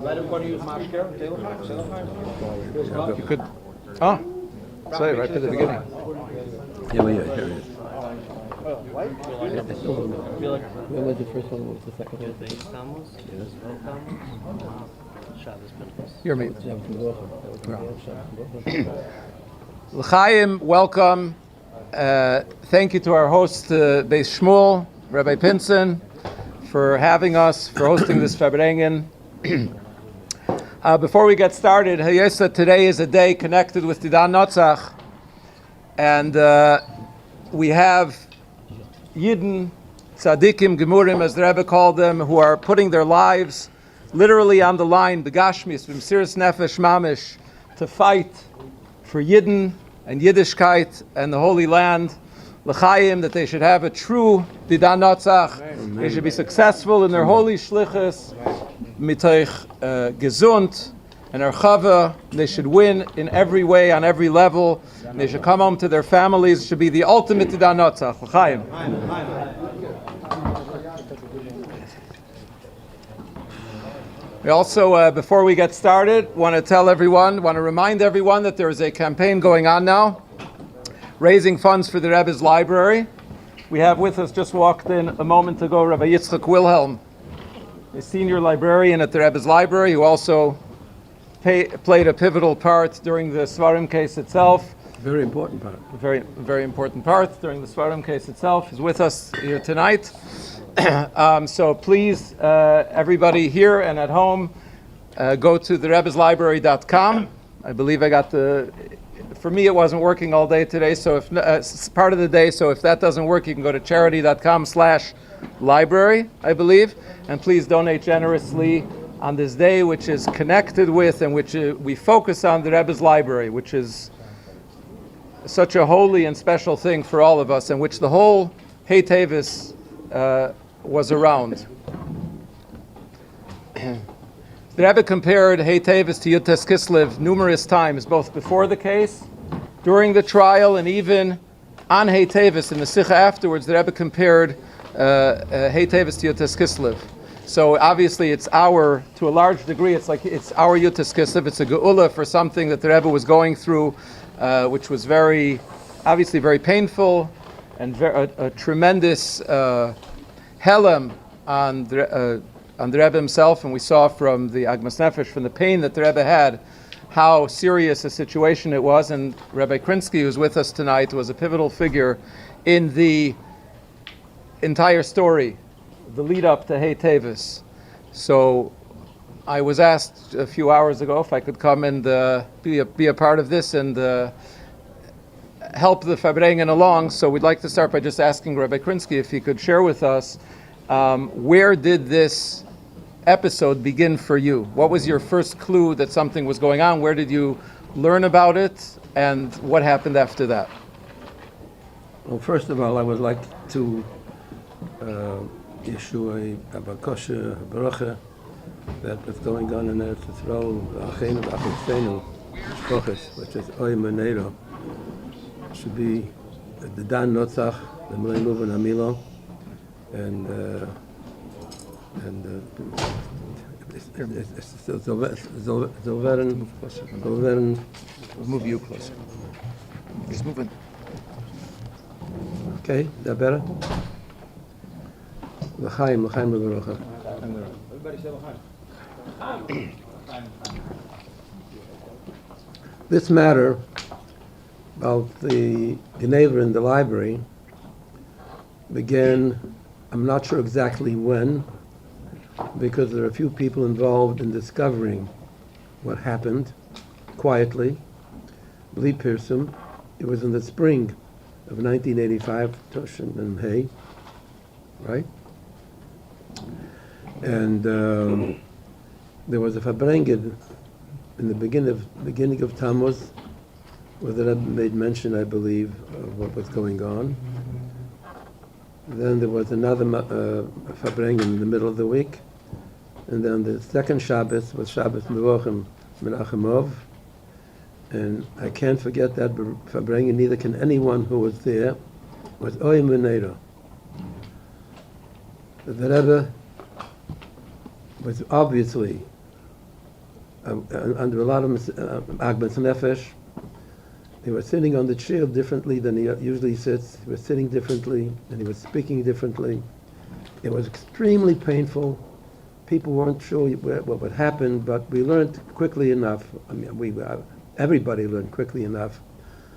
Let everybody use masker. You could. Oh, say right at the beginning. Yeah, here it is. What was the first one? What was the second one? Hear me. L'chaim, welcome. Thank you to our host, Beis Shmuel, Rabbi Pinson, for having us, for hosting this Farbrengen. Before we get started, Hayesa, today is a day connected with Tidan Notzach, and we have Yidden, Tzadikim, Gemurim, as the Rebbe called them, who are putting their lives literally on the line, Begashmis, B'Mesiras Nefesh Mamish, to fight for Yidden and Yiddishkeit and the Holy Land, L'chaim, that they should have a true Tidan Notzach. They should be successful in their holy shlichus, mitoich gesund and archava. They should win in every way, on every level. They should come home to their families. It should be the ultimate Tidan Notzach. L'chaim. We also, before we get started, want to remind everyone that there is a campaign going on now, raising funds for the Rebbe's library. We have with us, just walked in a moment ago, Rabbi Yitzchak Wilhelm, a senior librarian at the Rebbe's library, who also played a pivotal part during the Svarim case itself. Very important part. Very important part during the Svarim case itself. He's with us here tonight. So please, everybody here and at home, go to therebbeslibrary.com. I believe I got for me it wasn't working all day today, so if it's part of the day, so if that doesn't work, you can go to charity.com/library, I believe, and please donate generously on this day, which is connected with and which we focus on the Rebbe's library, which is such a holy and special thing for all of us, and which the whole Teves was around. The Rebbe compared Teves to Yud Kislev numerous times, both before the case, during the trial, and even on Teves in the Sikha afterwards. The Rebbe compared Teves to Yud Kislev. So obviously to a large degree, it's our Yud Kislev. It's a geula for something that the Rebbe was going through, which was obviously very painful, and a tremendous helem on the Rebbe himself. And we saw from the Agmas Nefesh, from the pain that the Rebbe had, how serious a situation it was. And Rabbi Krinsky, who's with us tonight, was a pivotal figure in the entire story, the lead up to Teves. So I was asked a few hours ago if I could come and be a part of this and help the Farbrengen along. So we'd like to start by just asking Rabbi Krinsky if he could share with us where did this episode begin for you? What was your first clue that something was going on? Where did you learn about it, and what happened after that? Well, first of all, I would like to issue a bakosha, a baracha, that what's going on in Eretz Yisrael, Achenu v'Achitzenu, which is Oy Menero, should be the Dan Notzach, the Melei Luven Amilo, and Zolveren. We'll move you closer. Just moving. Okay, is that better? L'chaim l'barucha. Everybody say l'chaim. This matter about the Geneva in the library began, I'm not sure exactly when, because there are a few people involved in discovering what happened quietly. Bli Pirsum, it was in the spring of 1985, Toshin and Hay, right? And there was a Farbrengen in the beginning of Tammuz, where the Rebbe made mention, I believe, of what was going on. Then there was another Farbrengen in the middle of the week, and then the second Shabbos was Shabbos Mevochim Menachemov, and I can't forget that Farbrengen, neither can anyone who was there, was Oy Menero. The Rebbe was obviously under a lot of Agmas Nefesh. He was sitting on the chair differently than he usually sits. He was sitting differently, and he was speaking differently. It was extremely painful. People weren't sure what would happen, but we learned quickly enough. I mean, everybody learned quickly enough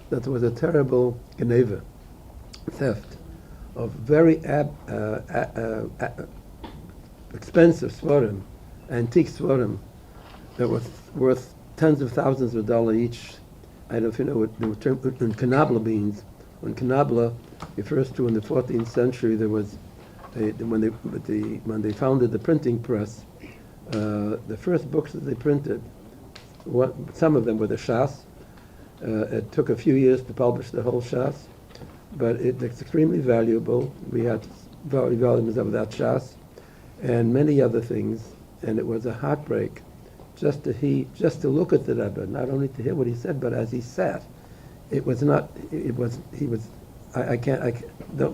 that there was a terrible geneva, theft, of very expensive svarim, antique svarim, that was worth tens of thousands of dollars each. I don't know if you know what the term Kanabla means. When Kanabla refers to in the 14th century, there was when they founded the printing press, the first books that they printed, some of them were the Shas. It took a few years to publish the whole Shas, but it's extremely valuable. We had volumes of that Shas and many other things, and it was a heartbreak just to look at the Rebbe, not only to hear what he said, but as he sat. It was not. It was. He was. I can't.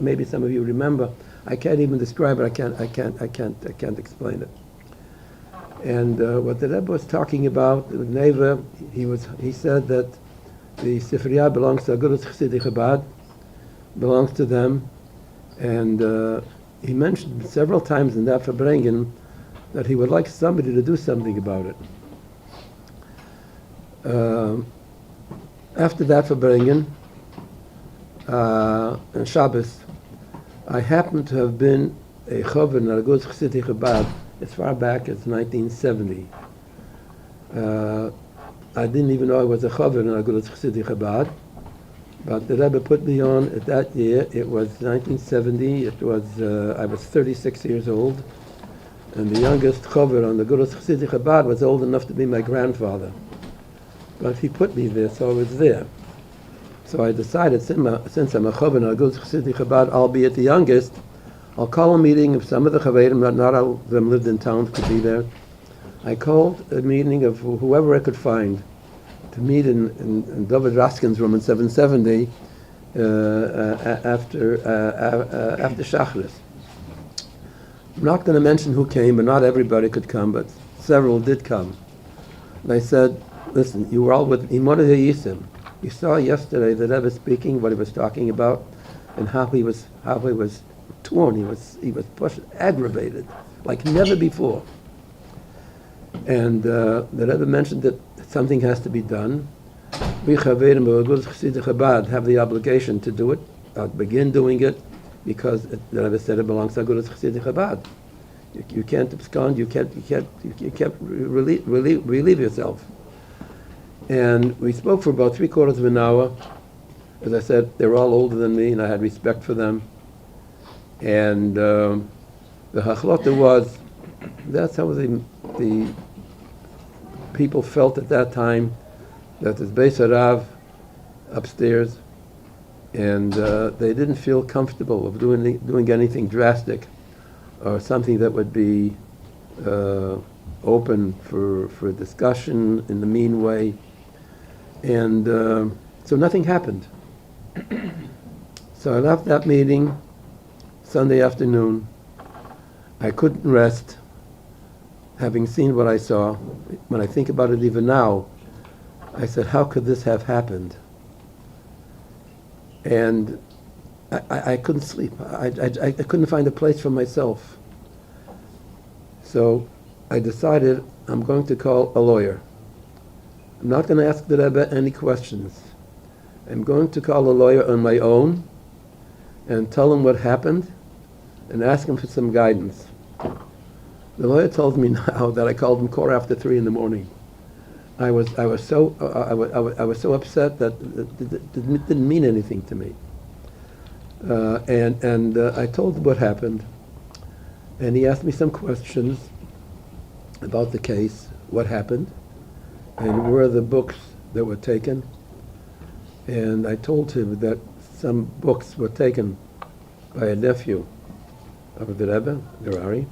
Maybe some of you remember. I can't even describe it. I can't explain it. And what the Rebbe was talking about, Neva, he said that the Sifriya belongs to Agudas Chassidic Chabad, belongs to them, and he mentioned several times in that Farbrengen that he would like somebody to do something about it. After that Farbrengen, on Shabbos, I happened to have been a chover in Agudas Chassidic Chabad as far back as 1970. I didn't even know I was a chover in Agudas Chassidic Chabad, but the Rebbe put me on at that year. It was 1970. It was I was 36 years old, and the youngest chover on the Agudas Chassidic Chabad was old enough to be my grandfather. But he put me there, so I was there. So I decided, since I'm a chover in Agudas Chassidic Chabad, albeit the youngest, I'll call a meeting of some of the chaverim, not all of them lived in town, could be there. I called a meeting of whoever I could find to meet in David Raskin's room in 770 after Shachris. I'm not going to mention who came, but not everybody could come, but several did come. And I said, listen, you were all with Imona Yisim. You saw yesterday the Rebbe speaking, what he was talking about, and how he was torn, he was pushed, aggravated, like never before. And the Rebbe mentioned that something has to be done. We Chaverim of Agudas Chassidic Chabad have the obligation to do it, begin doing it, because the Rebbe said it belongs to Agudas Chassidic Chabad. You can't abscond, you can't relieve yourself. And we spoke for about 3/4 of an hour. As I said, they were all older than me, and I had respect for them. And the hachlota was, that's how the people felt at that time, that there's Beis Harav upstairs, and they didn't feel comfortable of doing anything drastic or something that would be open for discussion in the mean way. And so nothing happened. So I left that meeting Sunday afternoon. I couldn't rest, having seen what I saw. When I think about it even now, I said, how could this have happened? And I couldn't sleep. I couldn't find a place for myself. So I decided I'm going to call a lawyer. I'm not going to ask the Rebbe any questions. I'm going to call a lawyer on my own and tell him what happened and ask him for some guidance. The lawyer told me now that I called him 3:15 in the morning. I was so upset that it didn't mean anything to me. And I told him what happened, and he asked me some questions about the case, what happened, and where are the books that were taken. And I told him that some books were taken by a nephew of the Rebbe, Gerari,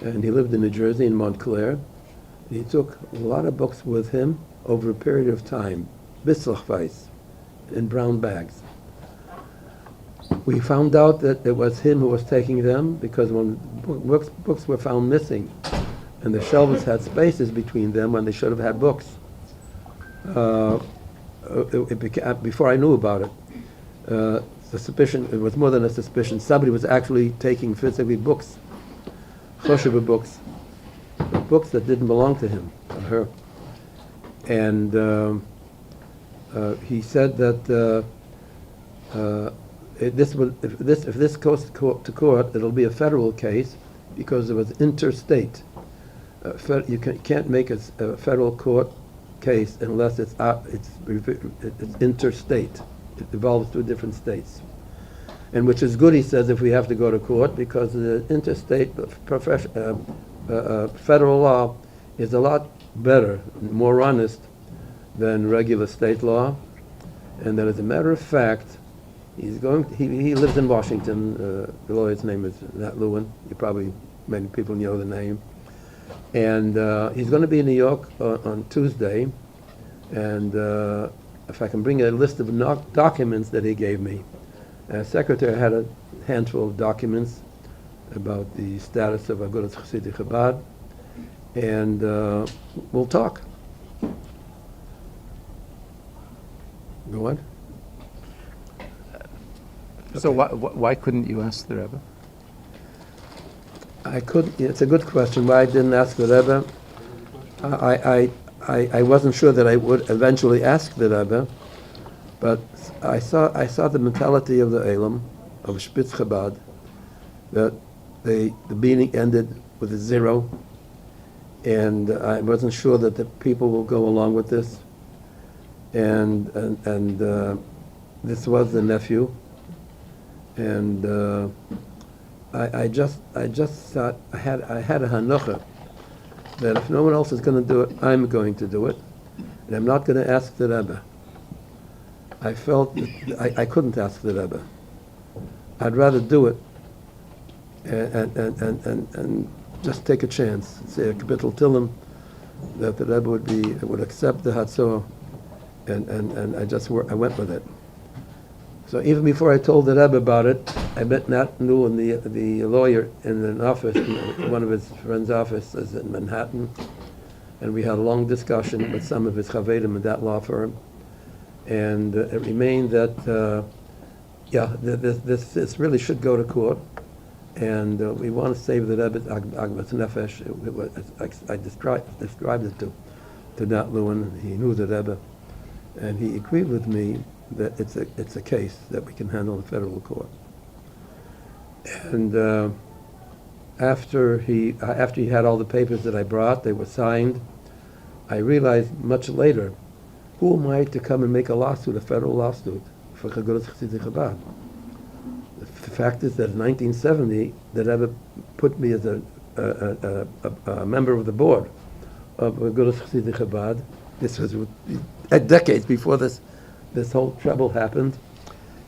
and he lived in New Jersey, in Montclair. He took a lot of books with him over a period of time, Bislachweiss, in brown bags. We found out that it was him who was taking them, because when books were found missing and the shelves had spaces between them when they should have had books. Before I knew about it, the suspicion, it was more than a suspicion, somebody was actually taking physically books, choshev books, books that didn't belong to him, or her. And he said that if this goes to court, it'll be a federal case because it was interstate. You can't make a federal court case unless it's interstate. It involves two different states. And which is good, he says, if we have to go to court, because the interstate federal law is a lot better, more honest than regular state law. And that as a matter of fact, he lives in Washington. The lawyer's name is Nat Lewin. Many people know the name. And he's going to be in New York on Tuesday. And if I can bring a list of documents that he gave me. Secretary had a handful of documents about the status of Agudas Chassidic Chabad. And we'll talk. Go on. So why couldn't you ask the Rebbe? I couldn't. It's a good question. Why I didn't ask the Rebbe? I wasn't sure that I would eventually ask the Rebbe, but I saw the mentality of the Elam, of Spitz Chabad, that the meeting ended with a zero, and I wasn't sure that the people will go along with this. And this was the nephew, and I just thought I had a hanukkah that if no one else is going to do it, I'm going to do it, and I'm not going to ask the Rebbe. I felt that I couldn't ask the Rebbe. I'd rather do it and just take a chance, say a kapitel tillim, that the Rebbe would accept the Hatzor. And I went with it. So even before I told the Rebbe about it, I met Nat Newell, the lawyer, in an office, in one of his friend's offices in Manhattan, and we had a long discussion with some of his chavedim in that law firm, and it remained that this really should go to court, and we want to save the Rebbe's Agmas Nefesh. I described it to Nat Lewin. He knew the Rebbe. And he agreed with me that it's a case that we can handle in federal court. And after he had all the papers that I brought, they were signed. I realized much later, who am I to come and make a federal lawsuit for Agudas Chassidic Chabad? The fact is that in 1970, the Rebbe put me as a member of the board of Agudas Chassidic Chabad. This was decades before this whole trouble happened,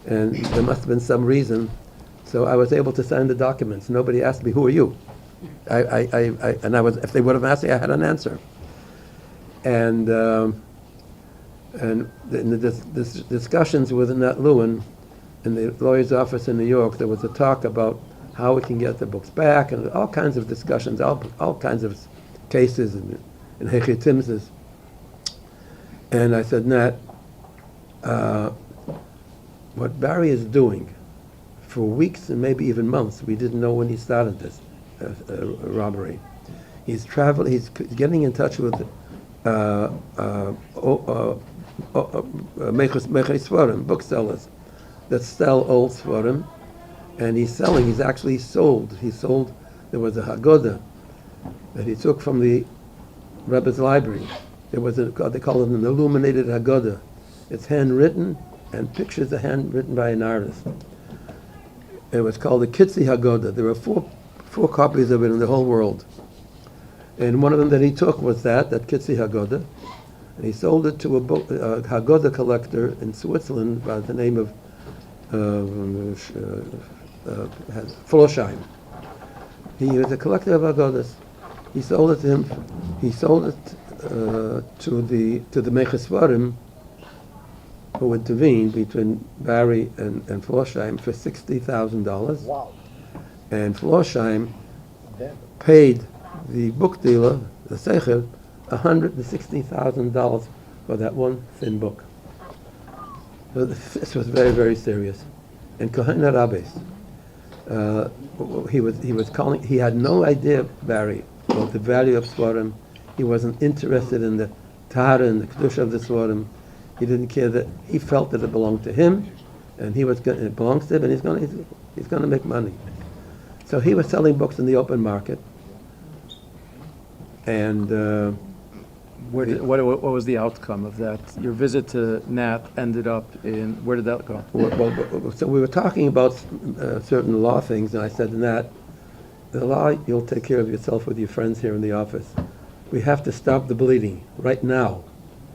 and there must have been some reason. So I was able to sign the documents. Nobody asked me, "Who are you?" If they would have asked me, I had an answer. And in the discussions with Nat Lewin in the lawyer's office in New York, there was a talk about how we can get the books back, and all kinds of discussions, all kinds of cases and hechitimses. And I said, Nat, what Barry is doing for weeks and maybe even months, we didn't know when he started this robbery. He's getting in touch with booksellers that sell old Svarim, and he's actually sold. There was a Haggadah that he took from the Rebbe's library. There was they call it an illuminated Haggadah. It's handwritten, and pictures are handwritten by an artist. It was called the Krinsky Haggadah. There were four copies of it in the whole world. And one of them that he took was that Krinsky Haggadah, and he sold it to a Haggadah collector in Switzerland by the name of Florsheim. He was a collector of Haggadahs. He sold it to him. He sold it to the Mechesvarim, who intervened between Barry and Florsheim for $60,000. Wow. And Florsheim paid the book dealer, the Seicher, $160,000 for that one thin book. So this was very, very serious. And Kohen Rabbis, he was calling. He had no idea, Barry, about the value of Svarim. He wasn't interested in the Tahara and the Kedusha of the Svarim. He didn't care that he felt that it belonged to him, and it belongs to him, and he's going to make money. So he was selling books in the open market, and what was the outcome of that? Your visit to Nat ended up in, where did that go? so we were talking about certain law things, and I said to Nat, the law, you'll take care of yourself with your friends here in the office. We have to stop the bleeding right now.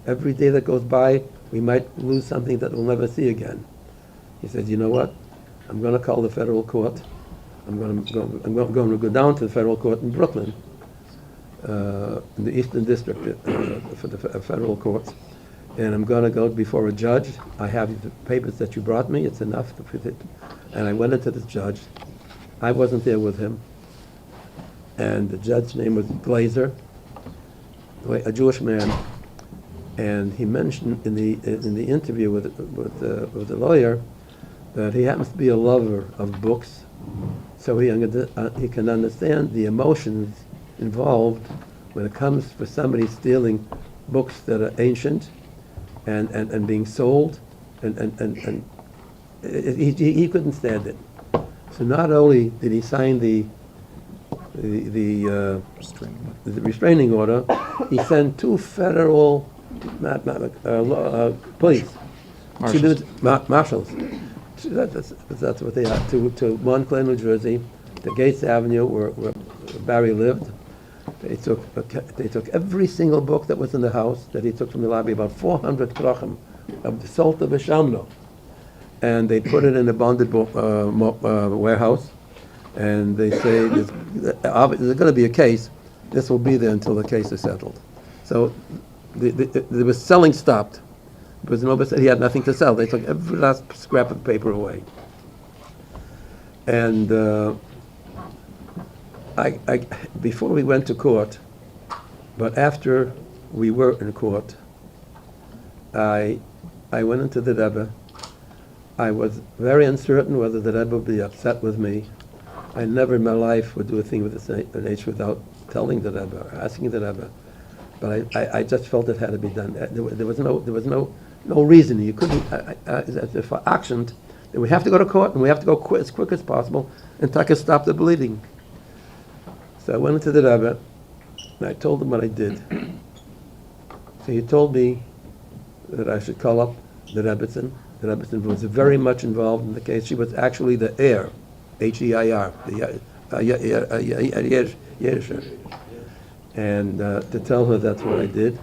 Every day that goes by, we might lose something that we'll never see again. He said, you know what? I'm going to call the federal court. I'm going to go down to the federal court in Brooklyn, in the Eastern District for the federal courts, and I'm going to go before a judge. I have the papers that you brought me. It's enough to put it. And I went into this judge. I wasn't there with him, and the judge's name was Glazer, a Jewish man, and he mentioned in the interview with the lawyer that he happens to be a lover of books, so he can understand the emotions involved when it comes for somebody stealing books that are ancient and being sold, and he couldn't stand it. So not only did he sign the restraining order, he sent two federal police, marshals. That's what they are, to Montclair, New Jersey, to Gates Avenue, where Barry lived. They took every single book that was in the house that he took from the lobby, about 400 krachim of the salt of Eshamno, and they put it in a bonded warehouse. And they say there's going to be a case. This will be there until the case is settled. So there was selling stopped because nobody said he had nothing to sell. They took every last scrap of paper away. And before we went to court, but after we were in court, I went into the Rebbe. I was very uncertain whether the Rebbe would be upset with me. I never in my life would do a thing with this nature without telling the Rebbe or asking the Rebbe. But I just felt it had to be done. There was no reason. You couldn't, if I actioned, then we have to go to court and we have to go as quick as possible and try to stop the bleeding. So I went into the Rebbe and I told him what I did. So he told me that I should call up the Rebbetzin. The Rebbetzin was very much involved in the case. She was actually the heir. H-E-I-R, and to tell her that's what I did.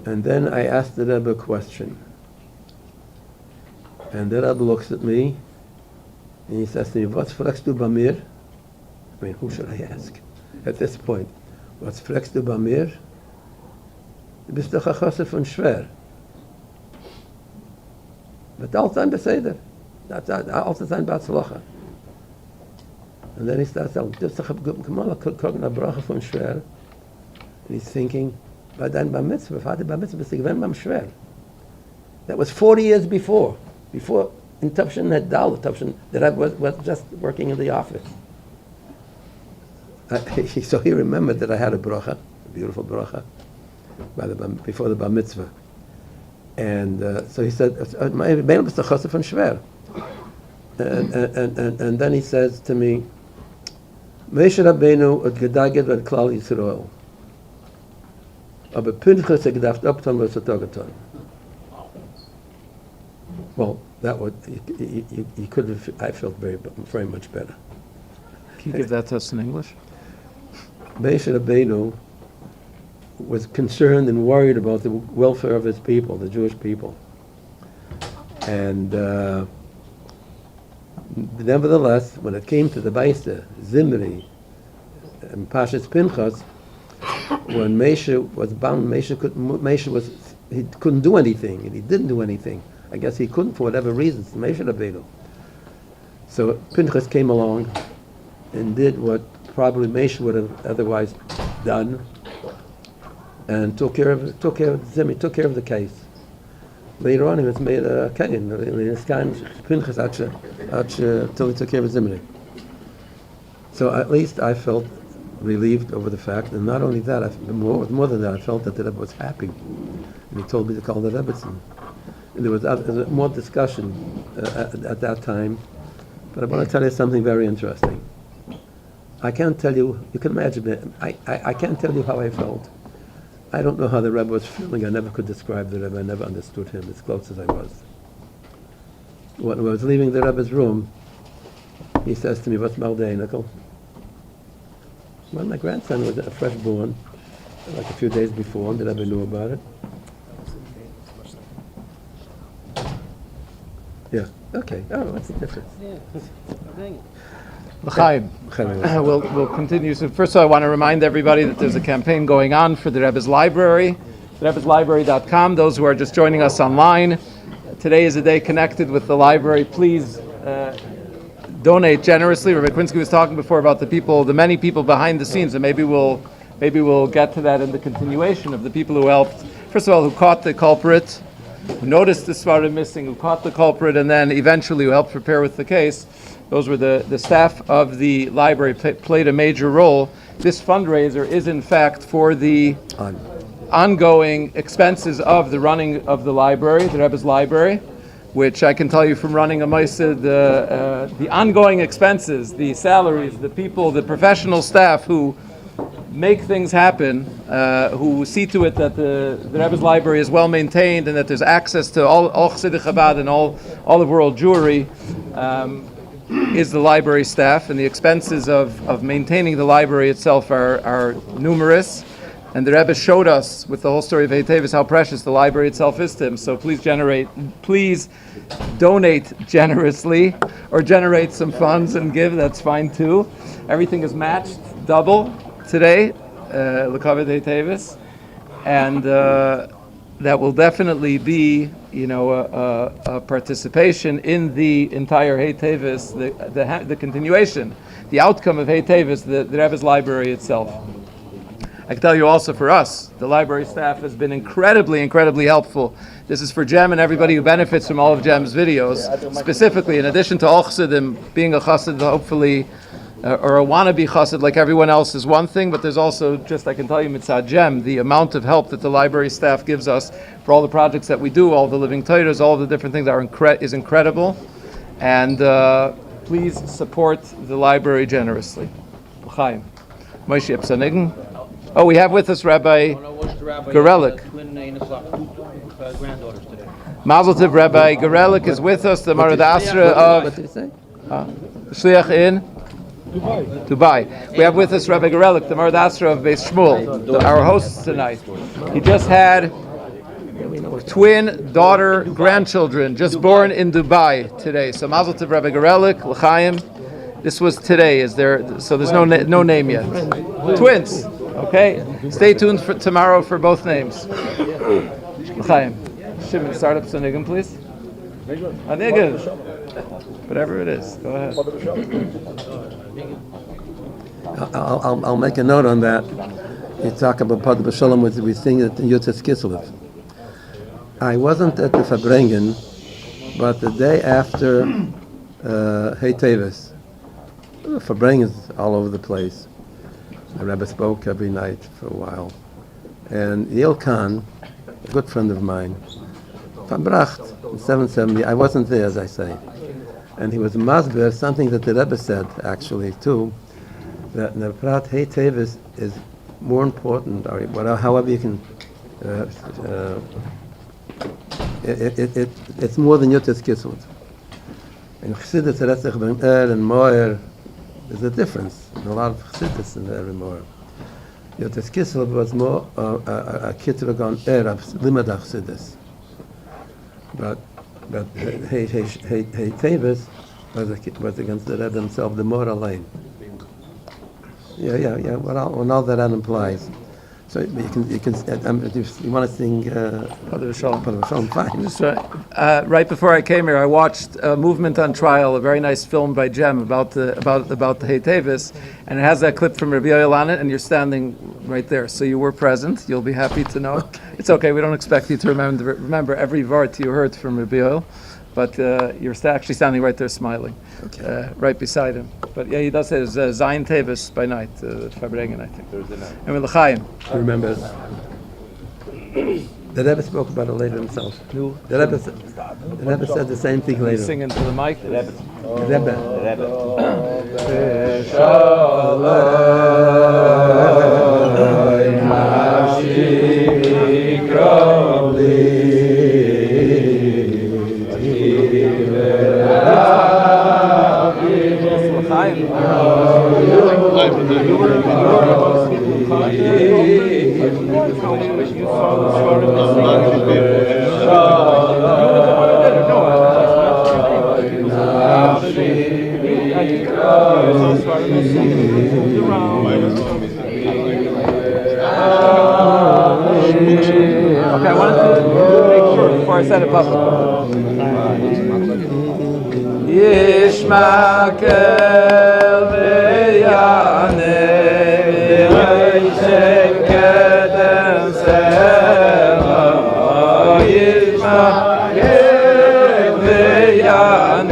And then I asked the Rebbe a question. And the Rebbe looks at me, and he says to me, "What's fragst du bei mir?" I mean, who should I ask at this point? "What's fragst du bei mir? Du bist doch a chassid von Schwer." But all time beseder. That's also sein Batzlacha. And then he starts saying, and he's thinking, that was 40 years before in Tufshin had Dal, that I was just working in the office. So he remembered that I had a bracha, a beautiful bracha, before the Bar Mitzvah. And so he said, and then he says to me, Moshe Rabbeinu hat gedaget mit Klal Yisrael. Aber Pinchas hat gedacht, abtan was hat getan. Well, that would, he could have, I felt very much better. Can you give that to us in English? Moshe Rabbeinu was concerned and worried about the welfare of his people, the Jewish people. And nevertheless, when it came to the Baisa, Zimri, and Pashas Pinchas, when Moshe was bound, he couldn't do anything, and he didn't do anything. I guess he couldn't for whatever reasons, Moshe Rabbeinu. So Pinchas came along and did what probably Mesh would have otherwise done, and took care of the Zimri, took care of the case. Later on, he was made a kain. This kind Pinchas till he took care of Zimri. So at least I felt relieved over the fact, and not only that, more than that, I felt that the Rebbe was happy, and he told me to call the Rebbetzin. And there was more discussion at that time, but I want to tell you something very interesting. I can't tell you. You can imagine it. I can't tell you how I felt. I don't know how the Rebbe was feeling. I never could describe the Rebbe. I never understood him as close as I was. When I was leaving the Rebbe's room, he says to me, "What's Maldei, Nickel?" Well, my grandson was a fresh born, like a few days before, and the Rebbe knew about it. Yeah. Okay. Oh, what's the difference? L'chaim. We'll continue. So first of all, I want to remind everybody that there's a campaign going on for the Rebbe's Library, rebbe'slibrary.com. Those who are just joining us online, today is a day connected with the library. Please donate generously. Rabbi Krinsky was talking before about the many people behind the scenes, and maybe we'll get to that in the continuation of the people who helped. First of all, who caught the culprit, who noticed the svarim missing, who caught the culprit, and then eventually who helped prepare with the case. Those were the staff of the library played a major role. This fundraiser is in fact for the ongoing expenses of the running of the library, the Rebbe's Library, which I can tell you from running a Maaseh, the ongoing expenses, the salaries, the people, the professional staff who make things happen, who see to it that the Rebbe's Library is well maintained and that there's access to all Chassidei Chabad and all of world Jewry, is the library staff, and the expenses of maintaining the library itself are numerous. And the Rebbe showed us with the whole story of Teves how precious the library itself is to him. So please donate generously, or generate some funds and give. That's fine too. Everything is matched double today, L'Kavod Teves, and that will definitely be, a participation in the entire Teves, the continuation, the outcome of Teves, the Rebbe's library itself. I can tell you also for us, the library staff has been incredibly, incredibly helpful. This is for Jem and everybody who benefits from all of Jem's videos. Specifically, in addition to all Chassidim, being a Chassid, hopefully, or a wannabe Chassid like everyone else is one thing, but there's also just, I can tell you, Mitzad Jem, the amount of help that the library staff gives us for all the projects that we do, all the living Torahs, all the different things is incredible. And please support the library generously. L'chaim. Moshe Epsanigen. Oh, we have with us Rabbi Gorelik. Mazel Tov, Rabbi Gorelik is with us, the Marad Asra of Shliach in Dubai. We have with us Rabbi Gorelik, the Marad Asra of Beis Shmuel, our hosts tonight. He just had twin daughter grandchildren just born in Dubai today. So Mazel Tov, Rabbi Gorelik, L'chaim. This was today. So there's no name yet. Twins. Okay, stay tuned for tomorrow for both names. L'chaim. Shimon, start up Sunigam, please. Anigam. Whatever it is, go ahead. I'll make a note on that. You talk about Pad B'Shalom, which we sing at Yotzes Kislev. I wasn't at the Farbrengen, but the day after Teves, Farbrengen is all over the place. The Rebbe spoke every night for a while. And Yil Khan, a good friend of mine, from Bracht in 770, I wasn't there, as I say. And he was masber, something that the Rebbe said, actually, too, that in the Prat Hey Teves is more important, or whatever, however you can, it's more than Yotzes Kislev. In Chassidus, Retzach Ben and Moer, there's a difference. A lot of chassidus in there more. Yotzes Kislev was more a kitrug on limad chassidus. But Hey Teves was against the Rebbe himself, the more alone. Yeah. Well, all that implies. So you can. If you want to sing. Father Shalom. Fine. Just, right before I came here, I watched a Movement on Trial, a very nice film by Jem about the Teves, and it has that clip from Rabbi on it, and you're standing right there. So you were present. You'll be happy to know. Okay. It's okay. We don't expect you to remember every vart you heard from Rabbi, but you're actually standing right there smiling, right beside him. But yeah, he does say it's Zayin Teves by night, Farbrengen, I think. Thursday night. And with L'chaim. Remember, the Rebbe spoke about it later himself. The Rebbe said the same thing later. Sing into the mic. The Rebbe. Okay, I wanted to make sure before I said it publicly. Yishmakel v'yaneh v'yishem kedem sela Yishmakel v'yaneh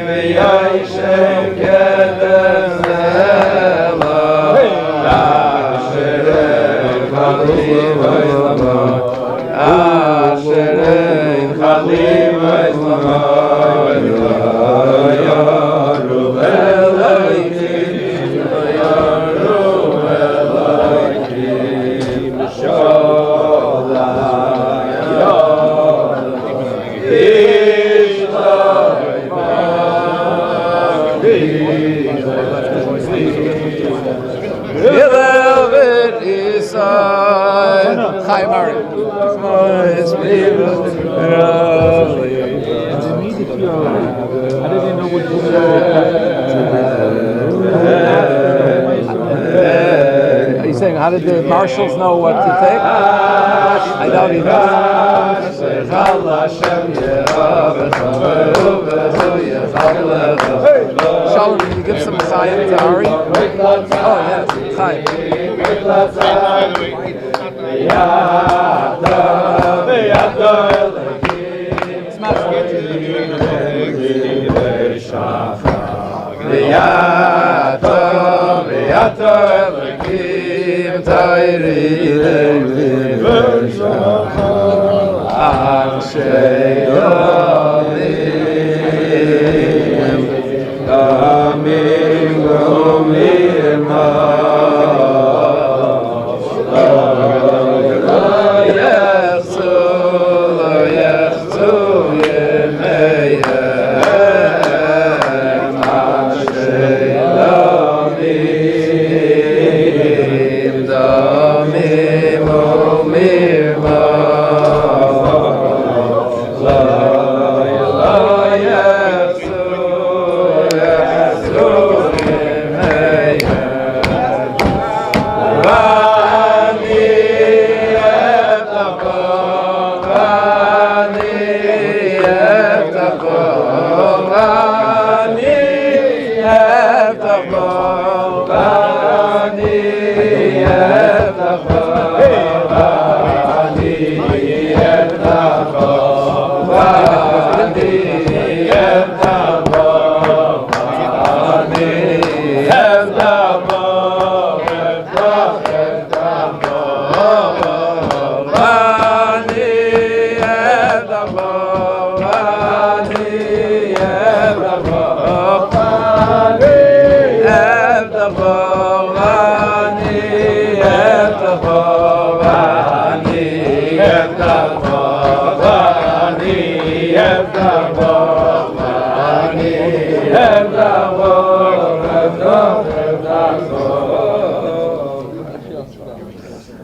v'yishem kedem sela Asherein chalim Are you saying how did the marshals know what to take? I doubt he does. Shalom, can you give some chayim to Ari? Oh yes, chayim.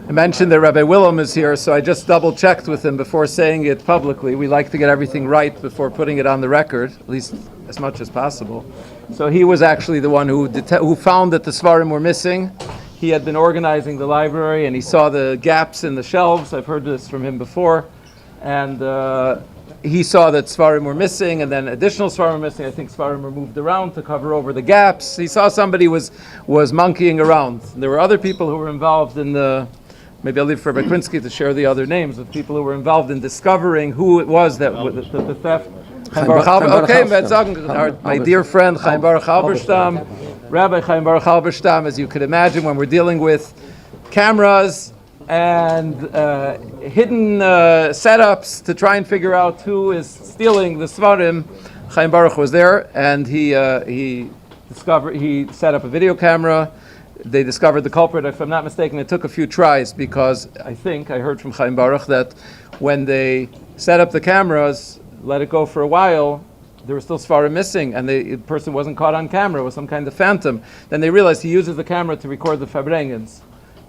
I mentioned that Rabbi Willem is here, so I just double-checked with him before saying it publicly. We like to get everything right before putting it on the record, at least as much as possible. So he was actually the one who found that the Svarim were missing. he had been organizing the library and he saw the gaps in the shelves. I've heard this from him before. And he saw that Svarim were missing, and then additional Svarim were missing. I think Svarim were moved around to cover over the gaps. He saw somebody was monkeying around. There were other people who were involved in the, maybe I'll leave for Rabbi Krinsky to share the other names of people who were involved in discovering who it was that the theft. My dear friend Chaim Baruch Halberstam, Rabbi Chaim Baruch Halberstam, as you could imagine, when we're dealing with cameras and hidden setups to try and figure out who is stealing the Svarim, Chaim Baruch was there, and he set up a video camera. They discovered the culprit. If I'm not mistaken, it took a few tries, because I heard from Chaim Baruch that when they set up the cameras, let it go for a while, there were still Svarim missing, and the person wasn't caught on camera. It was some kind of phantom. Then they realized he uses the camera to record the Farbrengens,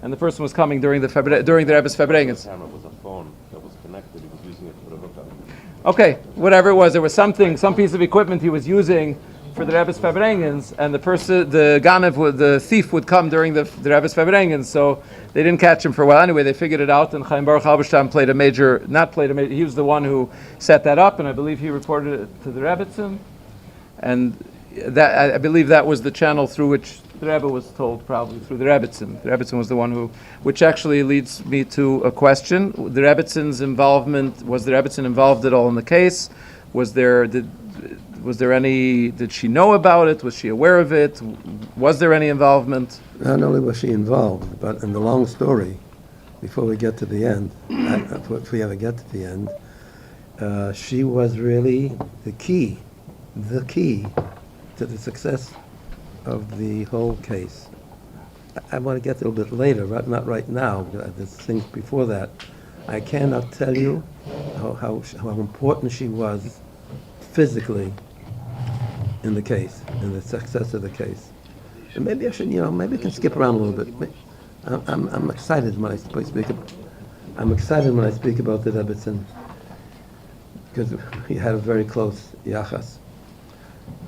and the person was coming during the Rebbe's Farbrengens. The camera was a phone that was connected. He was using it for the hookup. Okay, whatever it was, there was some piece of equipment he was using for the Rebbe's Farbrengens, and the thief would come during the Rebbe's Farbrengens, so they didn't catch him for a while. Anyway, they figured it out, and Chaim Baruch Halberstam he was the one who set that up, and I believe he reported it to the Rebbetzin, and that, I believe that was the channel through which the Rebbe was told, probably through the Rebbetzin. The Rebbetzin was the one which actually leads me to a question. The Rebbetzin involved at all in the case? Did she know about it? Was she aware of it? Was there any involvement? Not only was she involved, but in the long story, before we get to the end, if we ever get to the end, she was really the key to the success of the whole case. I want to get to it a little bit later, but not right now. There's things before that. I cannot tell you how important she was physically in the case, in the success of the case. And maybe I should, maybe I can skip around a little bit. I'm excited when I speak. I'm excited when I speak about the Rebbetzin, because he had a very close yachas.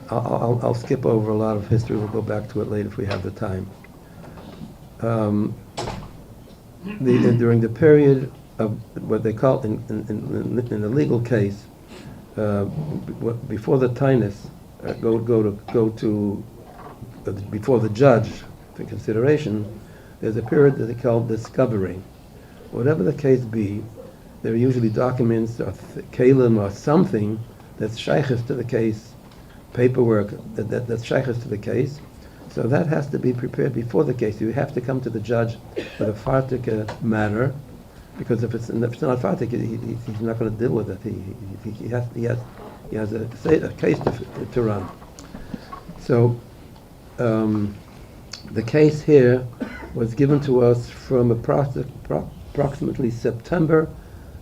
I'll skip over a lot of history. We'll go back to it later if we have the time. During the period of what they call in the legal case, before the tinus go to before the judge for consideration, there's a period that they call discovery. Whatever the case be, there are usually documents or kalim or something that's shaykhs to the case, paperwork that's shaykhs to the case. So that has to be prepared before the case. You have to come to the judge with a fartik matter, because if it's not fartik, he's not going to deal with it. He has a case to run. So the case here was given to us from approximately September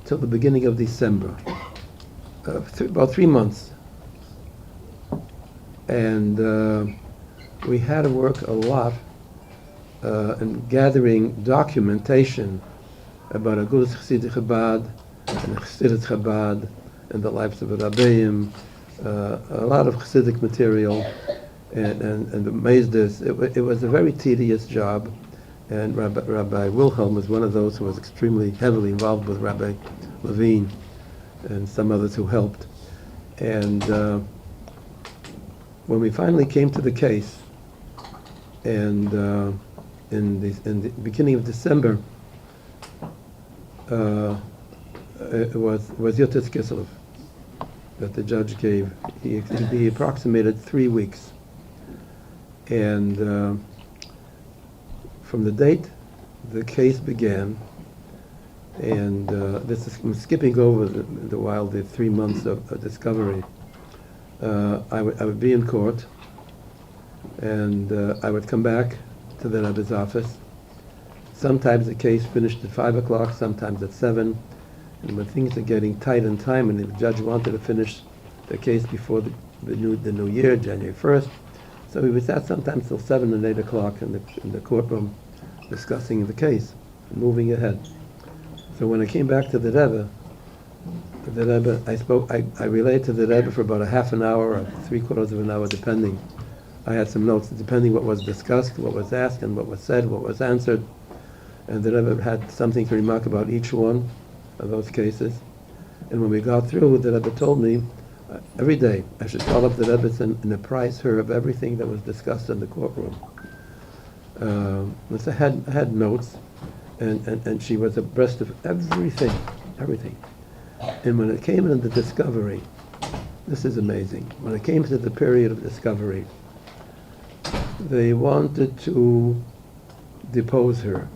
till the beginning of December, about 3 months. And we had to work a lot in gathering documentation about Agudas Chassidic Chabad and Chassidut Chabad and the lives of the Rabbeim, a lot of Chassidic material, and the Mazdis. It was a very tedious job, and Rabbi Wilhelm was one of those who was extremely heavily involved with Rabbi Levine and some others who helped. And when we finally came to the case, and in the beginning of December, it was Yotes Kislev that the judge gave. He approximated 3 weeks. And from the date the case began, and I'm skipping over the 3 months of discovery. I would be in court, and I would come back to the Rebbe's office. Sometimes the case finished at 5 o'clock, sometimes at 7. And when things are getting tight in time, and the judge wanted to finish the case before the new year, January 1st, so we would sat sometimes till 7 and 8 o'clock in the courtroom discussing the case, moving ahead. So when I came back to the Rebbe, I relayed to the Rebbe for about a half an hour or 3/4 of an hour, depending I had some notes depending what was discussed, what was asked, and what was said, what was answered. And the Rebbe had something to remark about each one of those cases. And when we got through, the Rebbe told me every day I should call up the Rebbe and apprise her of everything that was discussed in the courtroom. I had notes, and she was abreast of everything. And when it came into discovery, this is amazing. When it came to the period of discovery, they wanted to depose her.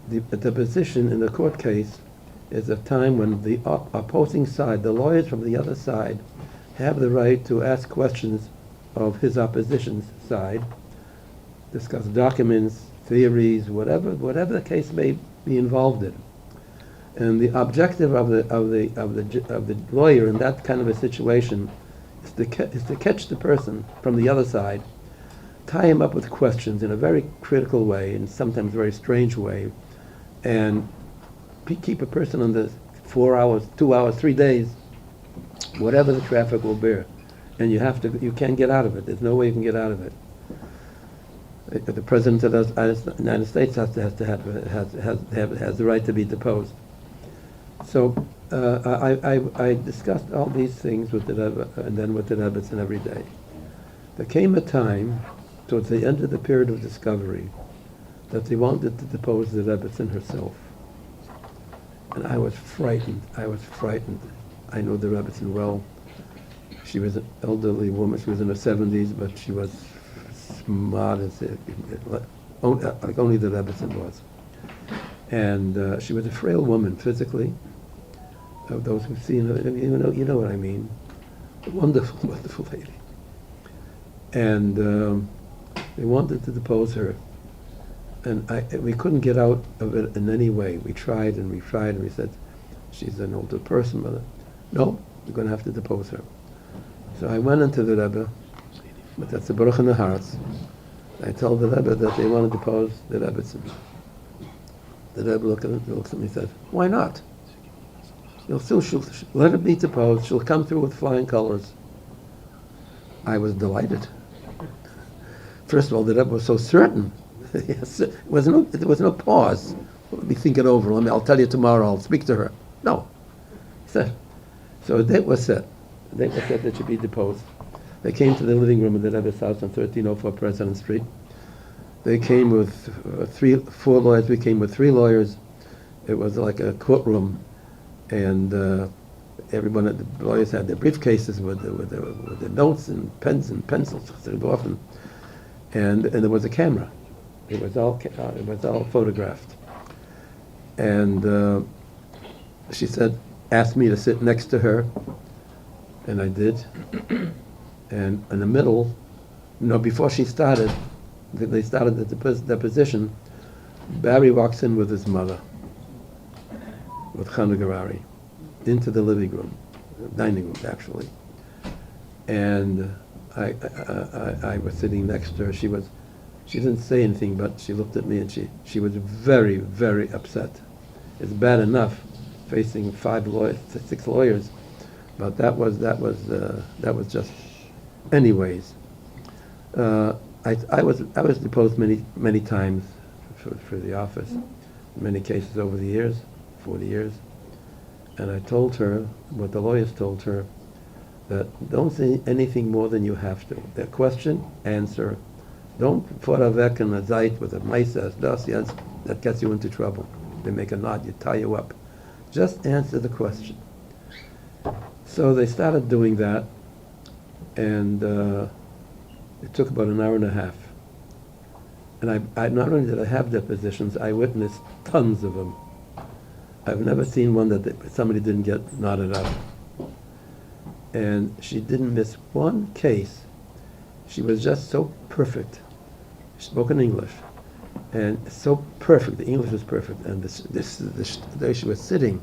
The deposition in the court case is a time when the opposing side, the lawyers from the other side, have the right to ask questions of his opposition's side, discuss documents, theories, whatever the case may be involved in. And the objective of the lawyer in that kind of a situation is to catch the person from the other side, tie him up with questions in a very critical way, and sometimes very strange way, and keep a person under 4 hours, 2 hours, 3 days, whatever the traffic will bear. And you can't get out of it. There's no way you can get out of it. The President of the United States has the right to be deposed. So I discussed all these things with the Rebbe, and then with the Rebbetzin every day. There came a time, towards the end of the period of discovery, that they wanted to depose the Rebbetzin herself. And I was frightened. I know the Rebbetzin well. She was an elderly woman. She was in her 70s, but she was smart like only the Rebbetzin was. And she was a frail woman physically. Those who've seen her, you know what I mean. A wonderful, wonderful lady. And they wanted to depose her. And we couldn't get out of it in any way. We tried and we said, she's an older person, but no, we're going to have to depose her. So I went into the Rebbe, but that's the Baruch in the hearts. I told the Rebbe that they want to depose the Rebbetzin. The Rebbe looks at me and said, why not? She'll let her be deposed. She'll come through with flying colors. I was delighted. First of all, the Rebbe was so certain. Yes, there was no pause. Let me think it over. I'll tell you tomorrow. I'll speak to her. No. He said. So a date was set. A date was set that should be deposed. They came to the living room of the Rebbe's house on 1304 President Street. They came with 4 lawyers. We came with 3 lawyers. It was like a courtroom, and everyone, the lawyers had their briefcases with their notes and pens and pencils. And there was a camera. It was all photographed. And she said, asked me to sit next to her, and I did. And in the middle, before she started, they started the deposition, Barry walks in with his mother, with Chana Garari, into the living room, dining room actually. And I was sitting next to her. She didn't say anything, but she looked at me and she was very, very upset. It's bad enough facing 6 lawyers, but that was just. Anyways, I was deposed many times for the office, in many cases over the years, 40 years, and I told her what the lawyers told her, that don't say anything more than you have to. The question, answer. Don't foravek in a zait with a maisa that gets you into trouble. They make a knot, you tie you up. Just answer the question. So they started doing that, and it took about an hour and a half. And I not only did I have depositions, I witnessed tons of them. I've never seen one that somebody didn't get knotted up. And she didn't miss one case. She was just so perfect. She spoke in English, and so perfect. The English was perfect, and there she was sitting,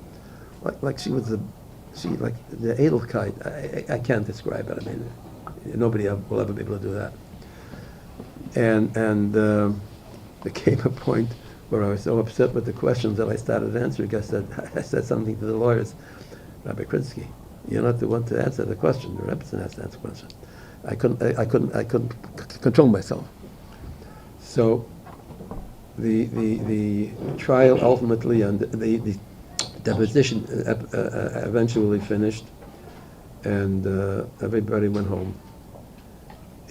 like she was like the Edelkeit. I can't describe it. I mean, nobody will ever be able to do that. And there came a point where I was so upset with the questions that I started answering. I said something to the lawyers, Rabbi Krinsky, you're not the one to answer the question. The Rebbe has to answer the question. I couldn't control myself. So the trial ultimately and the deposition eventually finished, and everybody went home.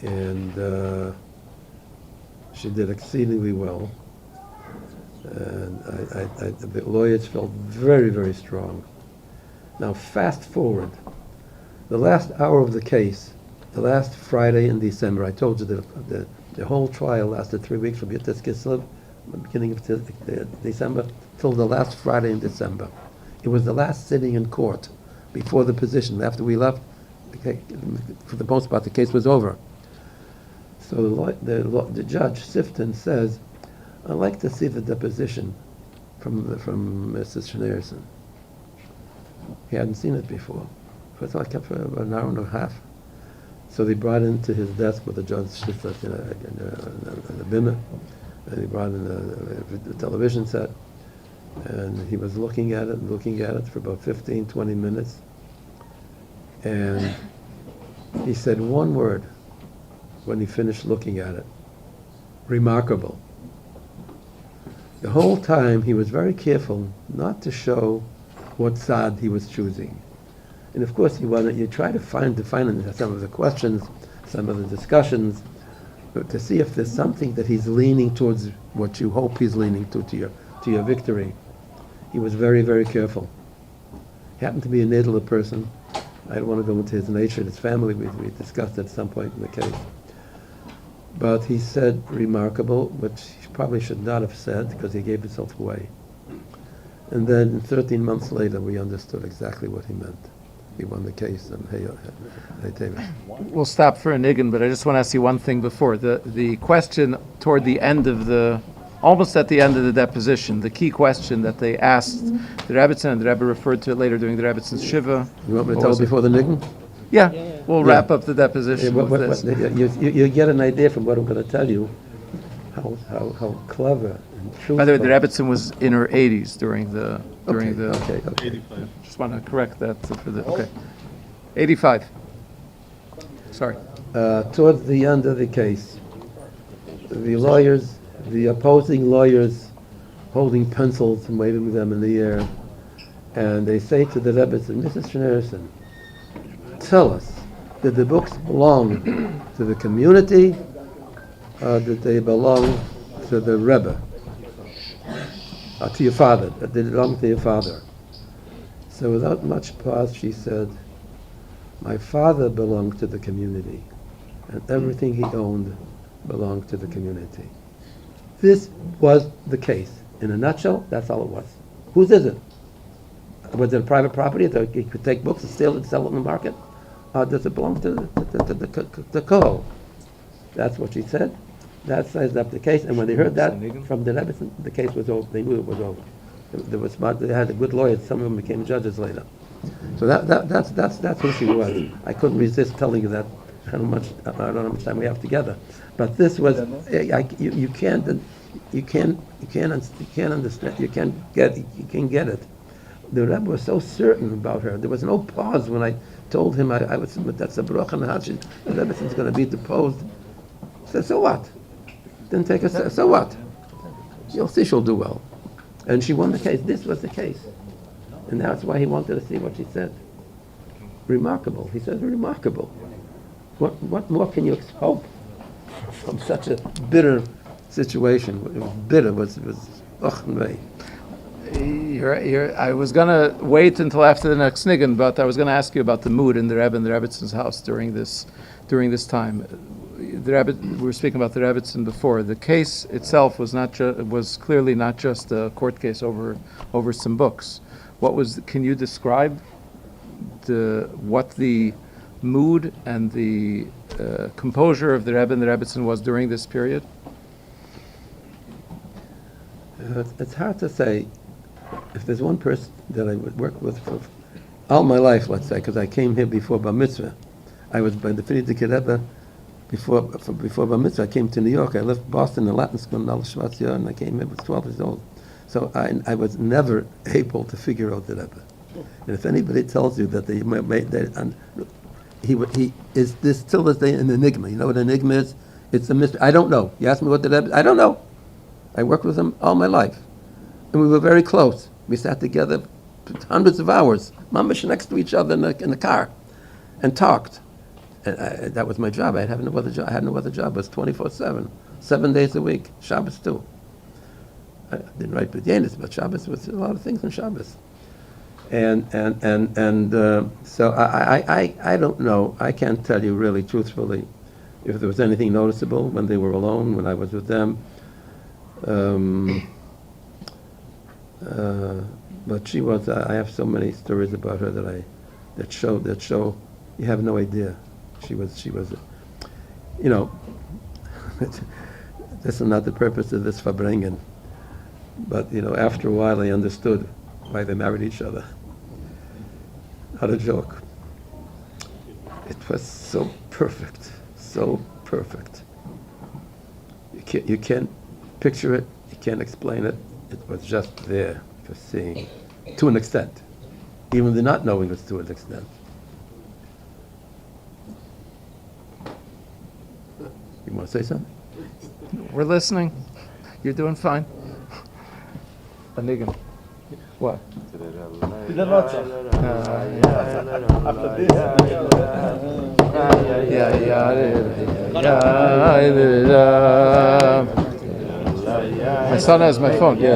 And she did exceedingly well. And the lawyers felt very, very strong. Now, fast forward. The last hour of the case, the last Friday in December, I told you that the whole trial lasted 3 weeks from Yud Kislev, the beginning of December, till the last Friday in December. It was the last sitting in court before the position. After we left, for the most part, the case was over. So the judge, Sifton, says, I'd like to see the deposition from Mrs. Schneerson. He hadn't seen it before. First of all, I kept for about an hour and a half. So they brought into his desk with the judge sits in a bimmer, and he brought in a television set, and he was looking at it for about 15, 20 minutes, and he said one word when he finished looking at it: remarkable. The whole time he was very careful not to show what side he was choosing. And of course you try to find in some of the questions, some of the discussions, to see if there's something that he's leaning towards what you hope he's leaning to your victory. He was very, very careful. He happened to be a Nedler person. I don't want to go into his nature, his family, we discussed it at some point in the case. But he said remarkable, which he probably should not have said because he gave himself away. And then 13 months later, we understood exactly what he meant. He won the case, and hey, Teves. We'll stop for a niggin, but I just want to ask you one thing before. The question toward the end of almost at the end of the deposition, the key question that they asked the Rebbitzin, and the Rebbe referred to it later during the Rebbitzin Shiva. You want me to tell before the niggin? Yeah, we'll wrap up the deposition with this. You get an idea from what I'm going to tell you, how clever and truthful. By the way, the Rebbitzin was in her 80s during the. Okay. 85. Just want to correct that for the. Okay. 85. Sorry. Towards the end of the case, the opposing lawyers, holding pencils and waving them in the air, and they say to the Rebbitzin, Mrs. Schneerson, tell us, did the books belong to the community, or did they belong to the Rebbe, to your father? Did it belong to your father? So without much pause, she said, my father belonged to the community, and everything he owned belonged to the community. This was the case. In a nutshell, that's all it was. Whose is it? Was it a private property that he could take books and steal it and sell it in the market? Does it belong to the Kohol? That's what she said. That sized up the case. And when they heard that from the Rebbe, the case was over. They knew it was over. They were smart. They had a good lawyer. Some of them became judges later. So that's who she was. I couldn't resist telling you that. I don't know how much time we have together. But this was you can't understand. You can't get it. The Rebbe was so certain about her. There was no pause when I told him I would submit that's a bracha and hashid. The Rebbe is going to be deposed. I said, so what? Didn't take us. So what? You'll see she'll do well. And she won the case. This was the case. And that's why he wanted to see what she said. Remarkable. He said, remarkable. What more can you hope from such a bitter situation? It was bitter. It was me. I was going to wait until after the next niggin, but I was going to ask you about the mood in the Rebbe and the Rebbitzin's house during this time. We were speaking about the Rebbitzin before. The case itself was clearly not just a court case over some books. Can you describe what the mood and the composure of the Rebbe and the Rebbitzin was during this period? It's hard to say. If there's one person that I would work with for all my life, let's say, because I came here before Bar Mitzvah. I was by the Friedrich Rebbe before Bar Mitzvah. I came to New York. I left Boston, the Latin school in Al Shvatzia, and I came here. I was 12 years old. So I was never able to figure out the Rebbe. And if anybody tells you that he is this till this day an enigma. You know what an enigma is? It's a mystery. I don't know. You ask me what the Rebbe, I don't know. I worked with him all my life. And we were very close. We sat together for hundreds of hours, mamish next to each other in the car, and talked. And that was my job. I had no other job. It was 24/7, 7 days a week, Shabbos too. I didn't write B'dienis, but Shabbos was a lot of things on Shabbos. So I don't know. I can't tell you really, truthfully, if there was anything noticeable when they were alone, when I was with them. But she was. I have so many stories about her that show. You have no idea. She was. You know, this is not the purpose of this Farbrengen. But you know, after a while, I understood why they married each other. Not a joke. It was so perfect, so perfect. You can't picture it. You can't explain it. It was just there for seeing, to an extent. Even the not knowing was to an extent. You want to say something? We're listening. You're doing fine. Anigan. What? My son has my phone. Yeah,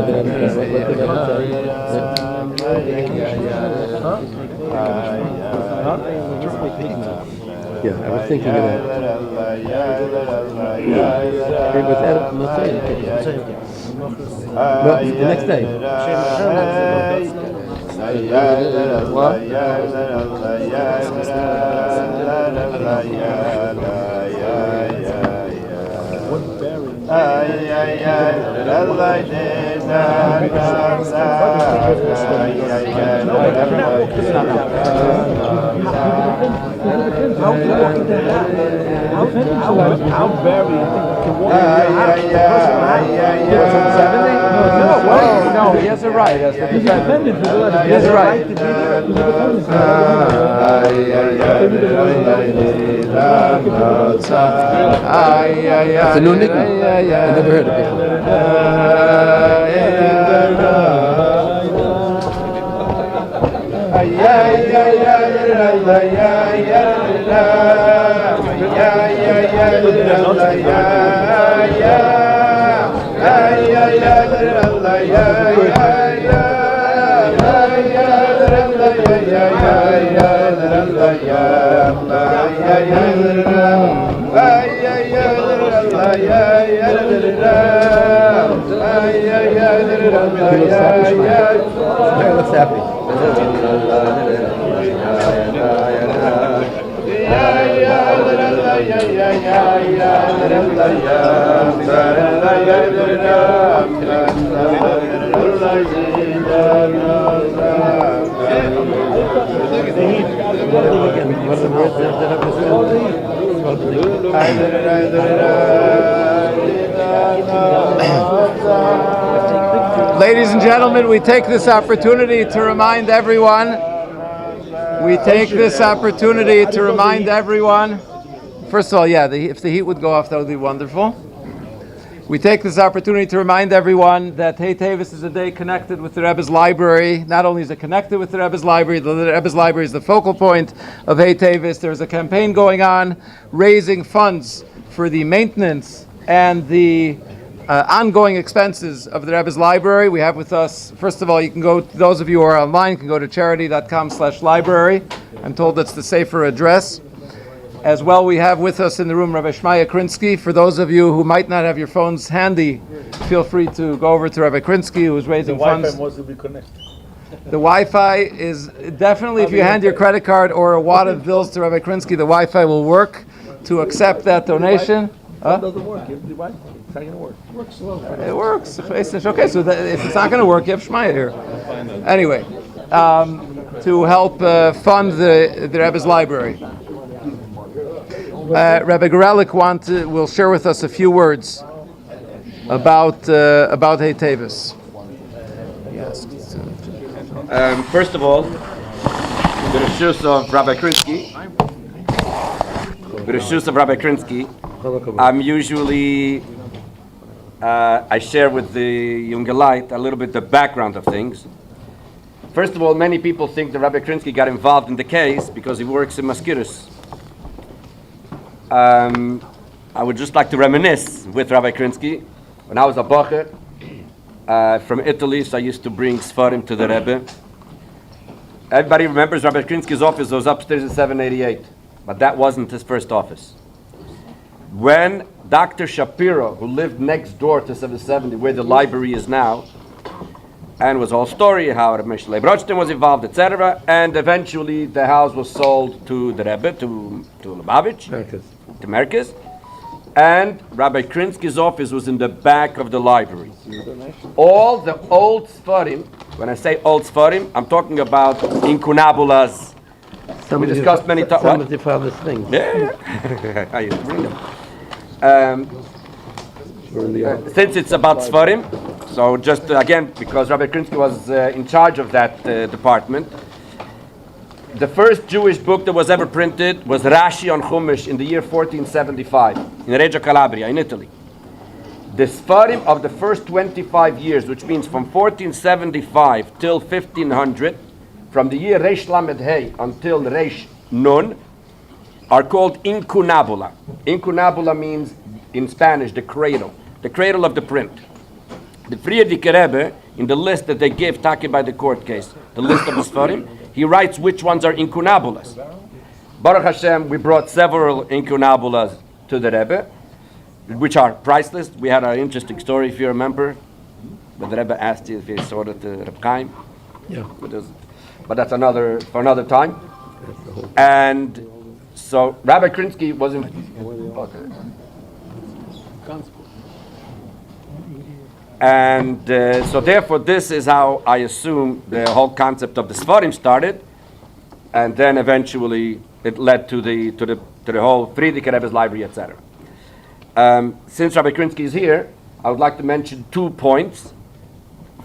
I was thinking of that. It was no, the next day. How very can walk No, he has a right. He has a right. It's a new nickname. I never heard it before. He looks happy. Ladies and gentlemen, we take this opportunity to remind everyone. First of all, if the heat would go off, that would be wonderful. We take this opportunity to remind everyone that Hey Teves is a day connected with the Rebbe's library. Not only is it connected with the Rebbe's library, the Rebbe's library is the focal point of Hey Teves. There's a campaign going on raising funds for the maintenance and the ongoing expenses of the Rebbe's library. We have with us, first of all, you can go, those of you who are online, can go to charity.com/library. I'm told that's the safer address. As well, we have with us in the room Rabbi Krinsky. For those of you who might not have your phones handy, feel free to go over to Rabbi Krinsky, who is raising funds. The Wi-Fi wants to be connected. The Wi-Fi is definitely, if you hand your credit card or a wad of bills to Rabbi Krinsky, the Wi-Fi will work to accept that donation. It doesn't work. Give the Wi-Fi. It's not going to work. It works slowly. It works. Okay, so if it's not going to work, you have Shmaya here. Anyway, to help fund the Rebbe's library. Rabbi Gorelik will share with us a few words about Hey Teves. Yes. First of all, the Rishus of Rabbi Krinsky, Rishus of Rabbi Krinsky, I'm usually, I share with the younger light a little bit the background of things. First of all, many people think that Rabbi Krinsky got involved in the case because he works in Maskiris. I would just like to reminisce with Rabbi Krinsky. When I was a bacher from Italy, so I used to bring Sfarim to the Rebbe. Everybody remembers Rabbi Krinsky's office was upstairs in 788, but that wasn't his first office. When Dr. Shapiro, who lived next door to 770, where the library is now, and was a whole story how Mishlei Brodshtein was involved, etc., and eventually the house was sold to the Rebbe, to Lubavitch, to Merkez, and Rabbi Krinsky's office was in the back of the library. All the old Sfarim, when I say old Sfarim, I'm talking about incunabulas. We discussed many times. Some of the father's things. Yeah. I used to bring them. Since it's about Sfarim, so just again, because Rabbi Krinsky was in charge of that department, the first Jewish book that was ever printed was Rashi on Chumash in the year 1475 in Reggio Calabria, in Italy. The Sfarim of the first 25 years, which means from 1475 till 1500, from the year Reish Lamed Hey until Reish Nun, are called incunabula. Incunabula means, in Spanish, the cradle of the print. The Friedrich Rebbe, in the list that they gave Taki by the court case, the list of the Sfarim, he writes which ones are incunabulas. Baruch Hashem, we brought several incunabulas to the Rebbe, which are priceless. We had an interesting story, if you remember, but the Rebbe asked you if he sold it to Reb Chaim. Yeah. But that's for another time. And so Rabbi Krinsky was in. And so therefore, this is how I assume the whole concept of the Sfarim started, and then eventually it led to the whole Friedrich Rebbe's library, etc. Since Rabbi Krinsky is here, I would like to mention 2 points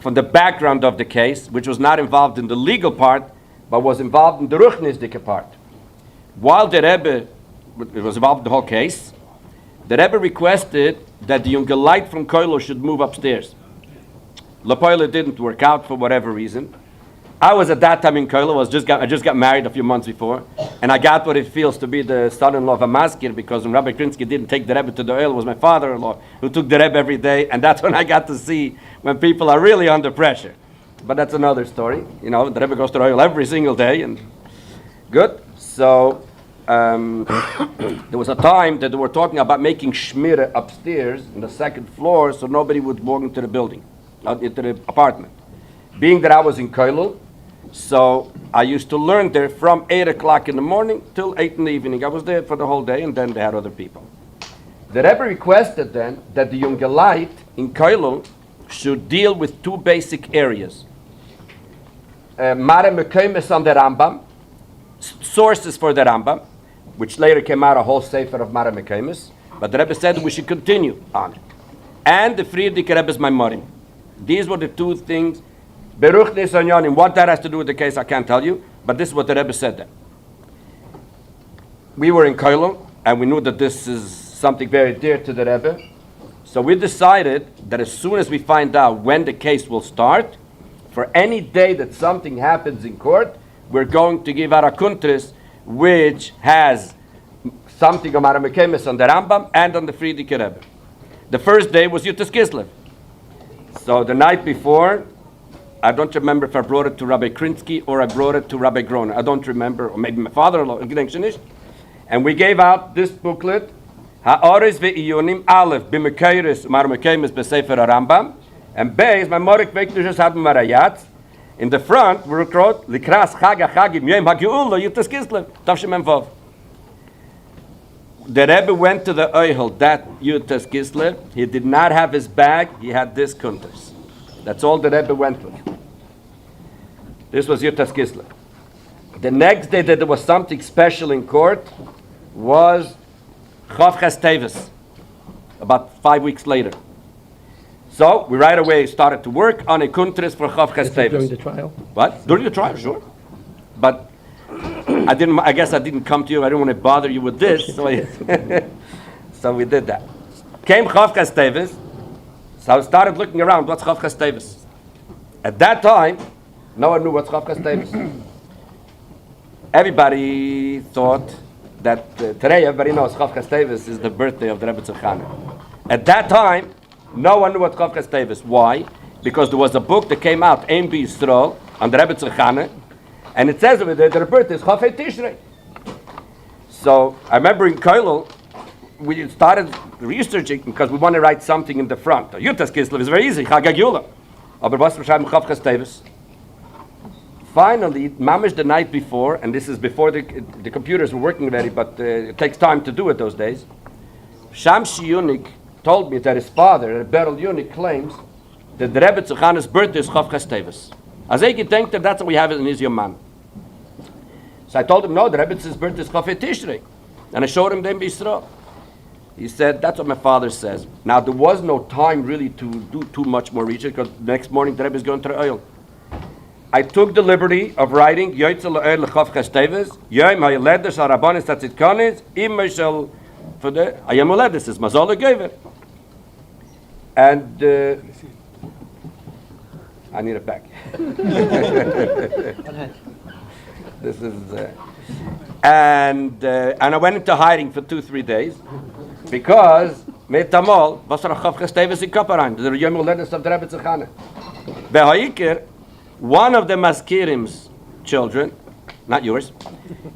from the background of the case, which was not involved in the legal part, but was involved in the Ruchnisdike part. While the Rebbe was involved in the whole case, the Rebbe requested that the younger light from Koilo should move upstairs. Lapoile didn't work out for whatever reason. I was at that time in Koilo. I just got married a few months before, and I got what it feels to be the son-in-law of a maskir, because when Rabbi Krinsky didn't take the Rebbe to the oil, it was my father-in-law who took the Rebbe every day, and that's when I got to see when people are really under pressure. But that's another story. You know, the Rebbe goes to the oil every single day, and good. So there was a time that they were talking about making shmira upstairs in the second floor, so nobody would walk into the building, into the apartment. Being that I was in Koilel, so I used to learn there from 8 o'clock in the morning till 8 in the evening. I was there for the whole day, and then they had other people. The Rebbe requested then that the younger light in Koilel should deal with 2 basic areas. Mare Mekoimes on the Rambam, sources for the Rambam, which later came out a whole sefer of Mare Mekoimes, but the Rebbe said we should continue on it. And the Friedrich Rebbe's Maimorim. These were the 2 things. Beruch Nisonyonim, what that has to do with the case, I can't tell you, but this is what the Rebbe said then. We were in Koilel, and we knew that this is something very dear to the Rebbe, so we decided that as soon as we find out when the case will start, for any day that something happens in court, we're going to give out a kuntris, which has something on Mara Mekemes on the Rambam and on the Friedrich Rebbe. The first day was Yutas Kislev. So the night before, I don't remember if I brought it to Rabbi Krinsky or I brought it to Rabbi Groner. I don't remember, or maybe my father-in-law, and we gave out this booklet, Ha'oris ve'iyunim Aleph b'mekeiris Mara Mekemes b'sefer Rambam, and Beis, my Morik Veknushes had Marayat. In the front, we wrote, Likras Chaga Chagim Yom HaGeula Yutas Kislev, Tavshim Vav. The Rebbe went to the Oihel, that Yutas Kislev. He did not have his bag, he had this kuntas. That's all the Rebbe went with. This was Yutas Kislev. The next day that there was something special in court was Chavches Teves, about 5 weeks later. So we right away started to work on a kuntris for Chavches Teves. During the trial? What? During the trial, sure. But I guess I didn't come to you. I didn't want to bother you with this, so we did that. Came Chavkas Teves, so I started looking around. What's Chavkas Teves? At that time, no one knew what's Chavkas Teves. Everybody thought that today everybody knows Chavkas Teves is the birthday of the Rebbe Tzachana. At that time, no one knew what Chavkas Teves. Why? Because there was a book that came out, Ein B'Yisrael, on the Rebbe Tzachana, and it says over there that the birthday is Chafei Tishrei. So I remember in Koilel, we started researching because we want to write something in the front. Yutas Kislev is very easy, Chagag Yula. Aber was beschreiben Chavkas Teves? Finally, mamish the night before, and this is before the computers were working already, but it takes time to do it those days. Shamshi Yunik told me that his father, Beryl Yunik, claims that the Rebbe Tzachana's birthday is Chavkas Teves. As I think that that's what we have in his Yoman. So I told him, no, the Rebbe's birthday is Chafei Tishrei. And I showed him the Yisrael. He said, that's what my father says. Now, there was no time really to do too much more research because the next morning the Rebbe is going to the oil. I took the liberty of writing Yoitzel La'oil L'Chavkas Teves, Yom HaYoledes HaRabbanis Tatzitkonis, Imay Shel, for the Hayom Yoledes is Mazal Gever. And I need it back. This is, and I went into hiding for 2-3 days because Metamol was er Chavkas Teves in Kaparan, the Yom Yoledes of the Rebbe Tzachana. Behaikir, one of the Maskirim's children, not yours,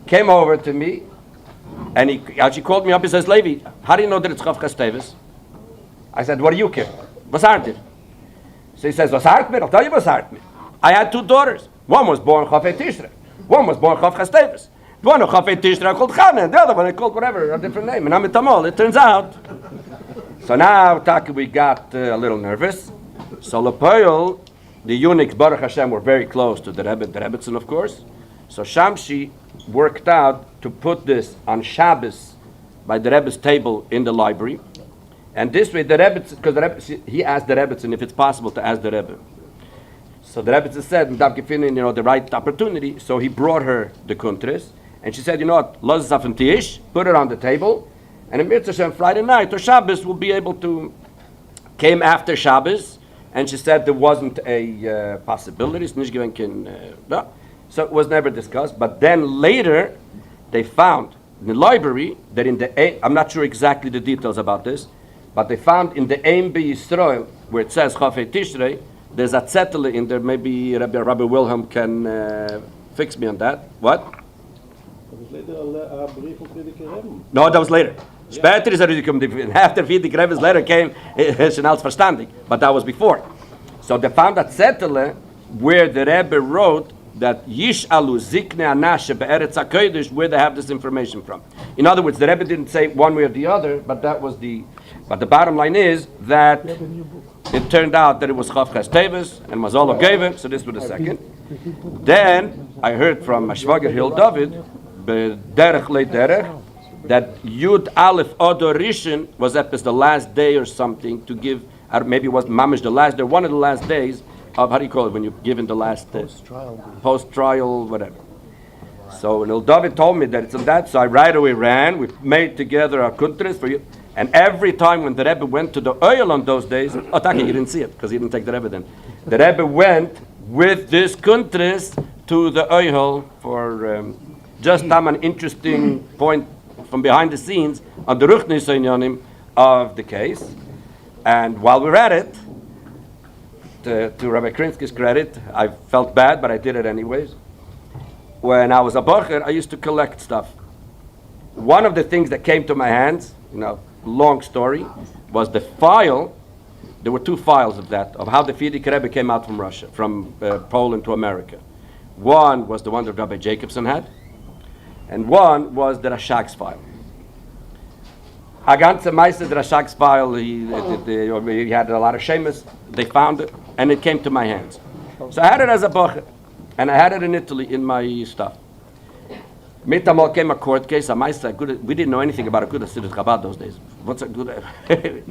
came over to me, and he actually called me up. He says, "Levi, how do you know that it's Chavkas Teves?" I said, "What do you care? What's it?" So he says, "What's it? I'll tell you what's it. I had 2 daughters. One was born Chafei Tishrei. One was born Chavkas Teves. The one of Chafei Tishrei I called Chana, and the other one I called whatever, a different name. And I'm in Tamol. It turns out." So now, Taki, we got a little nervous. So Lepoil, the eunuchs, Baruch Hashem, were very close to the Rebbetzin, of course. So Shamshi worked out to put this on Shabbos by the Rebbe's table in the library. And this way, the Rebbetzin, because he asked the Rebbetzin if it's possible to ask the Rebbe. So the Rebbetzin said, the right opportunity. So he brought her the kuntres. And she said, you know what, Loz Zafin Tish, put it on the table. And in Mitzvah Shem, Friday night or Shabbos, we'll be able to, came after Shabbos. And she said there wasn't a possibility. So it was never discussed. But then later, they found in the library that in the, I'm not sure exactly the details about this, but they found in the Ein B'Yisrael, where it says Chafei Tishrei, there's a zettel in there. Maybe Rabbi Wilhelm can fix me on that. What? No, that was later. Später ist gekommen. After Friedrich Rebbe's letter came, schnell verstandig. But that was before. So they found that zettel where the Rebbe wrote that Yish Alu Zikne Anashe Be'eretz HaKodesh, where they have this information from. In other words, the Rebbe didn't say one way or the other, but that was the. But the bottom line is that it turned out that it was Chavkas Teves and Mazal Gever. So this was the second. Then I heard from Mashvager Hill David, Derech Le Derech, that Yud Aleph Odor Rishon was up as the last day or something to give, or maybe it was Mamish the last day, one of the last days of, how do you call it, when you give in the last post-trial, whatever. So Il David told me that it's on that, so I right away ran, we made together our kuntres for you, and every time when the Rebbe went to the oil on those days, Taki, you didn't see it, because he didn't take the Rebbe then, the Rebbe went with this kuntres to the oil for just an interesting point from behind the scenes on the Ruchnis Einyanim of the case. And while we're at it, to Rabbi Krinsky's credit, I felt bad, but I did it anyways. When I was a bocher, I used to collect stuff. One of the things that came to my hands, long story, was the file. There were 2 files of that, of how the Frierdiker Rebbe came out from Russia, from Poland to America. One was the one that Rabbi Jacobson had, and one was the Rashag's file. A ganze Meister, the Rashag's file, he had a lot of shemus. They found it, and it came to my hands. So I had it as a bocher, and I had it in Italy in my stuff. Mitamal came a court case, a Meister, we didn't know anything about a good Asidus Chabad those days. What's a good? It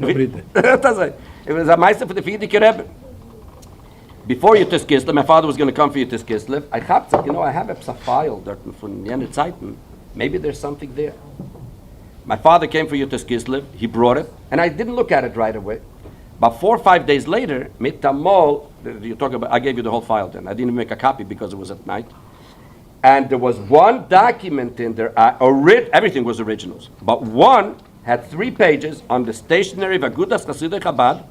was a Meister for the Frierdiker Rebbe. before Yutes Kislev, my father was going to come for Yutes Kislev. I have a file dort von jener Zeiten. Maybe there's something there. My father came for Yutes Kislev. He brought it, and I didn't look at it right away. But 4 or 5 days later, mit Tamol, you talk about. I gave you the whole file then. I didn't make a copy because it was at night. And there was one document in there. Everything was originals, but one had 3 pages on the stationery of Agudas Chasidei Chabad,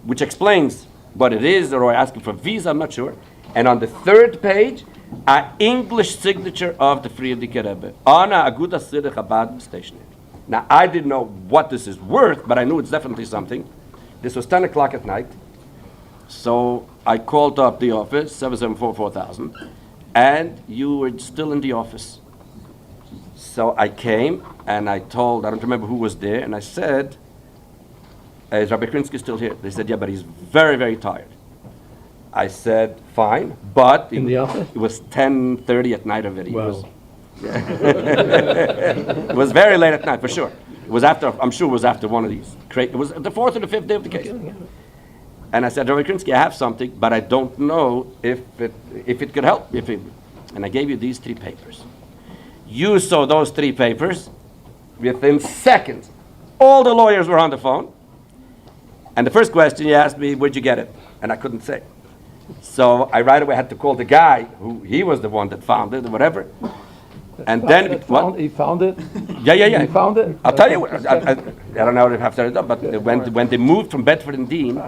which explains what it is, or asking for visa, I'm not sure. And on the 3rd page, an English signature of the Frierdiker Rebbe on a Agudas Chasidei Chabad stationery. Now, I didn't know what this is worth, but I knew it's definitely something. This was 10 o'clock at night. So I called up the office, 774-4000, and you were still in the office. So I came, and I don't remember who was there, and I said, is Rabbi Krinsky still here? They said, yeah, but he's very, very tired. I said, fine, but In the office? It was 10:30 at night already. Wow. It was very late at night, for sure. It was after, I'm sure it was after one of these. It was the 4th or the 5th day of the case. And I said, Rabbi Krinsky, I have something, but I don't know if it could help. And I gave you these 3 papers. You saw those 3 papers within seconds. All the lawyers were on the phone. And the first question he asked me, where'd you get it? And I couldn't say. So I right away had to call the guy who he was the one that found it or whatever. And then He found it? Yeah. He found it? I'll tell you what, I don't know if I have to tell it, but when they moved from Bedford and Dean,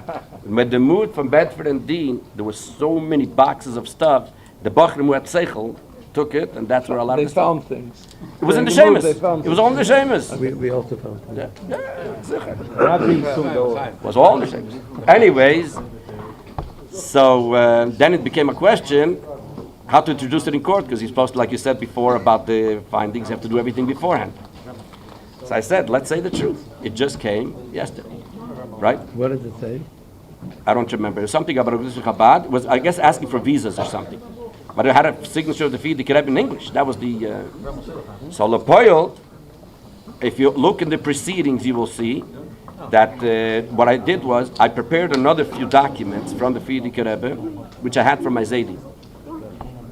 there were so many boxes of stuff. The Bachrim who had Seichel took it, and that's where a lot They of the stuff. found things. It was in the During the move, Shemus. they found It was all in the Shemus. We also found. It was all in the Shemus. Anyways, so then it became a question how to introduce it in court, because you're supposed to, like you said before about the findings, you have to do everything beforehand. So I said, let's say the truth. It just came yesterday, right? What did it say? I don't remember. It was something about Agudas Chabad. It was, I guess, asking for visas or something. But it had a signature of the Frierdiker Rebbe in English. That was the... So Lepoil, if you look in the proceedings, you will see that what I did was I prepared another few documents from the Frierdiker Rebbe, which I had from my Zaidi.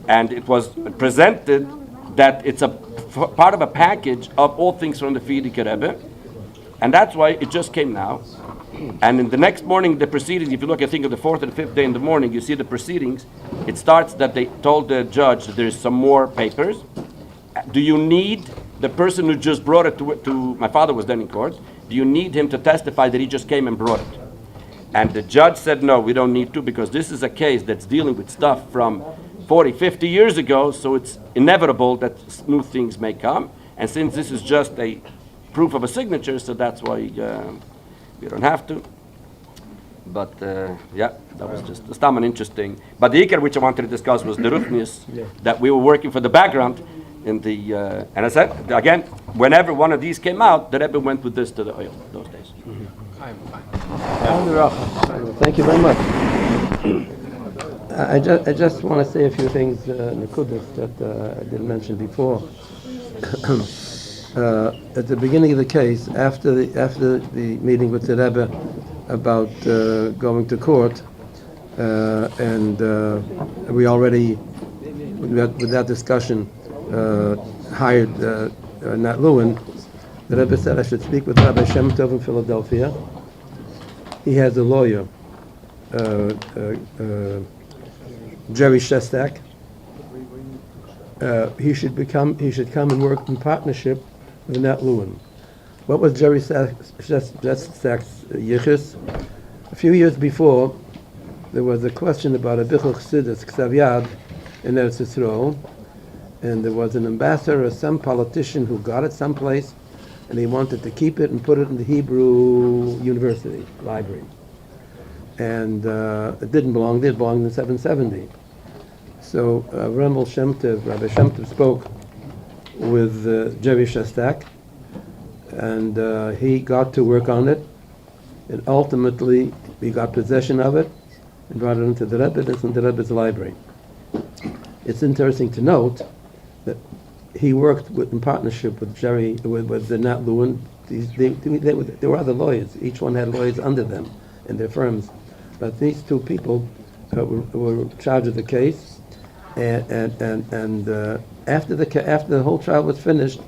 And it was presented that it's a part of a package of all things from the Frierdiker Rebbe. And that's why it just came now. And in the next morning, the proceedings, if you look, I think, of the 4th and 5th day in the morning, you see the proceedings. It starts that they told the judge that there's some more papers. Do you need the person who just brought it to my father was then in court, do you need him to testify that he just came and brought it? And the judge said, no, we don't need to, because this is a case that's dealing with stuff from 40, 50 years ago, so it's inevitable that new things may come. And since this is just a proof of a signature, so that's why we don't have to. But yeah, that was just an interesting. But the Iker which I wanted to discuss was the Ruchnius, that we were working for the background in the, and I said, again, whenever one of these came out, the Rebbe went with this to the oil those days. Thank you very much. I just want to say a few things, Nekudas, that I didn't mention before. At the beginning of the case, after the meeting with the Rebbe about going to court, and we already, with that discussion, hired Nat Lewin, the Rebbe said I should speak with Rabbi Shem Tov in Philadelphia. He has a lawyer, Jerry Shestak. He should come and work in partnership with Nat Lewin. What was Jerry Shestak's yichus? A few years before, there was a question about a Bichel Chassidus, Ksav Yad, in Eretz Yisrael, and there was an ambassador or some politician who got it someplace, and he wanted to keep it and put it in the Hebrew University library. And it didn't belong there, it belonged in 770. So Rabbi Shem Tov spoke with Jerry Shestak, and he got to work on it, and ultimately we got possession of it and brought it into the Rebbe's library. It's interesting to note that he worked in partnership with Jerry, with the Nat Lewin. There were other lawyers. Each one had lawyers under them in their firms. But these two people were in charge of the case, and after the whole trial was finished,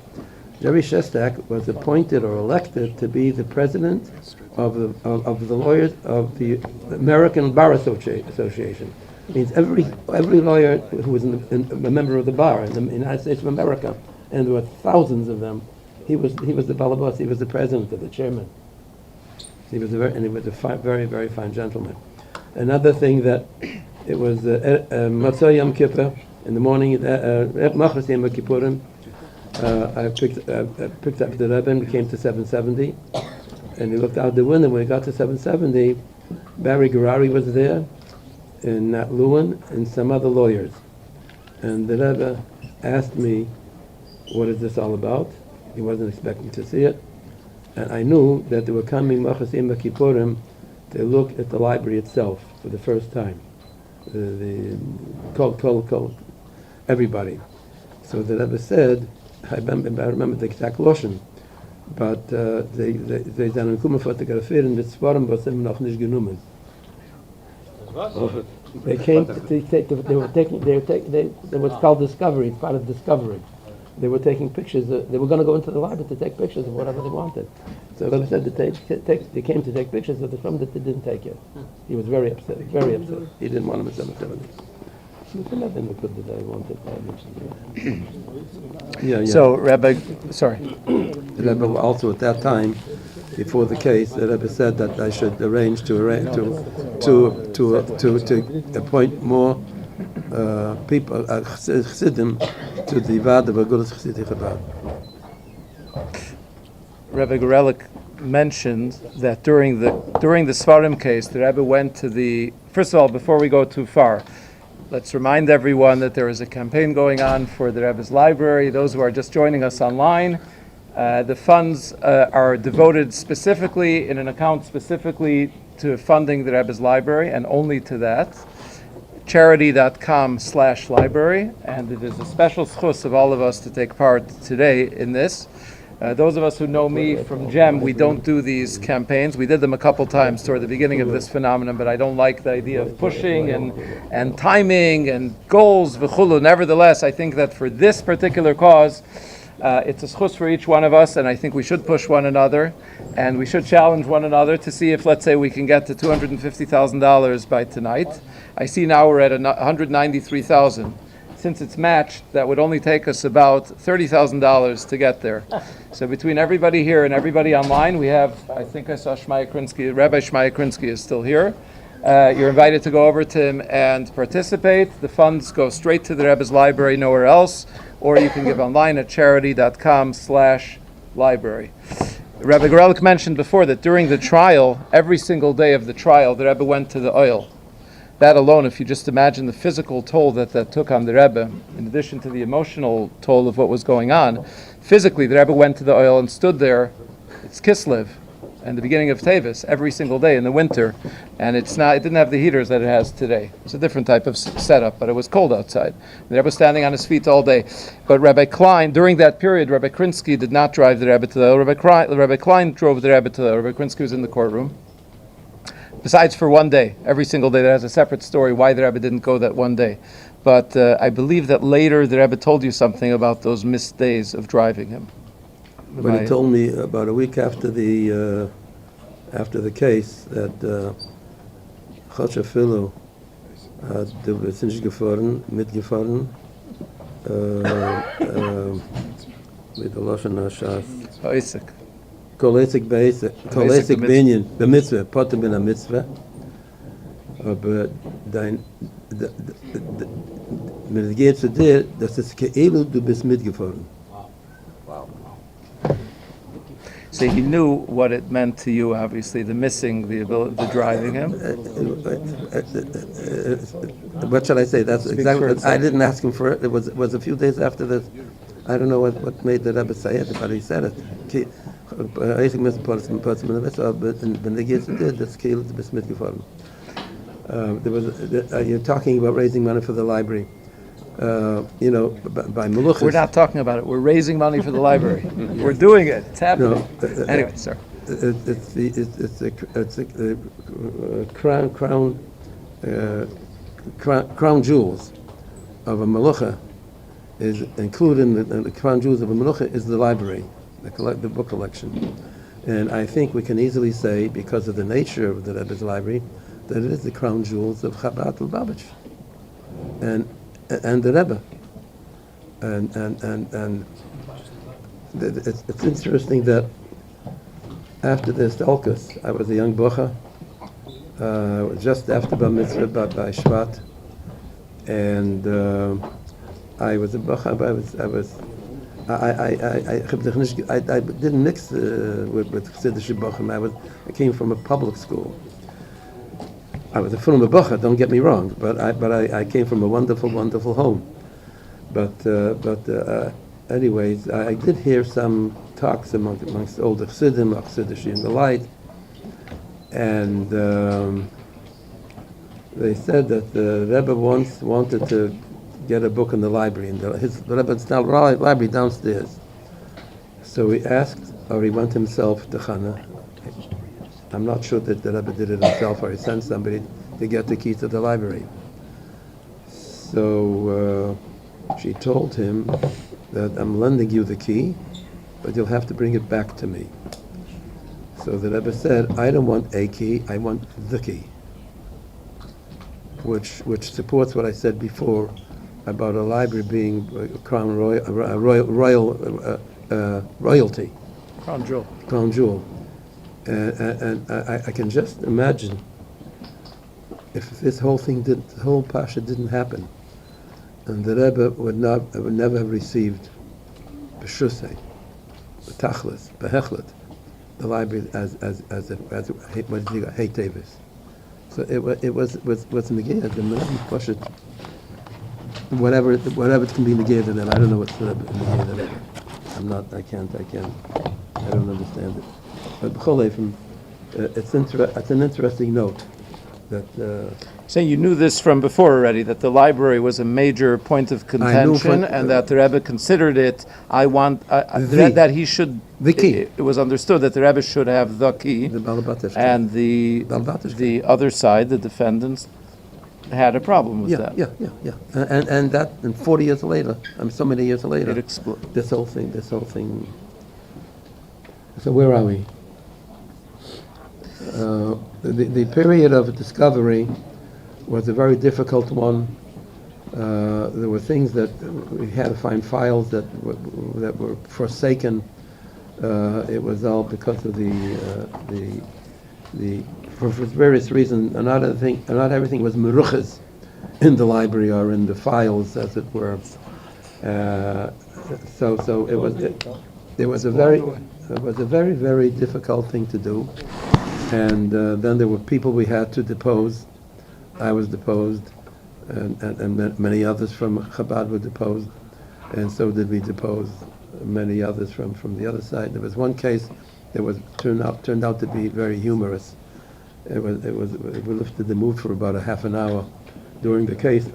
Jerry Shestak was appointed or elected to be the president of the lawyers of the American Bar Association. It means every lawyer who was a member of the bar in the United States of America, and there were thousands of them. He was the balabas. He was the president of the chairman. He was a very, very fine gentleman. Another thing that it was Matzah Yom Kippur in the morning. Machras Yom Kippurim. I picked up the Rebbe and we came to 770, and he looked out the window. When we got to 770, Barry Garari was there, and Nat Lewin, and some other lawyers. And the Rebbe asked me, "What is this all about?" He wasn't expecting to see it, and I knew that they were coming Machras Yom Kippurim to look at the library itself for the first time. The everybody. So the Rebbe said, I remember the exact lotion, but they sind gekommen fotografieren mit Sforen, was sie noch nicht genommen. They came to take. They were called Discovery. It's part of Discovery. They were taking pictures. They were going to go into the library to take pictures of whatever they wanted. So Rebbe said that they came to take pictures of the film that they didn't take yet. He was very upset. Very upset. He didn't want them at 770. Yeah. So, Rabbi, sorry. The Rebbe also at that time, before the case, the Rebbe said that I should arrange to appoint more people, Chassidim, to the Vada of Agudas Chassidic Chabad. Rabbi Gorelik mentioned that during the Svarim case, the Rebbe went to the. First of all, before we go too far, let's remind everyone that there is a campaign going on for the Rebbe's library. Those who are just joining us online, the funds are devoted specifically in an account specifically to funding the Rebbe's library and only to that. Charity.com/library, and it is a special schus of all of us to take part today in this. Those of us who know me from GEM, we don't do these campaigns. We did them a couple times toward the beginning of this phenomenon, but I don't like the idea of pushing and timing and goals, v'chulu. Nevertheless, I think that for this particular cause, it's a schus for each one of us, and I think we should push one another, and we should challenge one another to see if, let's say, we can get to $250,000 by tonight. I see now we're at $193,000. Since it's matched, that would only take us about $30,000 to get there. So between everybody here and everybody online, we have, I think I saw Krinsky, Rabbi Krinsky is still here. You're invited to go over to him and participate. The funds go straight to the Rebbe's library, nowhere else, or you can give online at charity.com/library. Rabbi Gorelik mentioned before that during the trial, every single day of the trial, the Rebbe went to the oil. That alone, if you just imagine the physical toll that took on the Rebbe, in addition to the emotional toll of what was going on, physically the Rebbe went to the oil and stood there. It's Kislev, and the beginning of Teves, every single day in the winter, and it didn't have the heaters that it has today. It's a different type of setup, but it was cold outside. The Rebbe was standing on his feet all day. But Rabbi Klein, during that period, Rabbi Krinsky did not drive the Rebbe to the oil. Rabbi Klein drove the Rebbe to the oil. Rabbi Krinsky was in the courtroom. Besides for one day, every single day, that has a separate story why the Rebbe didn't go that one day. But I believe that later the Rebbe told you something about those missed days of driving him. But he told me about a week after the case that Chosha Filu du bist nicht mitgefahren mit der Lashon HaShas. Isaac. Kolesik Benyan, b'mitzvah, potem bin ha-mitzvah, aber wenn es geht zu dir, das ist ke'elu, du bist mitgefahren. So he knew what it meant to you, obviously, the missing, the ability, the driving him. What shall I say? That's exactly. I didn't ask him for it. It was a few days after this. I don't know what made the Rebbe say it, but he said it. You're talking about raising money for the library. By Meluchas. We're not talking about it. We're raising money for the library. We're doing it. It's happening. Anyway, sir. It's the crown crown jewels of a Melucha is included in the crown jewels of a Melucha is the library, the book collection. And I think we can easily say, because of the nature of the Rebbe's library, that it is the crown jewels of Chabad Lubavitch and the Rebbe. And it's interesting that after the Stalkus, I was a young bocha, just after Bar Mitzvah by Shvat, and I was a bocha. I didn't mix with Chassidish bochum. I came from a public school. I was a from a bocha. Don't get me wrong, but I came from a wonderful home. But anyways, I did hear some talks amongst older Chassidim, Chassidish and the light, and they said that the Rebbe once wanted to get a book in the library, and the Rebbe's library downstairs. So he asked, or he went himself to Chana. I'm not sure that the Rebbe did it himself, or he sent somebody to get the key to the library. So she told him that I'm lending you the key, but you'll have to bring it back to me. So the Rebbe said, I don't want a key, I want the key. Which supports what I said before about a library being crown royalty. Crown jewel. Crown jewel. And I can just imagine if this whole thing the whole Pasha didn't happen, and the Rebbe would never have received b'shusay, b'tachlis, b'hechlet, the library as what did you got? Hey Teves. So it was negated. The Rebbe Pasha, whatever it can be negated, and I don't know what's the Rebbe negated. I don't understand it. But b'chol it's an interesting note that. Saying you knew this from before already, that the library was a major point of contention, and that the Rebbe considered it. That he should. The key. It was understood that the Rebbe should have the key, and the other side, the defendants, had a problem with that. Yeah. And 40 years later, so many years later, It exploded. This whole thing. So where are we? The period of discovery was a very difficult one. There were things that we had to find files that were forsaken. It was all because of for various reasons. Not everything was meruches in the library or in the files, as it were. So it was a very, very difficult thing to do. And then there were people we had to depose. I was deposed, and many others from Chabad were deposed, and so did we depose many others from the other side. There was one case that turned out to be very humorous. We lifted the mood for about a half an hour during the case.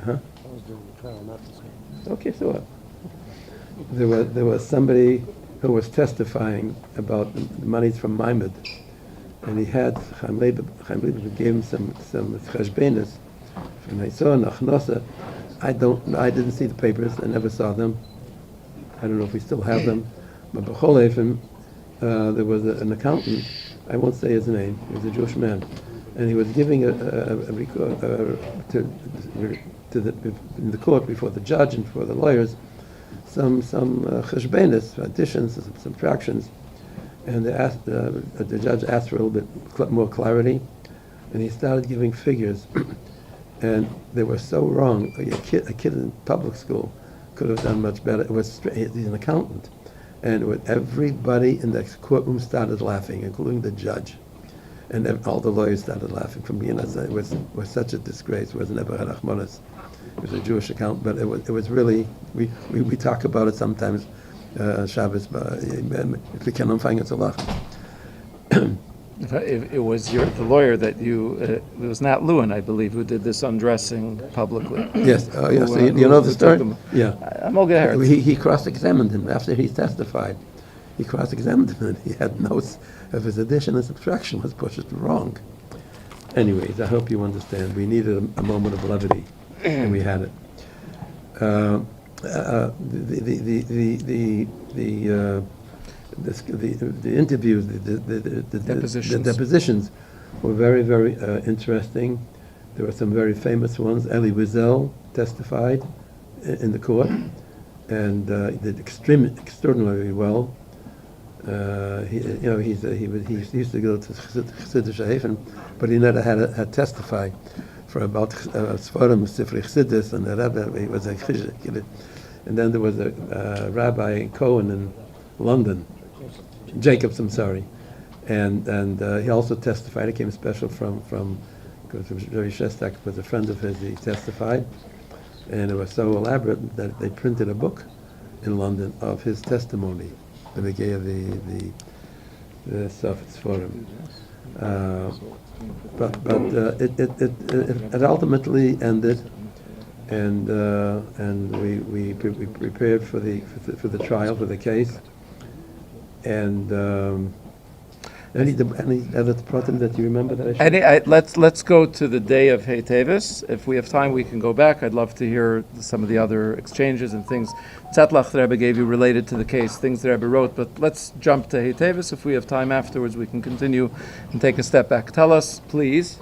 Huh? I was during the trial, not this case. Okay, so what? There was somebody who was testifying about the monies from Maimad, and he had Chaim Leib gave him some cheshbenis from Neisor, Nachnosa. I didn't see the papers. I never saw them. I don't know if we still have them. But b'chol eifim, there was an accountant. I won't say his name. He was a Jewish man, and he was giving a record in the court before the judge and before the lawyers some cheshbenis, additions, some subtractions. And the judge asked for a little bit more clarity, and he started giving figures, and they were so wrong. A kid in public school could have done much better. He's an accountant, and everybody in the courtroom started laughing, including the judge, and all the lawyers started laughing. From being it was such a disgrace. It was never a rachmanis. It was a Jewish accountant, but it was really we talk about it sometimes. Shabbos, if we can find it so It was the lawyer that it was Nat Lewin, I believe, who did this undressing publicly. Yes, yes. So you know the story? Yeah. I'm all good. He cross-examined him after he testified. He cross-examined him, and he had notes of his addition and subtraction was pushed wrong. anyways, I hope you understand. We needed a moment of levity, and we had it. The interviews, the depositions were very, very interesting. There were some very famous ones. Elie Wiesel testified in the court, and he did extraordinarily well. He used to go to Chassidish Haven, but he never had testify for about Sfarim, Sifrei Chassidus, and the Rabbi. He was a Chiddush. And then there was a Rabbi Cohen in London, Jacobs, I'm sorry, and he also testified. He came special from because Rabbi Shestak was a friend of his. He testified, and it was so elaborate that they printed a book in London of his testimony. And they gave the Safet's Forum. But it ultimately ended, and we prepared for the trial, for the case. And any other problem that you remember that I should? Let's go to the day of Hey Teves. If we have time, we can go back. I'd love to hear some of the other exchanges and things Tzetlach the Rebbe gave you related to the case, things the Rebbe wrote. But let's jump to Hey Teves. If we have time afterwards, we can continue and take a step back. Tell us, please,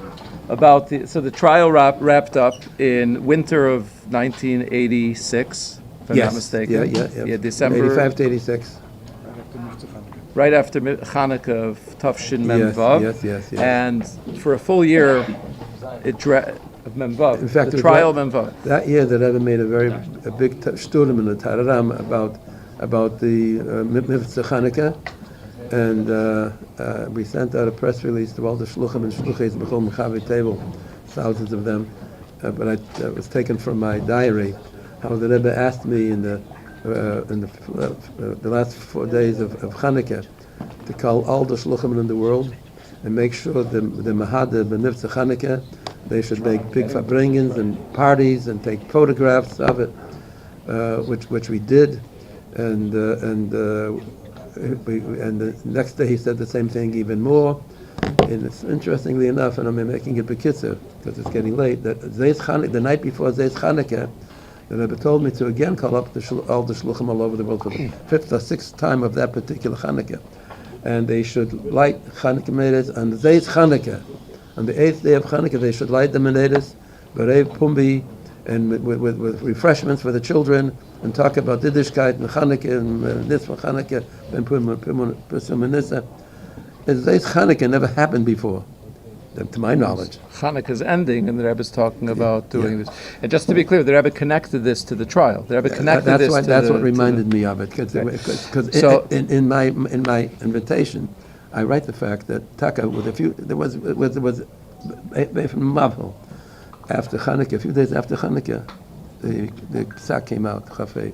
about the trial wrapped up in winter of 1986, if I'm not mistaken. Yeah. December 85 to 86. right after Chanukah of Tafshin Mem Vav. Yes. And for a full year, of Mem Vav, In fact, the trial of Mem Vav. That year, the Rebbe made a big shturim in the Tararam about the Mitzvah Chanukah, and we sent out a press release to all the shluchim and shluches b'chol mechavi table, thousands of them. But it was taken from my diary. How the Rebbe asked me in the last 4 days of Chanukah to call all the shluchim in the world and make sure the Mahada b'Mitzvah Chanukah, they should make big Farbrengens and parties and take photographs of it, which we did, and the next day he said the same thing even more. And it's interestingly enough, and I'm making it bekitzer because it's getting late, that the night before Zeis Chanukah, the Rebbe told me to again call up all the shluchim all over the world for the 5th or 6th time of that particular Chanukah. And they should light Chanukah menorahs on the Zeis Chanukah. On the 8th day of Chanukah, they should light the menorahs, Berev Pumbi, and with refreshments for the children, and talk about Yiddishkeit and Chanukah and this for Chanukah, and Purim and Nisa. Zeis Chanukah never happened before, to my knowledge. Chanukah's ending, and the Rebbe is talking about doing this. And just to be clear, the Rebbe connected this to the trial. The Rebbe connected that's what reminded me of it, because in my invitation, I write the fact that Taka, with a few, there was from Mavel, after Chanukah, a few days after Chanukah, the Psak came out, Chafei.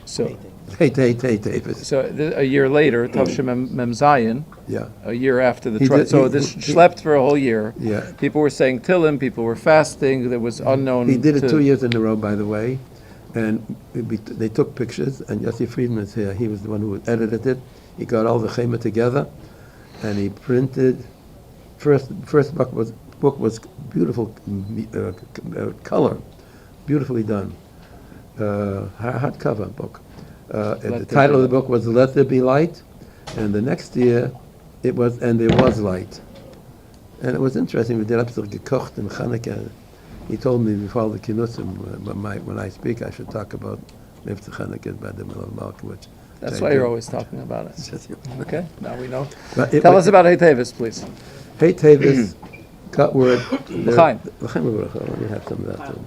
So Teves. A year later, Tavshim Mem Zayin, Yeah. a year after the trial. So this slept for a whole year. Yeah. People were saying Tillim, people were fasting, there was unknown. He did it 2 years in a row, by the way, and they took pictures, and Yossi Friedman is here. He was the one who edited it. He got all the chema together, and he printed. First book was beautiful color, beautifully done. Hardcover book. The title of the book was "Let There Be Light," and the next year it was "And There Was Light." And it was interesting. We did episode gekocht in Chanukah. He told me before the kinnusim when I speak, I should talk about Mitzvah Chanukah by the Middle of Malkovich. That's why you're always talking about it. Okay, now we know. Tell us about Hey Teves, please. Hey Teves got word. L'chaim. Let me have some of that too.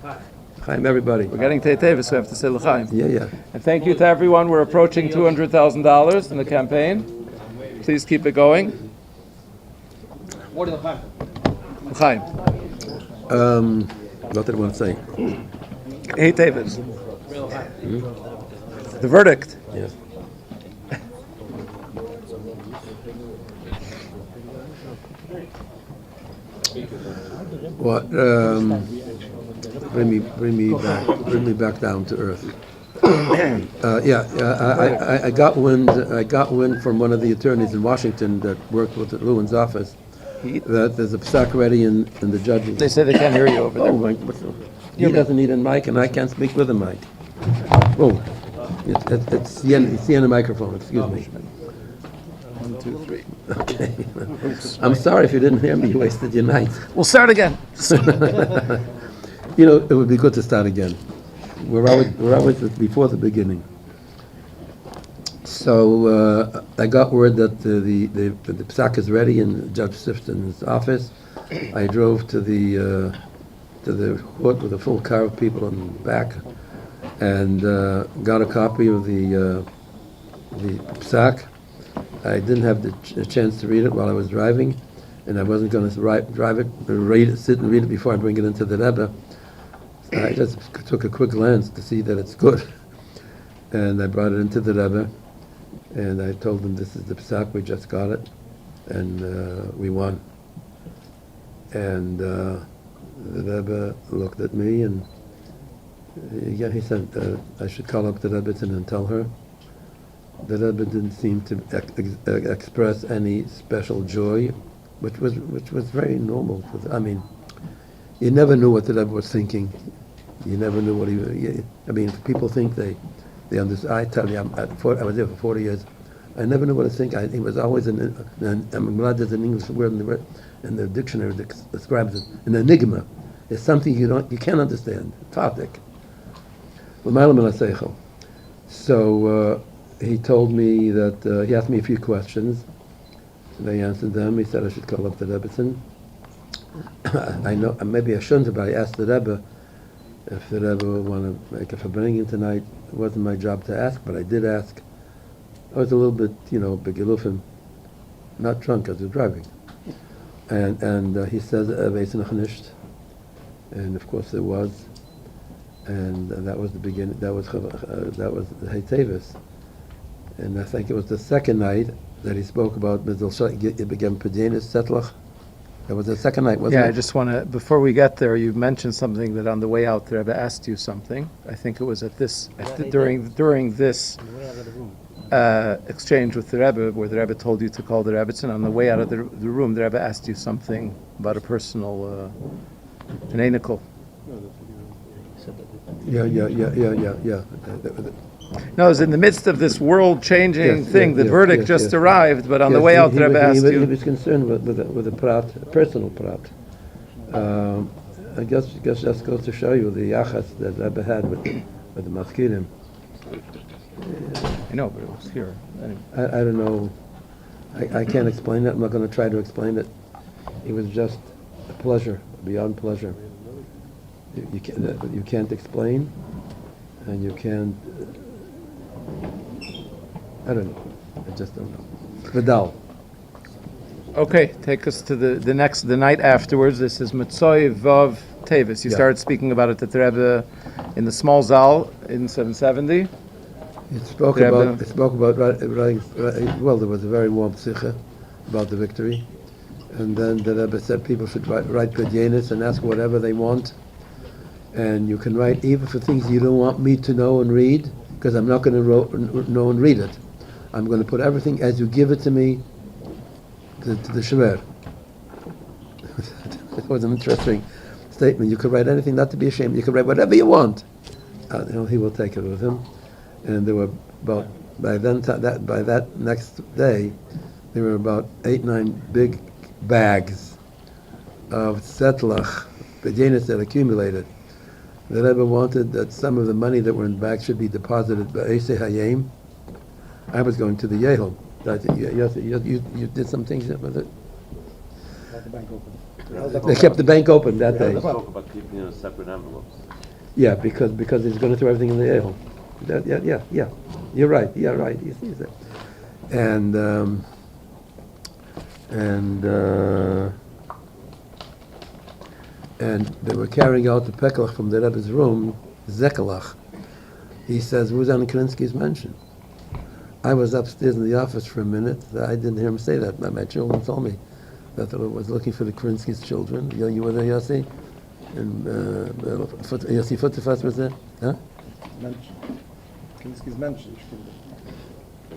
L'chaim, everybody. We're getting to Hey Teves, so we have to say L'chaim. Yeah. And thank you to everyone. We're approaching $200,000 in the campaign. Please keep it going. L'chaim. What did I want to say? Hey Teves. The verdict. Yes. What? Bring me back down to earth. I got wind from one of the attorneys in Washington that worked with Lewin's office that there's a psak ready in the judges. They say they can't hear you over there. Oh, my, he doesn't need a mic, and I can't speak with a mic. Oh, it's the end of the microphone, excuse me. 1, 2, 3. Okay. I'm sorry if you didn't hear me, you wasted your night. We'll start again. You know, it would be good to start again. We're always before the beginning. So I got word that the psak is ready in Judge Sifton's office. I drove to the court with a full car of people in the back, and got a copy of the psak. I didn't have the chance to read it while I was driving, and I wasn't going to drive it, sit and read it before I bring it into the Rebbe. I just took a quick glance to see that it's good, and I brought it into the Rebbe, and I told him this is the psak, we just got it, and we won. And the Rebbe looked at me, and he said I should call up the Rebbitzin and tell her. The Rebbe didn't seem to express any special joy, which was very normal. I mean, you never knew what the Rebbe was thinking. You never knew what I mean, people think they understand. I tell you, I was there for 40 years. I never knew what to think. He was always I'm glad there's an English word in the dictionary that describes it. An enigma. It's something you can't understand. Topic. So he told me that he asked me a few questions, and I answered them. He said I should call up the Rebbitzin. I know maybe I shouldn't have, but I asked the Rebbe if the Rebbe would want to make a Farbrengen tonight. It wasn't my job to ask, but I did ask. I was a little bit, begilufim, not drunk, I was driving. And he said, "Weiß noch nicht." And of course there was. And that was the beginning, that was the Teves. And I think it was the second night that he spoke about Begem Pedenis Setlach. That was the second night, wasn't it? Yeah, I just want to, before we get there, you mentioned something that on the way out the Rebbe asked you something. I think it was during this exchange with the Rebbe, where the Rebbe told you to call the Rebbitzin. On the way out of the room, the Rebbe asked you something about a personal, an enical. Yeah. No, it was in the midst of this world-changing thing. The verdict just arrived, but on the way out, the Rebbe asked you. He was concerned with a prat, personal prat. I guess just goes to show you the yachas that Rebbe had with the maskirim. I know, but it was here. Anyway. I don't know. I can't explain it. I'm not going to try to explain it. It was just a pleasure, beyond pleasure. You can't explain, and you can't. I don't know. I just don't know. Vidal. Okay, take us to the night afterwards. This is Mitzvah Vav Teves. You started speaking about it at the Rebbe in the small zal in 770. It spoke about writing. Well, there was a very warm sikha about the victory, and then the Rebbe said people should write pedyenis and ask whatever they want, and you can write even for things you don't want me to know and read, because I'm not going to know and read it. I'm going to put everything as you give it to me to the Shemer. It was an interesting statement. You could write anything, not to be ashamed. You could write whatever you want. He will take it with him. And there were about by that next day, there were about 8-9 big bags of setlach, pedyenis that accumulated. The Rebbe wanted that some of the money that were in the bag should be deposited by Eisei Hayim. I was going to the Yehel. You did some things with it. Held the bank open. They kept the bank open that day. They spoke about keeping it in separate envelopes. Yeah, because he's going to throw everything in the Yehel. Yeah. You're right. Yeah, right. You see that. And they were carrying out the pekelach from the Rebbe's room, zekelach. He says, who's on Krinsky's mansion? I was upstairs in the office for a minute. I didn't hear him say that. My children told me that I was looking for the Krinsky's children. You were there, Yossi? And Yossi Futterfass was there? Huh? Krinsky's mentioned.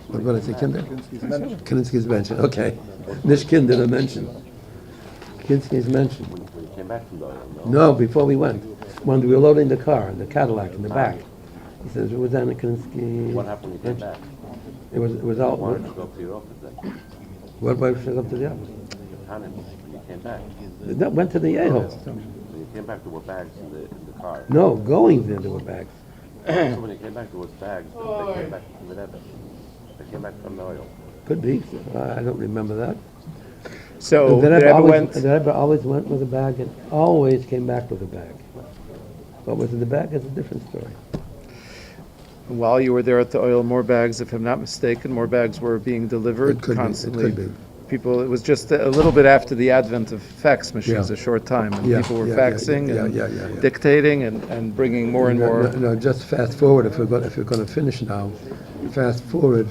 What did I say, kinder? Krinsky's mentioned. Krinsky's mention, okay. Nish kinder, a mention. Krinsky is mentioned. When you came back from the oil, no? No, before we went. When we were loading the car, the Cadillac in the back. He says, it was down in Krinsky. What happened when you came back? It was You all. wanted to go up to your office then? What why should I go up to the office? When you came back? That went to the a-hole. When you came back, there were bags in the car. No, going there were bags. So when you came back, there was bags. They came back from the Rebbe. They came back from the oil. Could be. I don't remember that. So The the Rebbe Rebbe always went. went with a bag and always came back with a bag. What was in the bag is a different story. While you were there at the oil, more bags, if I'm not mistaken, more bags were being delivered It could be, it constantly. could be. People, it was just a little bit after the advent of fax machines, Yeah. a short time, and Yeah, people were yeah, faxing yeah, and yeah, yeah, yeah. dictating and bringing more and more. No, just fast forward. If we're going to finish now, fast forward.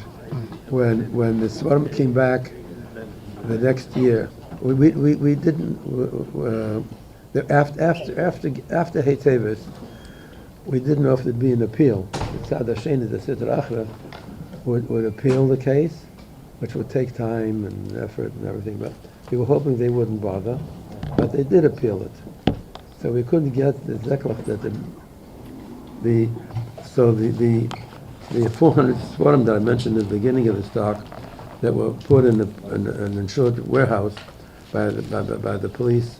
When the Svarim came back the next year, we didn't. After Hey Teves, we didn't know if there'd be an appeal. The Tzad Hasheni, the Sitra Achra, would appeal the case, which would take time and effort and everything. But we were hoping they wouldn't bother, but they did appeal it. So we couldn't get the zeklach that the 400 svarim that I mentioned at the beginning of this talk that were put in an insured warehouse by the police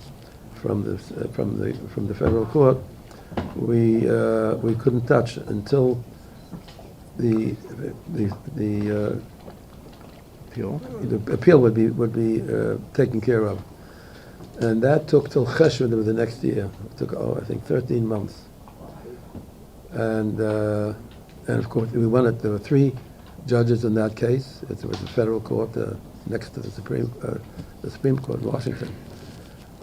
from the federal court, we couldn't touch until the appeal would be taken care of, and that took till Cheshvan of the next year. It took I think 13 months, and of course we won it. There were 3 judges in that case. It was the federal court next to the Supreme Court in Washington,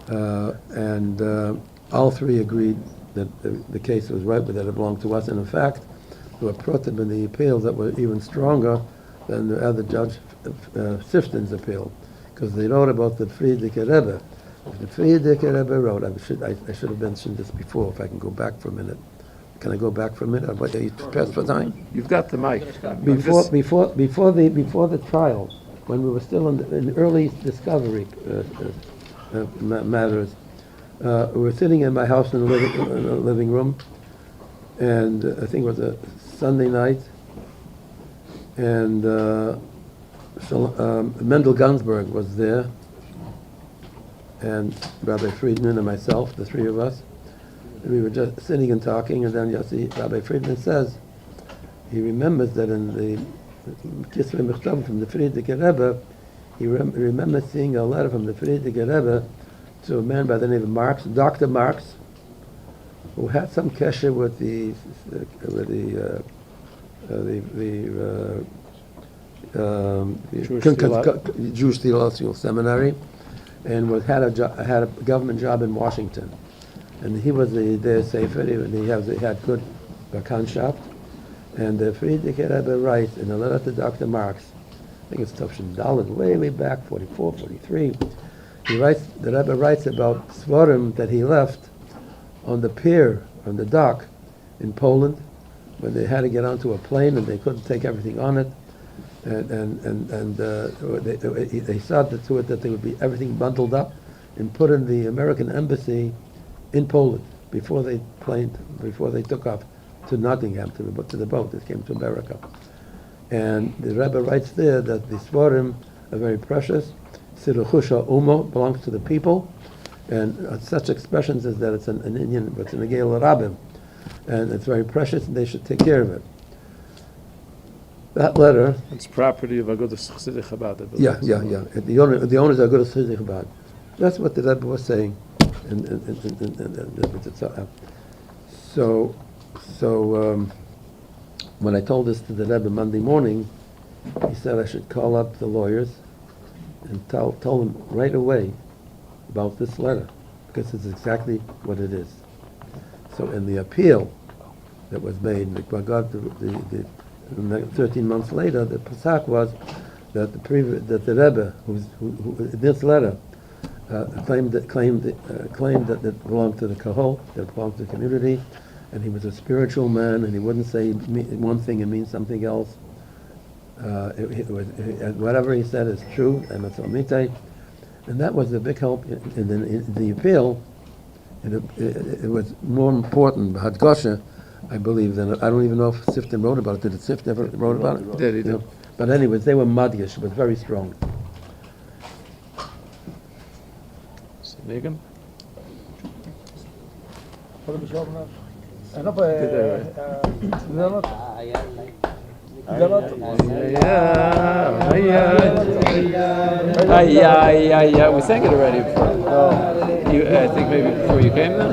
and all 3 agreed that the case was right, but that it belonged to us. And in fact, there were protem in the appeals that were even stronger than the other judge Sifton's appeal, because they wrote about the Friedrich Rebbe. The Friedrich Rebbe wrote. I should have mentioned this before. If I can go back for a minute, can I go back for a minute? Are you pressed for time? You've got the mic. Before the trial, when we were still in early discovery matters, we were sitting in my house in the living room, and I think it was a Sunday night, and Mendel Gansberg was there, and Rabbi Friedman and myself, the 3 of us. And we were just sitting and talking, and then Rabbi Friedman says he remembers that in the Kisvei Mechtav from the Friedrich Rebbe, he remembers seeing a letter from the Friedrich Rebbe to a man by the name of Marx, Dr. Marx, who had some kesher with the Jewish Theological Seminary, and had a government job in Washington. And he was the Sefer, and he had good Bakanshap. And Friedrich Rebbe writes in a letter to Dr. Marx, I think it's Tufshin Dalet, way back, 44, 43. The Rebbe writes about Svarim that he left on the pier, on the dock in Poland, when they had to get onto a plane and they couldn't take everything on it. And they saw to it that there would be everything bundled up and put in the American embassy in Poland before they took off to Nottingham, to the boat that came to America. And the Rebbe writes there that the Svarim are very precious. Siruchusha Umo belongs to the people, and such expressions as that it's an Indian, but it's an Egel Rabbim, and it's very precious, and they should take care of it. That letter. It's property of Agudas Chassidei Chabad. Yeah. The owners are Agudas Chassidei Chabad. That's what the Rebbe was saying. So when I told this to the Rebbe Monday morning, he said I should call up the lawyers and told them right away about this letter, because it's exactly what it is. So in the appeal that was made, the 13 months later, the Pesach was that the Rebbe, who in this letter, claimed that it belonged to the Kahol, that it belonged to the community, and he was a spiritual man, and he wouldn't say one thing and mean something else. Whatever he said is true, And that was a big help in the appeal. It was more important, Hadgosha, I believe, than, I don't even know if Sifton wrote about it. Did Sift ever wrote about it? Did he? No. But anyways, they were Madgish, it was very strong. Megan? Yeah. We sang it already before. I think maybe before you came then?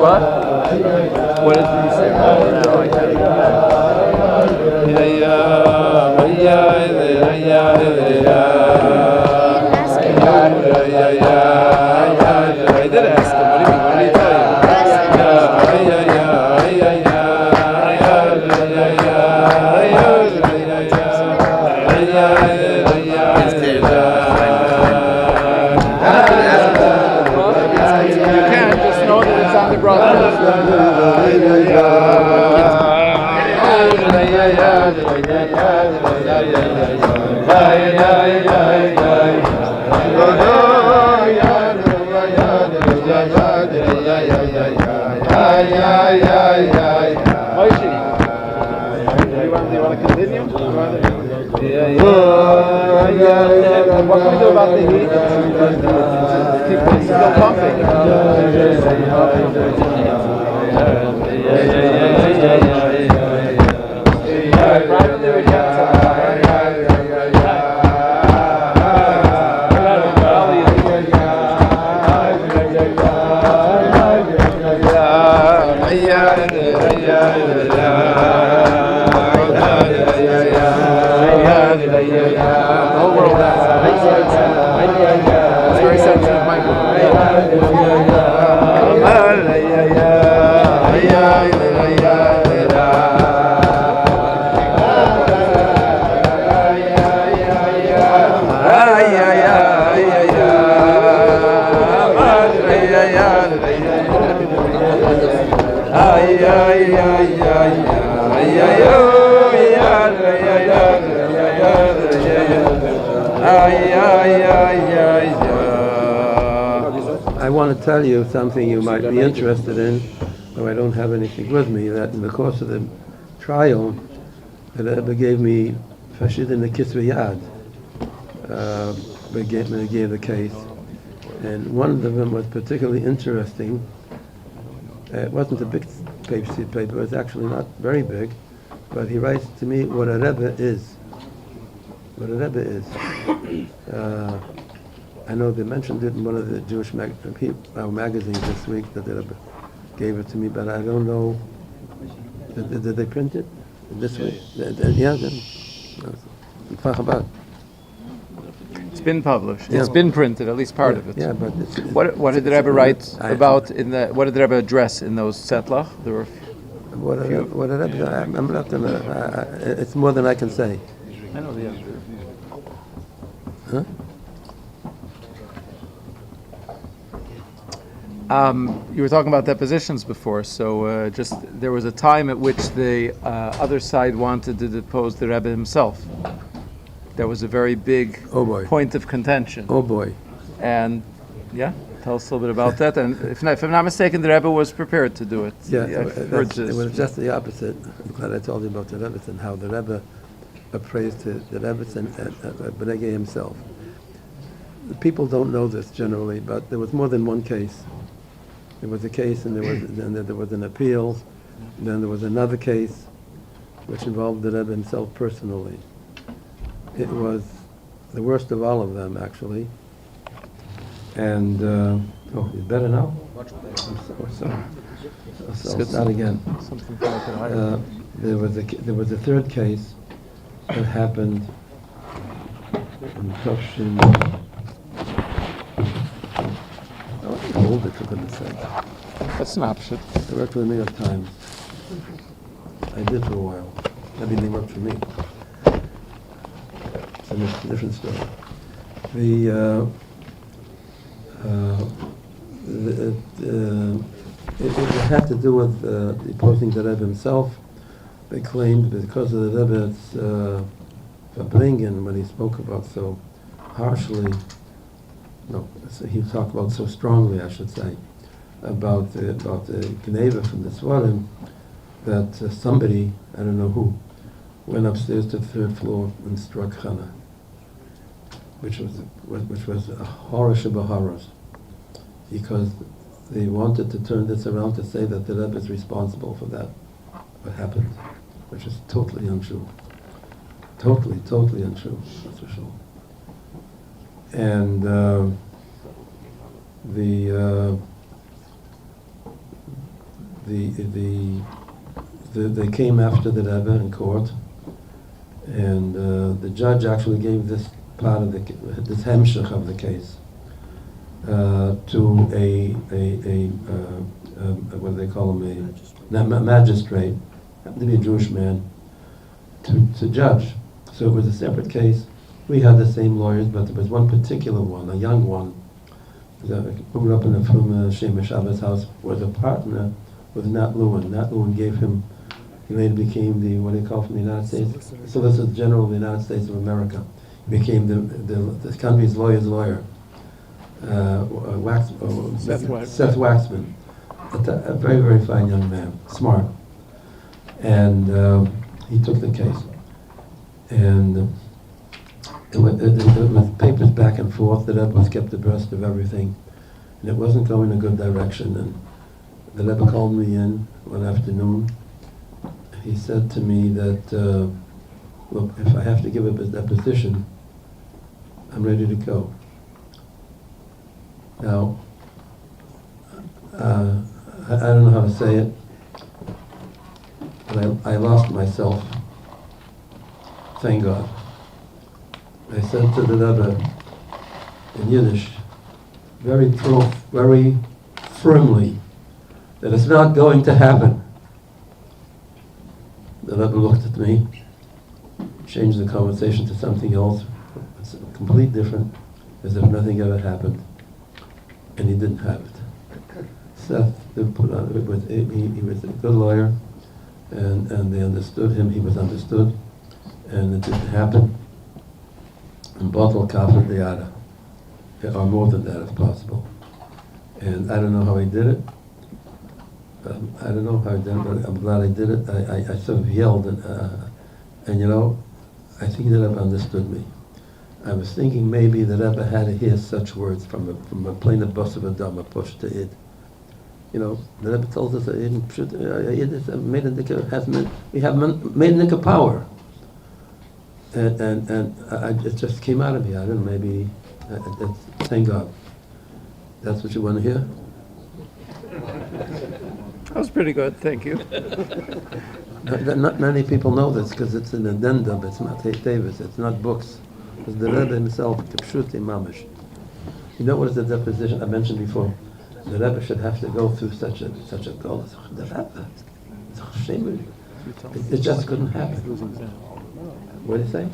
What? What did he say? I did ask him. What do you mean? What did he tell you can't just know that it's on the broadcast. You want to continue? What can we do about the heat? It's still pumping. The whole world has it's very sensitive I want to tell you something you might be interested in, though I don't have anything with me, that in the course of the trial, the Rebbe gave me Fashid in the Kisvei Yad. They gave the case. And one of them was particularly interesting. It wasn't a big paper, it was actually not very big, but he writes to me what a Rebbe is. What a Rebbe is. I know they mentioned it in one of the Jewish magazines this week that the Rebbe gave it to me, but I don't know. Did they print it this week? Yeah. It's been published. It's been printed, at least part of it. Yeah, but What did the Rebbe write about in the? What did the Rebbe address in those setlach? There were. What a Rebbe. I'm not gonna. It's more than I can say. I know the answer. Huh? You were talking about depositions before, so just there was a time at which the other side wanted to depose the Rebbe himself. There was a very big point of contention. Oh boy! And yeah, tell us a little bit about that. And if I'm not mistaken, the Rebbe was prepared to do it. Yeah, I've it was just the opposite. I'm glad I told you about the Rebbe and how the Rebbe appraised the Rebbe and Benegay himself. People don't know this generally, but there was more than one case. There was a case, and there was an appeal. And then there was another case, which involved the Rebbe himself personally. It was the worst of all of them, actually. And it's better now. Much better. I'm sorry. I'll start again. There was a third case that happened in Tufshin. Hold it for goodness sake. That's an option. I worked for the New York Times. I did for a while. I mean, they worked for me. It's a different story. It had to do with opposing the Rebbe himself. They claimed because of the Rebbe's Farbrengen, when he spoke about so harshly, he talked about so strongly, I should say, about the Gneva from the Svarim, that somebody, I don't know who, went upstairs to the third floor and struck Chana, which was a horror horrors, because they wanted to turn this around to say that the Rebbe is responsible for that, what happened, which is totally untrue. Totally untrue, that's for sure. And they came after the Rebbe in court, and the judge actually gave this part of this hemshech of the case to a what do they call him, a magistrate, happened to be a Jewish man, to judge. So it was a separate case. We had the same lawyers, but there was one particular one, a young one, who grew up in the from Shem Shabbos house, was a partner with Nat Lewin. Nat Lewin gave him, he later became the, what do you call from the United States? Solicitor General of the United States of America. He became the country's lawyer's lawyer. Seth Waxman. A very, very fine young man, smart. And he took the case. And it was papers back and forth. The Rebbe was kept abreast of everything. And it wasn't going in a good direction. And the Rebbe called me in one afternoon. He said to me that, look, if I have to give up his deposition, I'm ready to go. Now, I don't know how to say it, but I lost myself. Thank God. I said to the Rebbe in Yiddish, very firmly, that it's not going to happen. The Rebbe looked at me, changed the conversation to something else, it's completely different, as if nothing ever happened, and he didn't have it. Seth put on, he was a good lawyer, and they understood him, he was understood, and it didn't happen. And bottle kafir the yada, or more than that if possible. And I don't know how he did it. I don't know how he did it, but I'm glad I did it. I sort of yelled, and you know, I think the Rebbe understood me. I was thinking maybe the Rebbe had to hear such words from a plain bus of a dam, a push to it. You know, the Rebbe told us that we have made power. And it just came out of me. I don't know, maybe, thank God. That's what you want to hear? That was pretty good, thank you. Not many people know this because it's an addendum, it's not Teves, it's not books. It's the Rebbe himself, Kipshuti Mamish. You know what is the deposition I mentioned before? The Rebbe should have to go through such a goal. The Rebbe, it just couldn't happen. What do you say?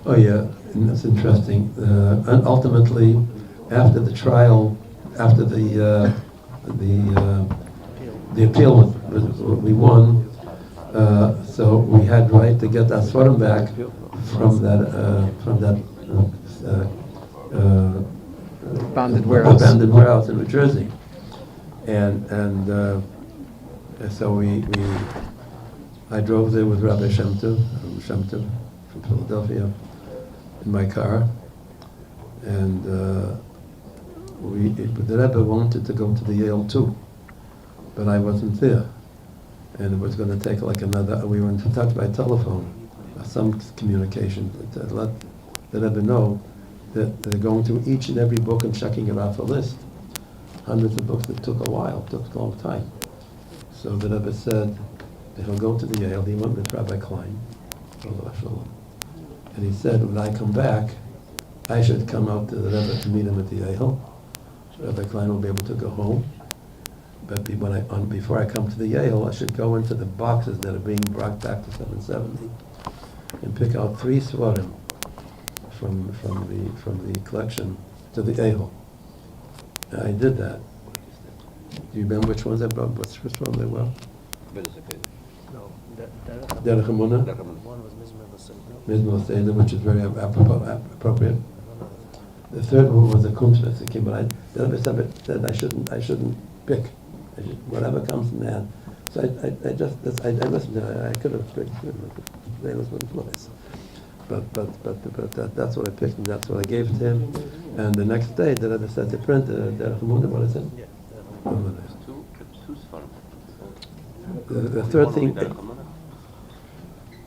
Oh yeah, that's interesting. And ultimately, after the trial, after the appeal we won, so we had right to get our Svarim back from that Abandoned warehouse in New Jersey, and so I drove there with Rabbi Shem Tev from Philadelphia in my car, and the Rebbe wanted to go to the Yale too, but I wasn't there, and it was going to take like another. We were in touch by telephone, some communication to let the Rebbe know that they're going through each and every book and checking it off a list. Hundreds of books that took a while, took a long time. So the Rebbe said that he'll go to the Yale. He went with Rabbi Klein, and he said, when I come back, I should come out to the Rebbe to meet him at the Yale. Rabbi Klein will be able to go home. But before I come to the Yale, I should go into the boxes that are being brought back to 770 and pick out 3 Svarim from the collection to the Yale. I did that. Do you remember which ones I brought? Which one they were? No, Derech Emunah, one was Mizmor L'Seinu. Mizmor L'Seinu, which is very appropriate. The third one was a Kunstfest that came, but the Rebbe said I shouldn't pick. Whatever comes in hand. So I listened to it. I could have picked they was one place. But that's what I picked and that's what I gave to him. And the next day the Rebbe said to print Derech Emunah, what is it? Two Sfarim. The third thing Derech Emunah.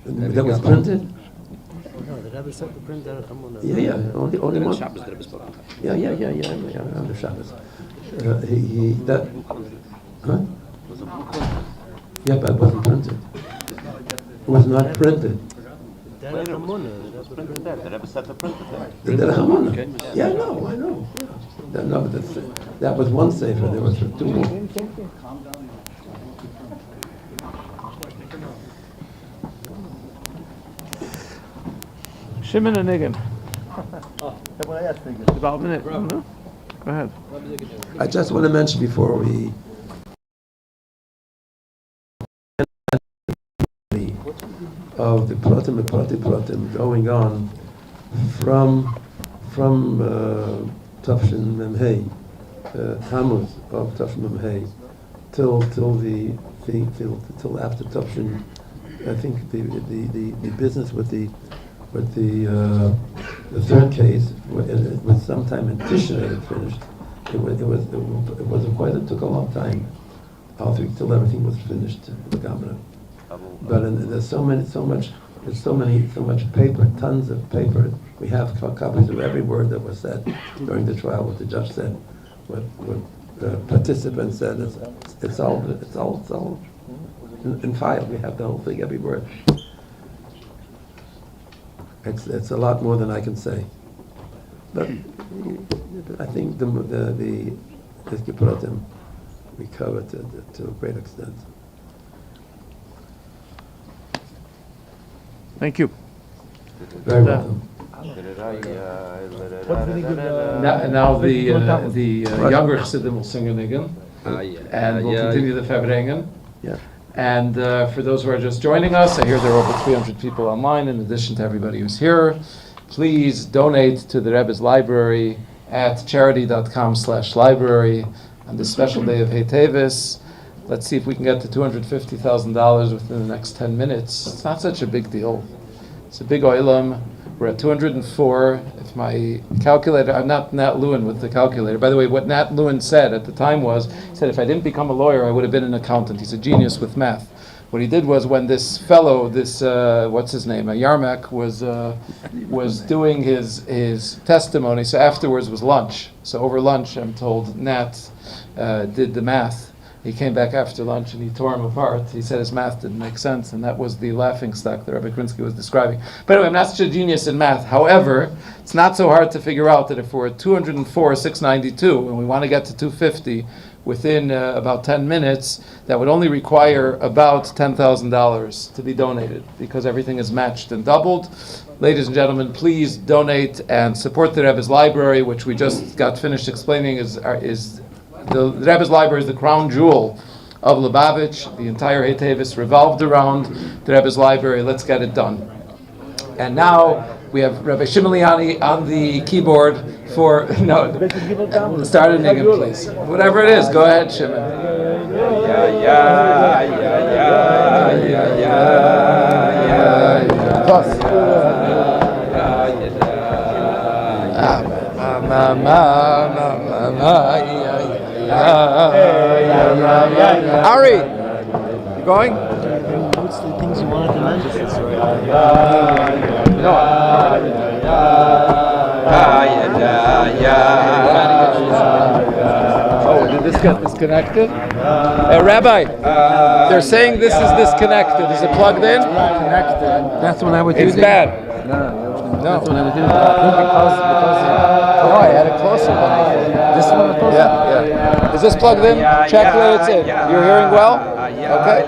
that was printed. No, the Rabbi said to print Derech Emunah. Yeah, only one. Yeah, on the Shabbos. Huh? Yeah, but it wasn't printed. It was not printed. Derech Emunah. It was printed there. The Rebbe said to print it there. The Derech Emunah. Yeah, I know. Yeah. No, but that was one sefer. There was two more. Shimon and Nigan. When I asked Nigan. About a minute. Go ahead. I just want to mention before we of the pratim and pratim going on from Tafshin Memhei, Tammuz of Tafshin Memhei, till after Tafshin. I think the business with the third case it was sometime in Tishrei it finished. It wasn't quite. It took a long time. Till everything was finished. The Gamra. But there's so much paper, tons of paper. We have copies of every word that was said during the trial. What the judge said, what participants said. It's all in file. We have the whole thing, every word. It's a lot more than I can say. But I think the Kippuratim we covered to a great extent. Thank you. Very welcome. Now the younger Chassidim will sing a Nigan, and we'll continue the Farbrengen. Yeah. And for those who are just joining us, I hear there are over 300 people online, in addition to everybody who's here. Please donate to the Rebbe's library at charity.com/library on this special day of Teves. Let's see if we can get to $250,000 within the next 10 minutes. It's not such a big deal. It's a big oilam. We're at 204. If my calculator, I'm not Nat Lewin with the calculator. By the way, what Nat Lewin said at the time was, he said, if I didn't become a lawyer, I would have been an accountant. He's a genius with math. What he did was when this fellow, what's his name, Yarmak, was doing his testimony, so afterwards was lunch. So over lunch, I'm told, Nat did the math. He came back after lunch and he tore him apart. He said his math didn't make sense, and that was the laughing stock that Rabbi Krinsky was describing. But anyway, I'm not such a genius in math. However, it's not so hard to figure out that if we're at 204, 692, and we want to get to 250 within about 10 minutes, that would only require about $10,000 to be donated, because everything is matched and doubled. Ladies and gentlemen, please donate and support the Rebbe's library, which we just got finished explaining is the Rebbe's library is the crown jewel of Lubavitch. The entire Teves revolved around the Rebbe's library. Let's get it done. And now we have Rabbi Shimon Liani on the keyboard for start a niggun, please. Whatever it is, go ahead, Shimon. Ari, you going? What's the things you wanted to mention? No. Oh, did this get disconnected? Rabbi, they're saying this is disconnected. Is it plugged in? That's what I was It's using. bad. No. That's what I was using. Oh, I had it closer. This one was closer? Yeah. Is this plugged in? Check that it's in. You're hearing well? Okay.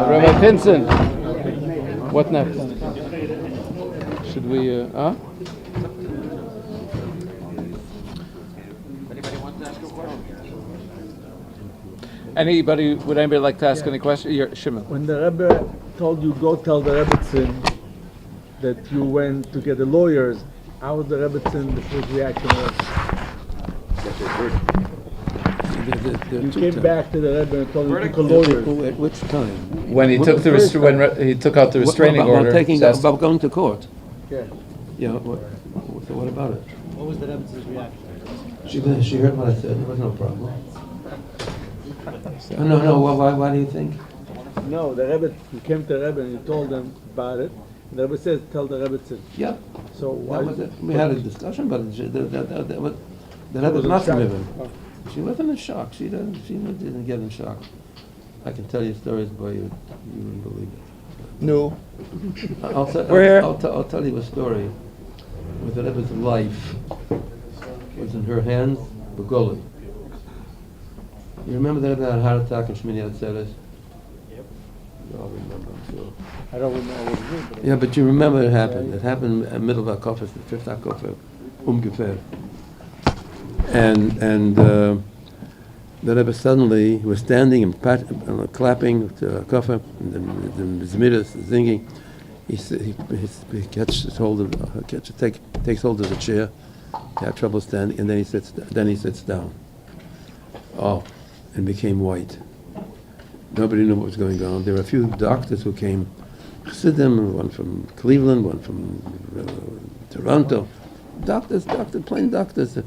Rabbi Pinson, what next? Should we, would anybody like to ask any question? Shimon. When the Rebbe told you go tell the Rebbetzin that you went to get the lawyers, how was the Rebbetzin, the first reaction was? You came back to the Rebbe and told him you took a lawyer. At which time? When he took he took out the restraining order. About going to court. Yeah. Yeah. What about it? What was the Rebbe's reaction? She heard what I said. There was no problem. No. Why do you think? No, the Rebbe, you came to the Rebbe and you told them about it. And the Rebbe says, tell the Rebbetzin. Yeah. So why? That was it. We had a discussion, but the Rebbe was nothing with him. She wasn't in shock. She didn't get in shock. I can tell you stories, boy, you wouldn't believe it. No. I'll tell you a story. With the Rebbe's life was in her hands, Begoli. You remember the Rebbe had a heart attack in Shmini Atzeres? Yep. You all remember, I'm sure. I don't remember what it was. Yeah, but you remember it happened. It happened in the middle of our the fifth HaKofer, ungefähr. And the Rebbe suddenly was standing and clapping to Kofa, and the Zmiris singing. He takes hold of the chair. He had trouble standing, and then he sits down. Oh, and became white. Nobody knew what was going on. There were a few doctors who came, Chassidim, one from Cleveland, one from Toronto. Plain doctors.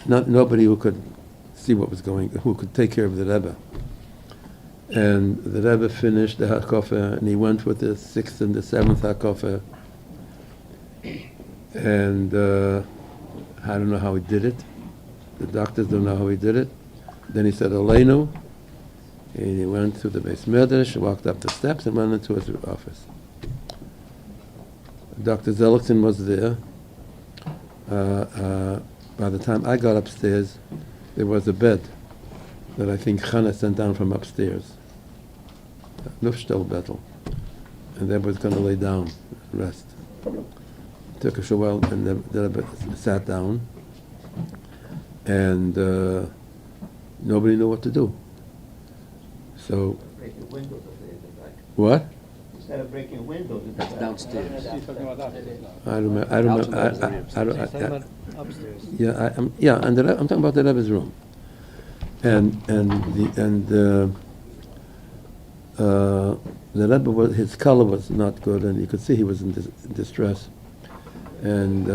Nobody who could see what was going, who could take care of the Rebbe. And the Rebbe finished the HaKofer, and he went with the 6th and the 7th HaKofer. And I don't know how he did it. The doctors don't know how he did it. Then he said, Aleinu, and he went to the Beis Medrash, walked up the steps, and went into his office. Dr. Zellickson was there. By the time I got upstairs, there was a bed that I think Chana sent down from upstairs. Nufstellbettel. And they was going to lay down, rest. Took a while, and the Rebbe sat down, and nobody knew what to do. So What? Instead of breaking windows. That's downstairs. I remember. I don't. Talking about upstairs. Yeah, and I'm talking about the Rebbe's room, the Rebbe his color was not good, and you could see he was in distress, and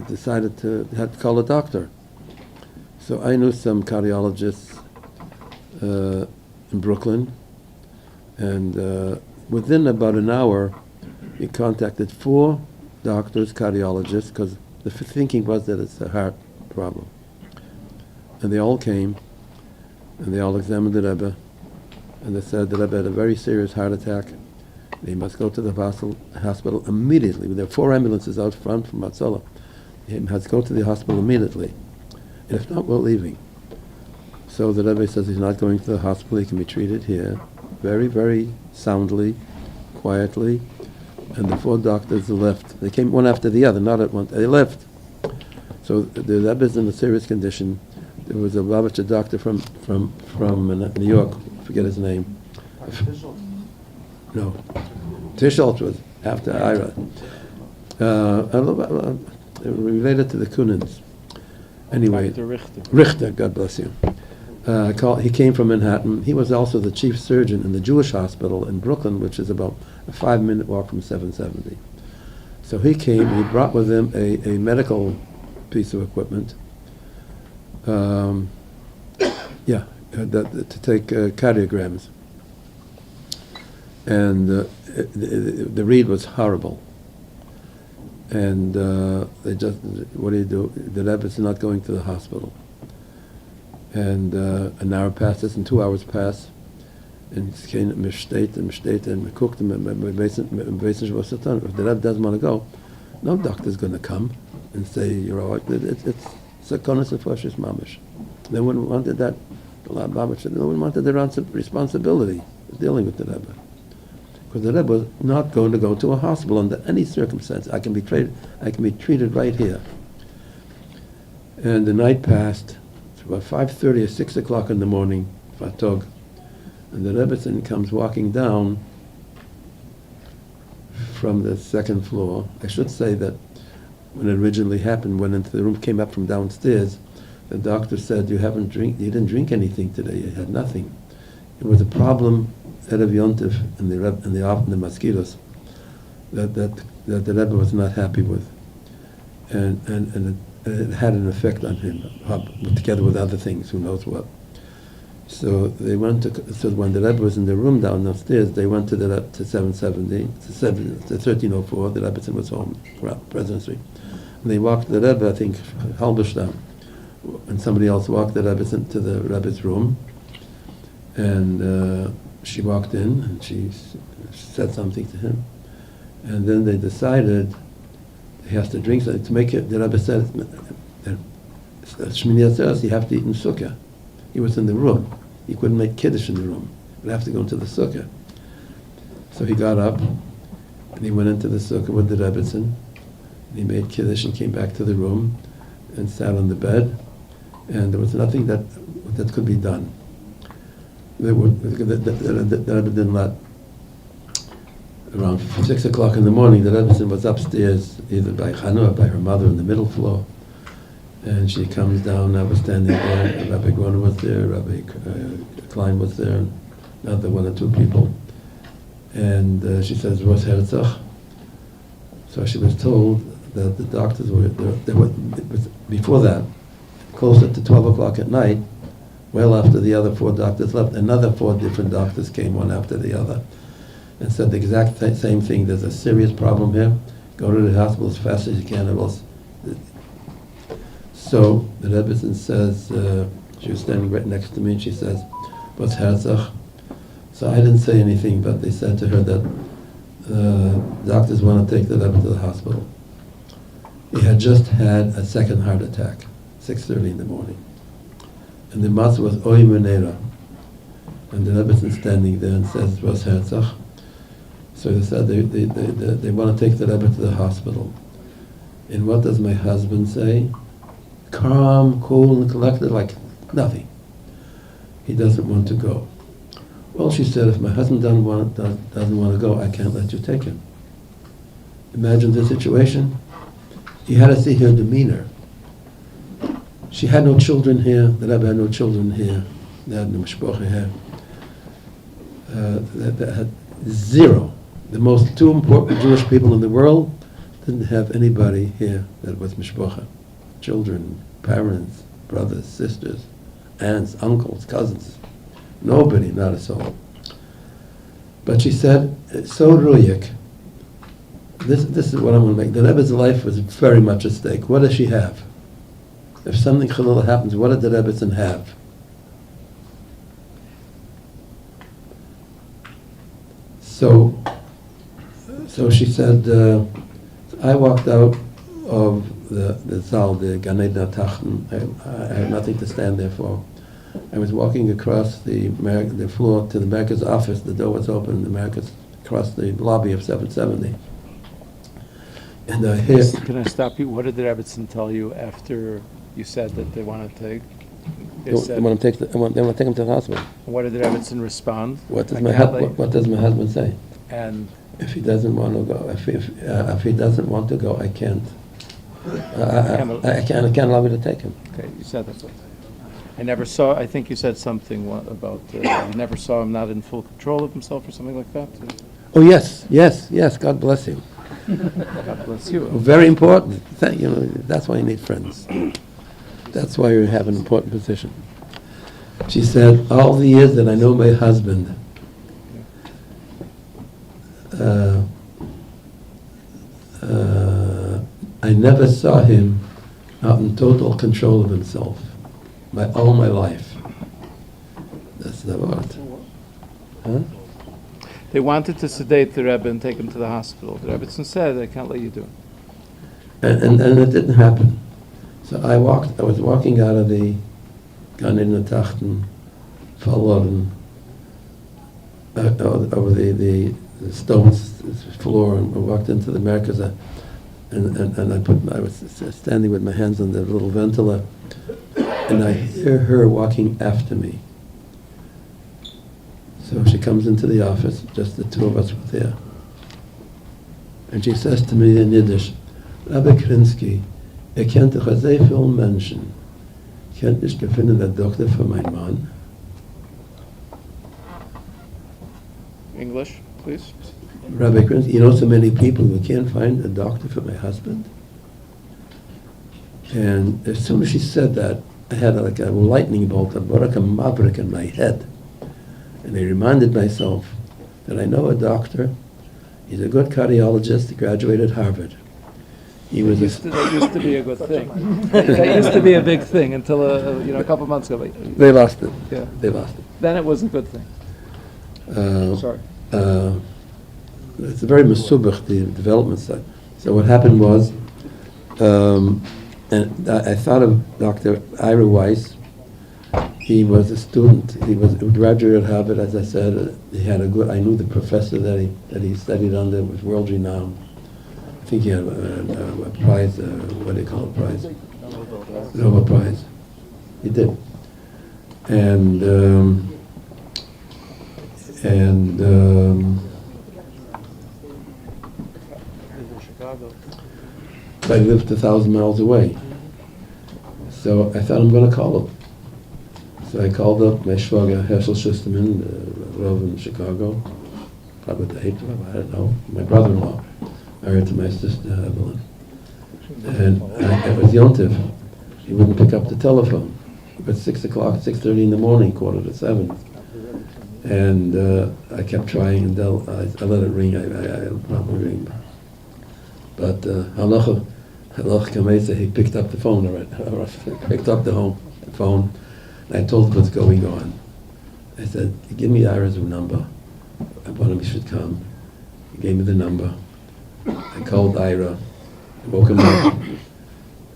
decided to have to call a doctor. So I knew some cardiologists in Brooklyn, and within about an hour, he contacted 4 doctors, cardiologists, because the thinking was that it's a heart problem. And they all came, and they all examined the Rebbe, and they said the Rebbe had a very serious heart attack. He must go to the hospital immediately. There are 4 ambulances out front from Hatzalah. He has to go to the hospital immediately. And if not, we're leaving. So the Rebbe says he's not going to the hospital. He can be treated here, very, very soundly, quietly. And the 4 doctors left. They came one after the other, not at once. They left. So the Rebbe's in a serious condition. There was a Lubavitcher doctor from New York, I forget his name. No, Tisholt was after Ira. Related to the Kunins. Anyway, Richter, God bless you. He came from Manhattan. He was also the chief surgeon in the Jewish hospital in Brooklyn, which is about a 5-minute walk from 770. So he came, he brought with him a medical piece of equipment, to take cardiograms. And the read was horrible. And they just, what do you do? The Rebbe's not going to the hospital. And an hour passes, and 2 hours pass. And es came mir steht, and we cooked him, and we basically was Satan. If the Rebbe doesn't want to go, no doctor's going to come and say, you're all right. It's Sakonis of Fashis Mamish. They wouldn't wanted that, no one wanted their responsibility of dealing with the Rebbe. Because the Rebbe was not going to go to a hospital under any circumstance. I can be treated right here. And the night passed. It's about 5:30 or 6 o'clock in the morning, Fatog. And the Rebbetzin comes walking down from the 2nd floor. I should say that when it originally happened, went into the room, came up from downstairs, the doctor said, you didn't drink anything today, you had nothing. It was a problem Erev Yontif in the mosquitoes that the Rebbe was not happy with. And it had an effect on him, together with other things, who knows what. So they went so when the Rebbe was in the room downstairs, they went to 770, to 1304, the Rebbetzin was home, President Street. And they walked the Rebbe, I think, Halberstam, and somebody else walked the Rebbetzin to the Rebbe's room. And she walked in, and she said something to him. And then they decided he has to drink something. To make it, the Rebbe said, Shmini Atzeres, you have to eat in sukkah. He was in the room. He couldn't make kiddush in the room. He'd have to go into the sukkah. So he got up, and he went into the sukkah with the Rebbetzin, and he made kiddush and came back to the room and sat on the bed, and there was nothing that could be done. The Rebbe didn't let. Around 6 o'clock in the morning, the Rebbetzin was upstairs, either by Chanu or by her mother in the middle floor. And she comes down, I was standing there, Rabbi Groner was there, Rabbi Klein was there, and another 1 or 2 people. And she says, "Was Herzach?" So she was told that the doctors were before that, closer to 12 o'clock at night, well after the other 4 doctors left, another 4 different doctors came, one after the other, and said the exact same thing. There's a serious problem here. Go to the hospital as fast as you can, or else. So the Rebbetzin says, she was standing right next to me, and she says, "Was Herzach?" So I didn't say anything, but they said to her that doctors want to take the Rebbe to the hospital. He had just had a second heart attack, 6:30 in the morning. And the matzah was Oy Menera. And the Rebbetzin standing there and says, "Was Herzach?" So they said they want to take the Rebbe to the hospital. And what does my husband say? Calm, cool, and collected, like nothing. He doesn't want to go. Well, she said, if my husband doesn't want to go, I can't let you take him. Imagine the situation. You had to see her demeanor. She had no children here. The Rebbe had no children here. They had no mishpocha here. They had zero. The most two important Jewish people in the world didn't have anybody here that was mishpocha. Children, parents, brothers, sisters, aunts, uncles, cousins. Nobody, not a soul. But she said, it's so ruyik. This is what I'm going to make. The Rebbe's life was very much at stake. What does she have? If something chalila happens, what did the Rebbetzin have? So she said, I walked out of the Zal, the Gan Eden HaTachten. I had nothing to stand there for. I was walking across the floor to the Merkaz office. The door was open. The Merkaz across the lobby of 770. And I hear... Can I stop you? What did the Rebbetzin tell you after you said that they want to take? They want to take him to the hospital. What did the Rebbetzin respond? What does my husband say? And if he doesn't want to go, if he doesn't want to go, I can't. I can't allow you to take him. okay, you said that. I never saw. I think you said something about you never saw him not in full control of himself or something like that. Oh yes. God bless you. God bless you. Very important. That's why you need friends. That's why you have an important position. She said, all the years that I know my husband, I never saw him not in total control of himself. All my life. That's the word. Huh? They wanted to sedate the Rebbe and take him to the hospital. The Rebbetzin said, I can't let you do it. And it didn't happen. So I was walking out of the Gan Eden HaTachten, verloren, over the stone floor, and walked into the Merkaz, and I was standing with my hands on the little ventilator, and I hear her walking after me. So she comes into the office, just the two of us were there. And she says to me in Yiddish, Rabbi Krinsky, kennt doch sehr viele Menschen. Kennt nicht gefunden der Doktor für meinen Mann? English, please. Rabbi Krinsky, you know so many people who can't find a doctor for my husband? And as soon as she said that, I had like a lightning bolt, a barak mavrik in my head. And I reminded myself that I know a doctor. He's a good cardiologist. He graduated Harvard. He was That used to be a good thing. That used to be a big thing until a couple months ago. They lost it. Yeah. They lost it. Then it was a good thing. Sorry. It's a very masubach, the development side. So what happened was, and I thought of Dr. Ira Weiss. He was a student. He graduated at Harvard, as I said. He had I knew the professor that he studied under was world renowned. I think he had a prize. What do you call a prize? Nobel Prize. He did. And I lived 1,000 miles away. So I thought I'm going to call him. So I called up my shwager, Herschel Schusterman, the Rav in Chicago, probably the 8th Rav, I don't know, my brother-in-law, married to my sister, Evelyn. And it was Yontif. He wouldn't pick up the telephone. It was 6 o'clock, 6:30 in the morning, 6:45. And I kept trying, and I let it ring. I probably ring. But Halach Kamesa, he picked up the phone already. Picked up the phone. And I told him what's going on. I said, give me Ira's number. I want him, he should come. He gave me the number. I called Ira. I woke him up.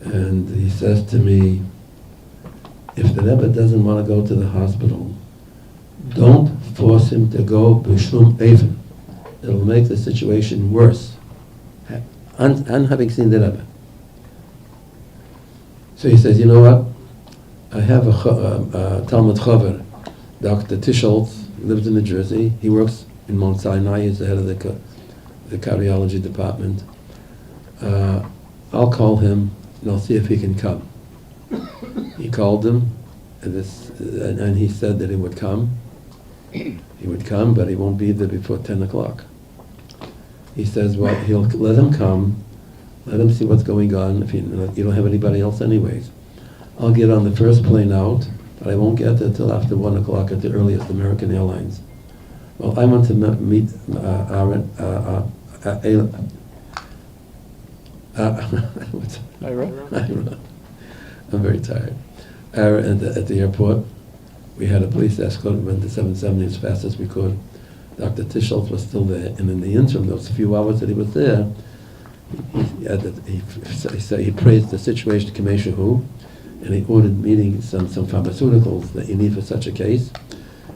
And he says to me, if the Rebbe doesn't want to go to the hospital, don't force him to go b'shum even. It'll make the situation worse. And having seen the Rebbe. So he says, you know what? I have a Talmud Chaver, Dr. Tischoltz, lives in New Jersey. He works in Mount Sinai. He's the head of the cardiology department. I'll call him and I'll see if he can come. He called him, and he said that he would come. He would come, but he won't be there before 10 o'clock. He says, well, he'll let him come, let him see what's going on. If you don't have anybody else anyways. I'll get on the first plane out, but I won't get there till after 1 o'clock at the earliest, American Airlines. Well, I want to meet Ira? I'm very tired. At the airport, we had a police escort. We went to 770 as fast as we could. Dr. Tischelt was still there, and in the interim, those few hours that he was there, he praised the situation to Kameshahu, and he ordered meeting some pharmaceuticals that you need for such a case.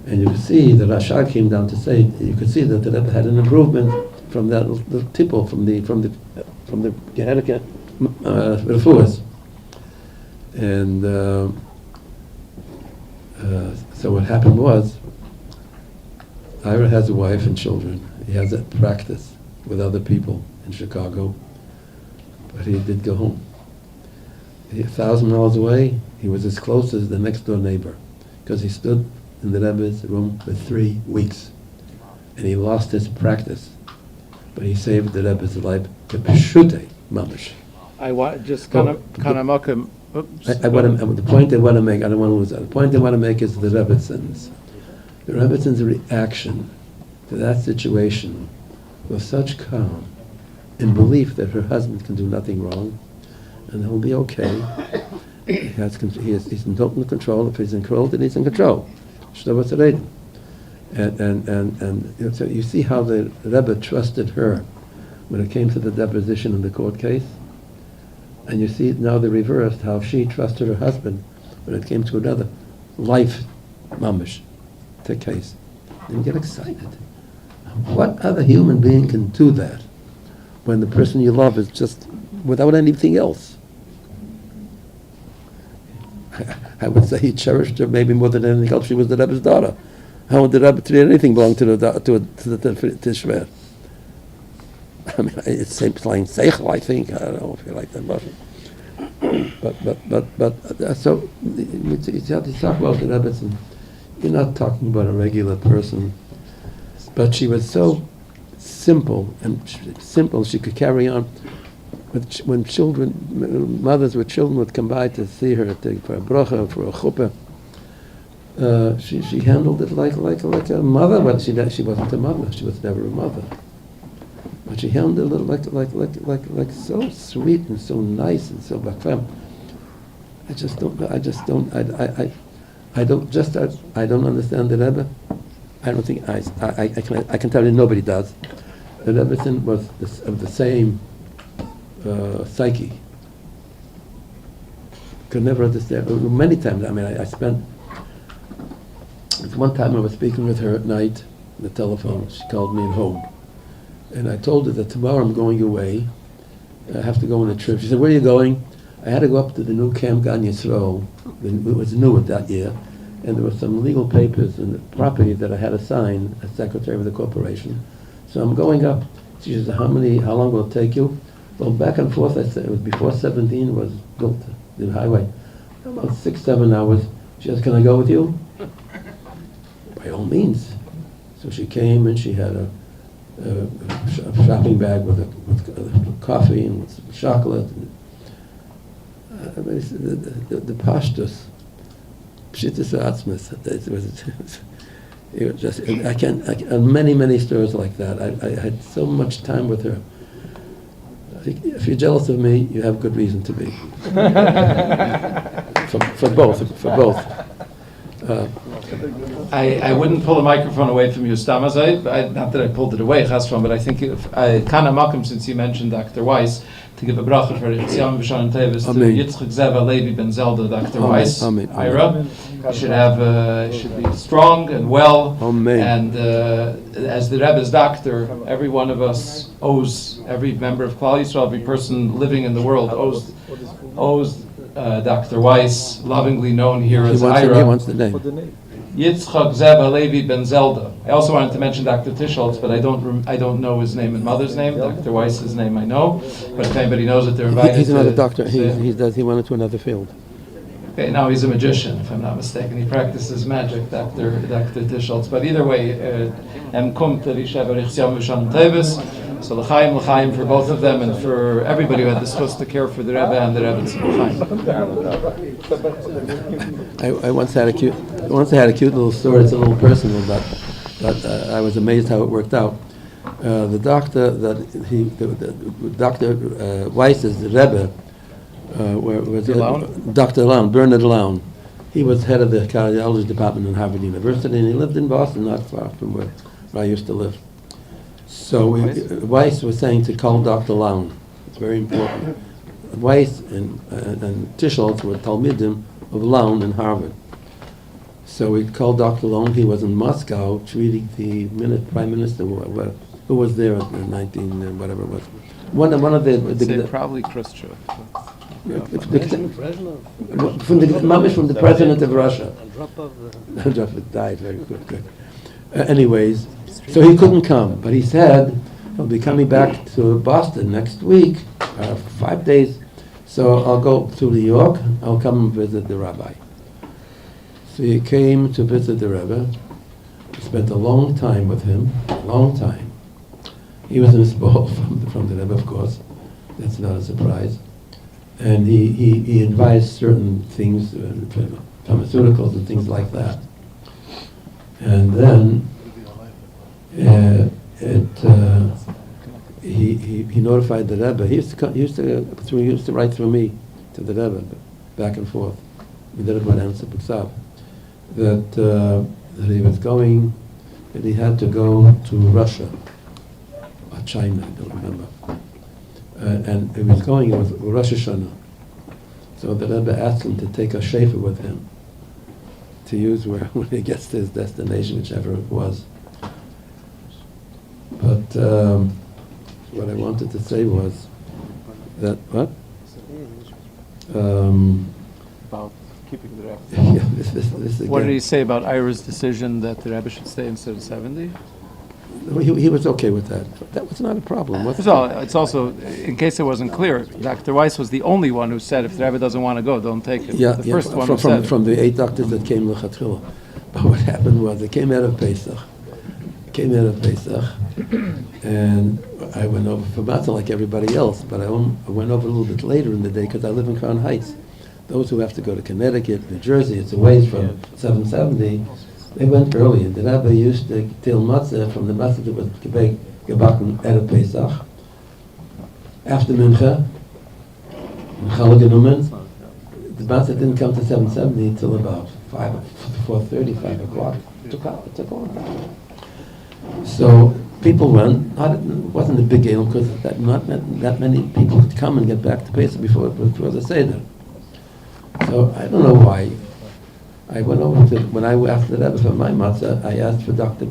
And you could see that Rashad came down to say, you could see that the Rebbe had an improvement from that little tipple from the Gehenna Refuahs. And so what happened was, Ira has a wife and children. He has a practice with other people in Chicago, but he did go home. 1,000 miles away, he was as close as the next door neighbor, because he stood in the Rebbe's room for 3 weeks, and he lost his practice, but he saved the Rebbe's life. The I want just kind of makom. The point I want to make, I don't want to lose that. The point I want to make is the Rebbetzins. The Rebbetzins' reaction to that situation was such calm and belief that her husband can do nothing wrong, and he'll be okay. He's in total control. If he's in control, then he's in control. And so you see how the Rebbe trusted her when it came to the deposition in the court case, and you see now the reverse, how she trusted her husband when it came to another life mamish case. Didn't get excited. What other human being can do that when the person you love is just without anything else? I would say he cherished her maybe more than anything else. She was the Rebbe's daughter. How would the Rebbe treat anything belong to the Shver? I mean, it's plain seichel, I think. I don't know if you like that much. But so you talk about the Rebbe, and you're not talking about a regular person, but she was so simple she could carry on. When mothers with children would come by to see her for a bracha, for a chuppah, she handled it like a mother, but she wasn't a mother. She was never a mother. But she handled it like so sweet and so nice and so bakfam. I don't understand the Rebbe. I don't think I can tell you nobody does. The Rebbe was of the same psyche. Could never understand. Many times, I mean, I spent. One time I was speaking with her at night on the telephone. She called me at home, and I told her that tomorrow I'm going away. I have to go on a trip. She said, "Where are you going?" I had to go up to the new Camp Gan Yisrael. It was new at that year, and there were some legal papers and property that I had to sign as secretary of the corporation. So I'm going up. She says, "How long will it take you?" Well, back and forth, I said, it was before 17 was built, the highway. About 6-7 hours. She says, "Can I go with you?" By all means. So she came and she had a shopping bag with coffee and with some chocolate. The pashtus, pshittus atzmas. It was just, I can't, many stories like that. I had so much time with her. If you're jealous of me, you have good reason to be. for both. I wouldn't pull the microphone away from you, Stamazai. Not that I pulled it away, Chasvan, but I think Kana Malcolm, since you mentioned Dr. Weiss, to give a bracha for Yitzhak B'Shan Teves to Yitzchak Zev Levi Ben Zelda, Dr. Weiss, Ira. Should be strong and well. Amen. And as the Rebbe's doctor, every one of us owes, every member of Klal Yisrael, every person living in the world owes Dr. Weiss, lovingly known here as Ira. He wants the name. Yitzchak Zev Halevi Ben Zelda. I also wanted to mention Dr. Tischholz, but I don't know his name and mother's name. Dr. Weiss's name I know, but if anybody knows it, they're invited. He's another doctor. say- He went into another field. Okay, now he's a magician, if I'm not mistaken. He practices magic, Dr. Tischholz. But either way, kommt Risha Berich Yom V'Shalom Teves. So l'chaim for both of them and for everybody who had the supposed to care for the Rebbe and the Rebbe's l'chaim. I once had a cute little story. It's a little personal, but I was amazed how it worked out. The doctor Dr. Weiss's Rebbe, was Dr. Lown, Bernard Lown. He was head of the cardiology department in Harvard University, and he lived in Boston, not far from where I used to live. So Weiss was saying to call Dr. Lown. It's very important. Weiss and Tischholz were Talmidim of Lown in Harvard. So we called Dr. Lown. He was in Moscow treating the Prime Minister who was there in 19 whatever it was. One of the Probably Khrushchev. from the president of Russia. Andropov died very quickly. Anyways, so he couldn't come, but he said he'll be coming back to Boston next week, 5 days. So I'll go to New York. I'll come and visit the rabbi. So he came to visit the Rebbe. Spent a long time with him, long time. He was in his ball from the Rebbe, of course. That's not a surprise. And he advised certain things, pharmaceuticals and things like that. And then he notified the Rebbe. He used to write through me to the Rebbe, back and forth. We did it with answer B'Ksav. That he was going, that he had to go to Russia or China, I don't remember. And he was going, it was Rosh Hashanah. So the Rebbe asked him to take a shefer with him to use when he gets to his destination, whichever it was. But what I wanted to say was that, what? About keeping the Rebbe. Yeah, this again. What did he say about Ira's decision that the Rebbe should stay instead of 70? He was okay with that. That was not a problem. So it's also, in case it wasn't clear, Dr. Weiss was the only one who said if the Rebbe doesn't want to go, don't take it. The first one who said from the 8 doctors that came lechatchila. But what happened was they came out of Pesach, and I went over for matzah like everybody else, but I went over a little bit later in the day because I live in Crown Heights. Those who have to go to Connecticut, New Jersey, it's a ways from 770. They went early, and the Rabbi used to till matzah from the matzah that was gebacken at Pesach. After Mincha, the matzah didn't come to 770 until about 4:30, 5 o'clock. It took a long time. So people went. It wasn't a big deal because not that many people could come and get back to Pesach before the Seder. So I don't know why. I went over to, when I asked the Rebbe for my matzah, I asked for Dr.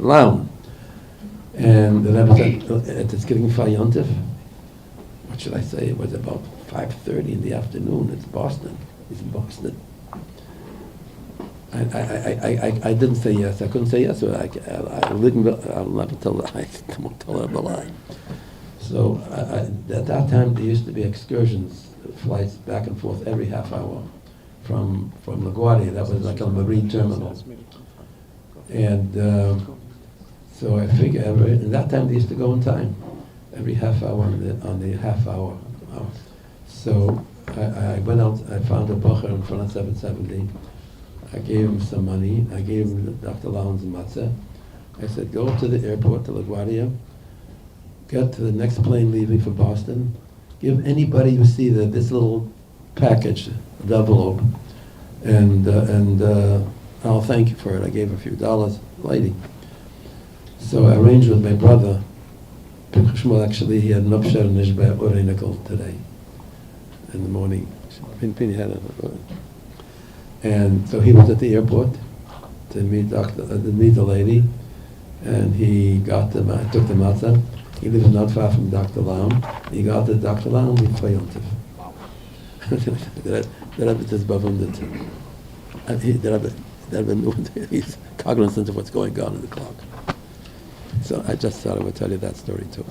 Lown. And the Rebbe said, it's getting Yontif. What should I say? It was about 5:30 in the afternoon. It's Boston. It's in Boston. I didn't say yes. I couldn't say yes. So I'll never tell I won't tell her a lie. So at that time, there used to be excursions, flights back and forth every half hour from LaGuardia. That was like a marine terminal. And so I figure in that time they used to go in time, every half hour on the half hour. So I went out. I found a bocher in front of 770. I gave him some money. I gave him Dr. Lown's matzah. I said, go to the airport to LaGuardia, get to the next plane leaving for Boston, give anybody you see this little package, the envelope, and I'll thank you for it. I gave a few dollars, lady. So I arranged with my brother. Actually, he had an upshot in his nickel today in the morning. And so he was at the airport to meet the lady, and he got took the matzah. He lives not far from Dr. Lown. He got to Dr. Lown with Yontif. The Rebbe is bewundert. the Rebbe, he's cognizant of what's going on in the clock. So I just thought I would tell you that story too.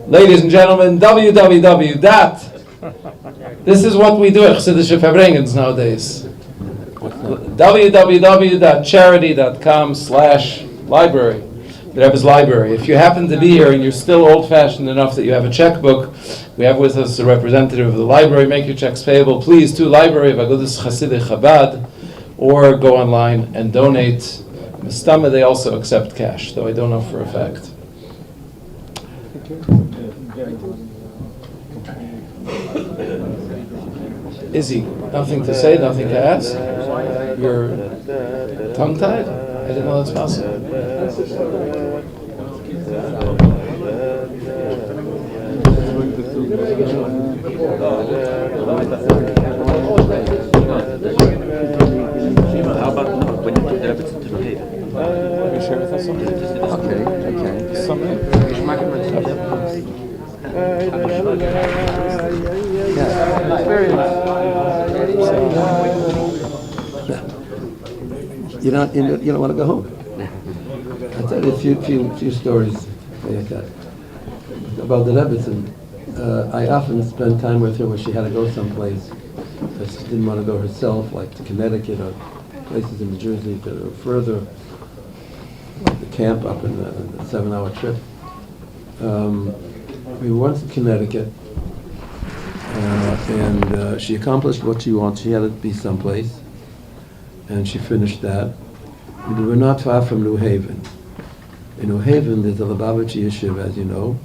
Ladies and gentlemen, www. This is what we do at Chassidische Farbrengens nowadays. www.charity.com/library. The Rebbe's library. If you happen to be here and you're still old-fashioned enough that you have a checkbook, we have with us a representative of the library. Make your checks payable, please, to Library of Agudas Chasidei Chabad, or go online and donate. Mistama, they also accept cash, though I don't know for a fact. Izzy, nothing to say, nothing to ask? You're tongue-tied? I didn't know that's possible. How about when you took the Rebbe to New Haven? Can you share with us something? Okay. Something? You don't want to go home. I'll tell you a few stories like that. About the Rebbetzin. I often spent time with her when she had to go someplace that she didn't want to go herself, like to Connecticut or places in New Jersey that are further, like the camp up in the 7-hour trip. We went to Connecticut, and she accomplished what she wanted. She had to be someplace, and she finished that. We were not far from New Haven. In New Haven, there's a Lubavitch Yeshiva, as you know.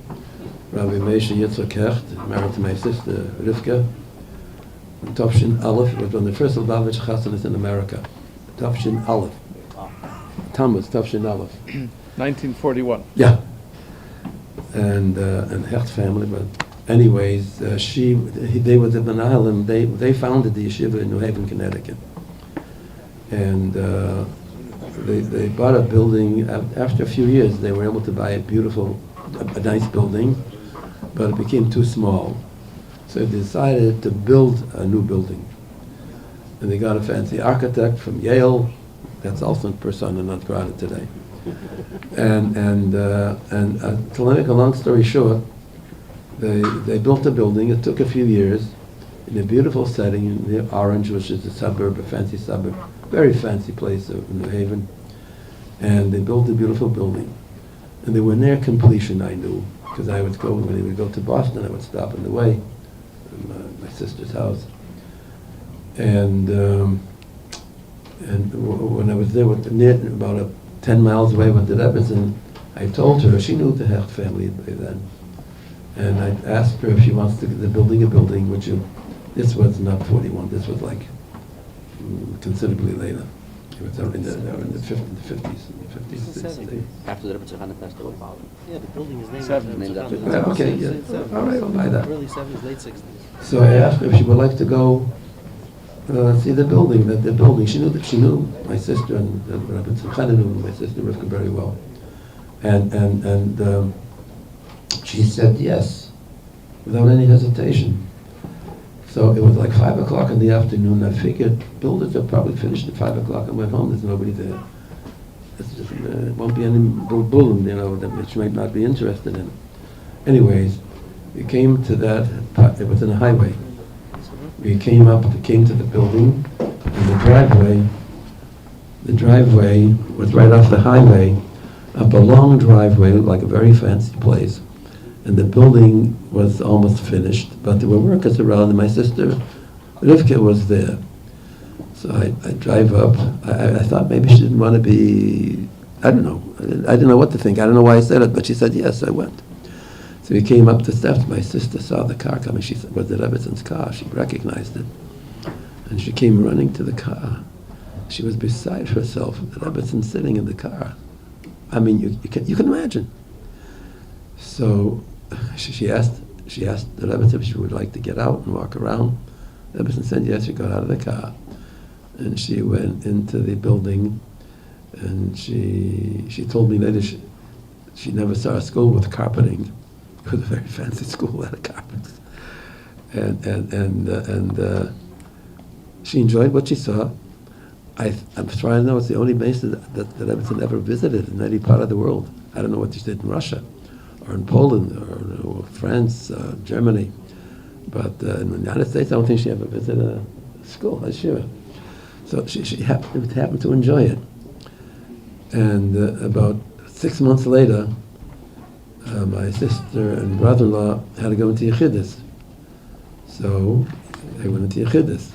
Rabbi Meisha Yitzchak Hecht, married to my sister Rivka. Topshin Aleph was one of the first Lubavitch Chasanas in America. Topshin Aleph. Tammuz, Topshin Aleph. 1941. Yeah. And Hecht family, but anyways, they were the Menahalim, they founded the yeshiva in New Haven, Connecticut. And they bought a building. After a few years, they were able to buy a nice building, but it became too small. So they decided to build a new building. And they got a fancy architect from Yale. That's also persona non grata today. And to make a long story short, they built a building. It took a few years in a beautiful setting near Orange, which is a suburb, a fancy suburb, very fancy place in New Haven. And they built a beautiful building. And they were near completion, I knew, because when they would go to Boston, I would stop on the way, my sister's house. And when I was there about 10 miles away with the Rebbe's, and I told her, she knew the Hecht family by then. And I asked her if she wants to building a building, this was not 41, this was like considerably later. It was in the 50s and 60s. After the Rebbe Tzachana passed away. Yeah, the building is named Seven. after Named after Okay, yeah. All right, I'll buy that. early 70s, late 60s. So I asked her if she would like to go see the building that they're building. She knew my sister and Rabbi Tzachana knew my sister Rivka very well, and she said yes without any hesitation. So it was like 5 o'clock in the afternoon. I figured builders are probably finished at 5 o'clock. I went home. There's nobody there. It's just, it won't be any bullen, that she might not be interested in. Anyways, we came to that. It was in a highway. We came to the building, and the driveway was right off the highway, up a long driveway, like a very fancy place. And the building was almost finished, but there were workers around, and my sister Rivka was there. So I drive up. I thought maybe she didn't want to be, I don't know. I didn't know what to think. I don't know why I said it, but she said yes, I went. So we came up the steps. My sister saw the car coming. She said, it was the Rebbetzins' car. She recognized it. And she came running to the car. She was beside herself, the Rebbetzin sitting in the car. I mean, you can imagine. So she asked the Rebbetzin if she would like to get out and walk around. The Rebbetzin said yes. She got out of the car. And she went into the building. And she told me later she never saw a school with carpeting. It was a very fancy school, had a carpet. And she enjoyed what she saw. I'm trying to know, it's the only place that Rebbetzin ever visited in any part of the world. I don't know what she did in Russia, or in Poland, or France, Germany. But in the United States, I don't think she ever visited a school, I'm sure. So she happened to enjoy it. And about 6 months later, my sister and brother-in-law had to go into Yechidus. So they went into Yechidus.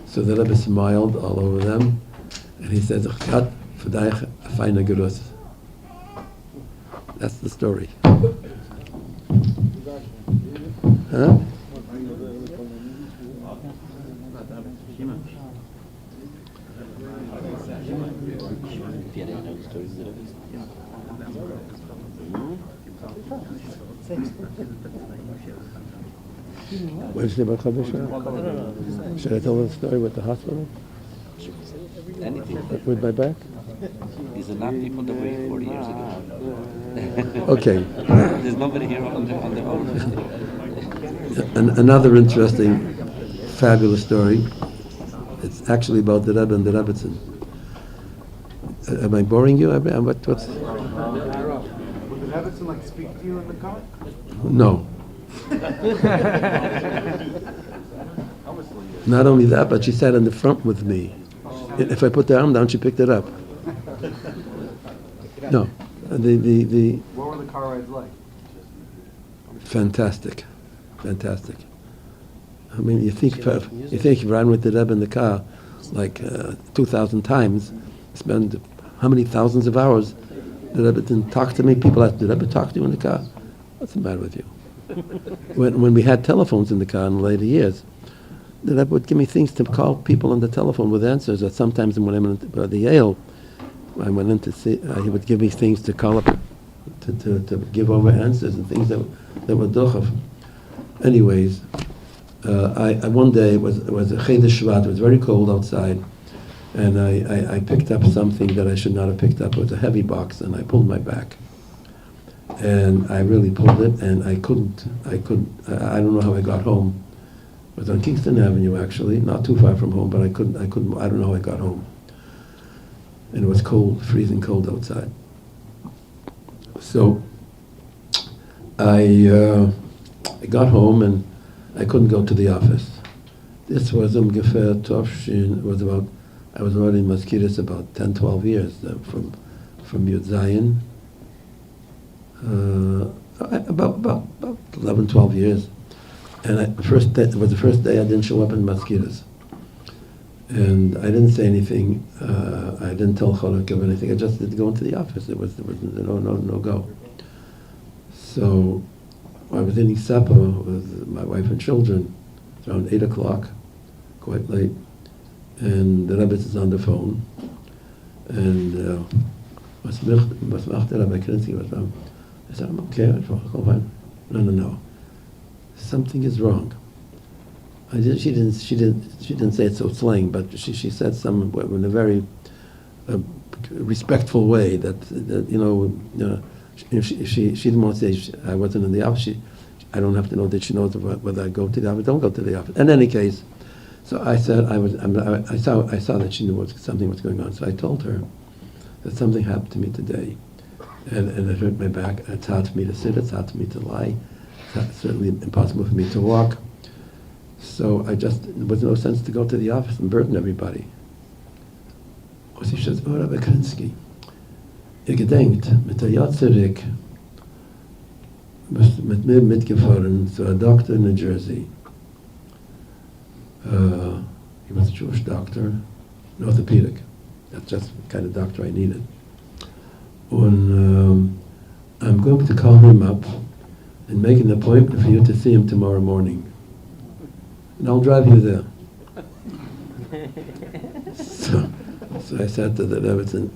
So the Rebbe smiled all over them, and he said, "Gat v'daich a feine gerus." That's the story. Huh? What did you say about Chadasha? Should I tell the story with the hospital? Anything. With my back? These are not people that were 40 years ago. Okay. There's nobody here on their own. Another interesting, fabulous story. It's actually about the Rebbe and the Rebbetzin. Am I boring you? What's? Would the Rebbetzin like speak to you in the car? No. Not only that, but she sat in the front with me. If I put the arm down, she picked it up. No, the What were the car rides like? fantastic. I mean, you think you ran with the Rebbe in the car like 2,000 times, spend how many thousands of hours? The Rebbe didn't talk to me. People asked, "Did the Rebbe talk to you in the car?" What's the matter with you? When we had telephones in the car in the later years, the Rebbe would give me things to call people on the telephone with answers. Or sometimes when I went into the Yale, I went in to see, he would give me things to call up, to give over answers and things that were duchav. Anyways, one day it was a Chedesh Shvat. It was very cold outside, and I picked up something that I should not have picked up. It was a heavy box, and I pulled my back. And I really pulled it, and I couldn't, I don't know how I got home. It was on Kingston Avenue, actually, not too far from home, but I don't know how I got home. And it was cold, freezing cold outside. So I got home, and I couldn't go to the office. This was ungefähr Tovshin, I was already in Maskiris about 10, 12 years, from Yud Zayin. About 11, 12 years. And it was the first day I didn't show up in Maskiras. And I didn't say anything. I didn't tell Cholak or anything. I just didn't go into the office. There was no go. So I was eating supper with my wife and children. It's around 8 o'clock, quite late. And the Rebbe is on the phone. And was macht Rabbi Krinsky? I said, I'm okay. Go fine. No. Something is wrong. She didn't say it so slang, but she said some in a very respectful way that if she didn't want to say I wasn't in the office. I don't have to know that she knows whether I go to the office. Don't go to the office. In any case, so I said I saw that she knew something was going on. So I told her that something happened to me today, and it hurt my back. It's hard for me to sit. It's hard for me to lie. It's certainly impossible for me to walk. So there was no sense to go to the office and burden everybody. She says, Rabbi Krinsky, ihr gedenkt, mit der Jahr zurück, mit mir mitgefahren zu einem doctor in New Jersey. He was a Jewish doctor, an orthopedic. That's just the kind of doctor I needed. And I'm going to call him up and make an appointment for you to see him tomorrow morning. And I'll drive you there. So I said to the Rebbe and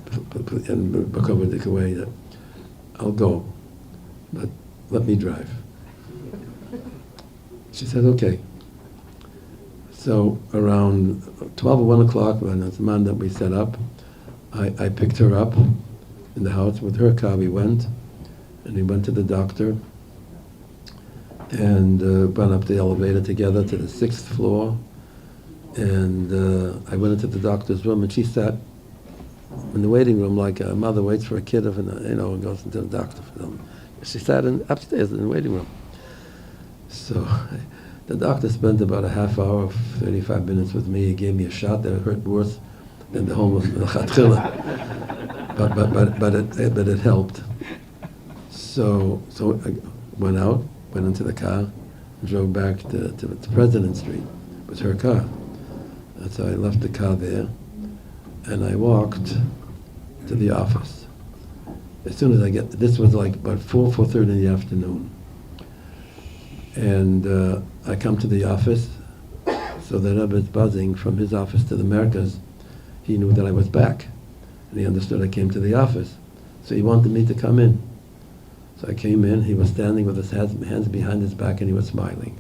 Bakovadik away that I'll go, but let me drive. She said, okay. So around 12 or 1 o'clock, when it's Monday we set up, I picked her up in the house with her car. We went, and we went to the doctor, and went up the elevator together to the 6th floor. And I went into the doctor's room, and she sat in the waiting room like a mother waits for a kid, and goes into the doctor for them. She sat upstairs in the waiting room. So the doctor spent about a half hour, 35 minutes with me. He gave me a shot that hurt worse than the whole chatchila, but it helped. So I went into the car, and drove back to President Street with her car. And so I left the car there, and I walked to the office. As soon as this was like about 4:30 in the afternoon. And I come to the office, so the Rebbe is buzzing from his office to the Americas. He knew that I was back, and he understood I came to the office. So he wanted me to come in. So I came in, he was standing with his hands behind his back, and he was smiling.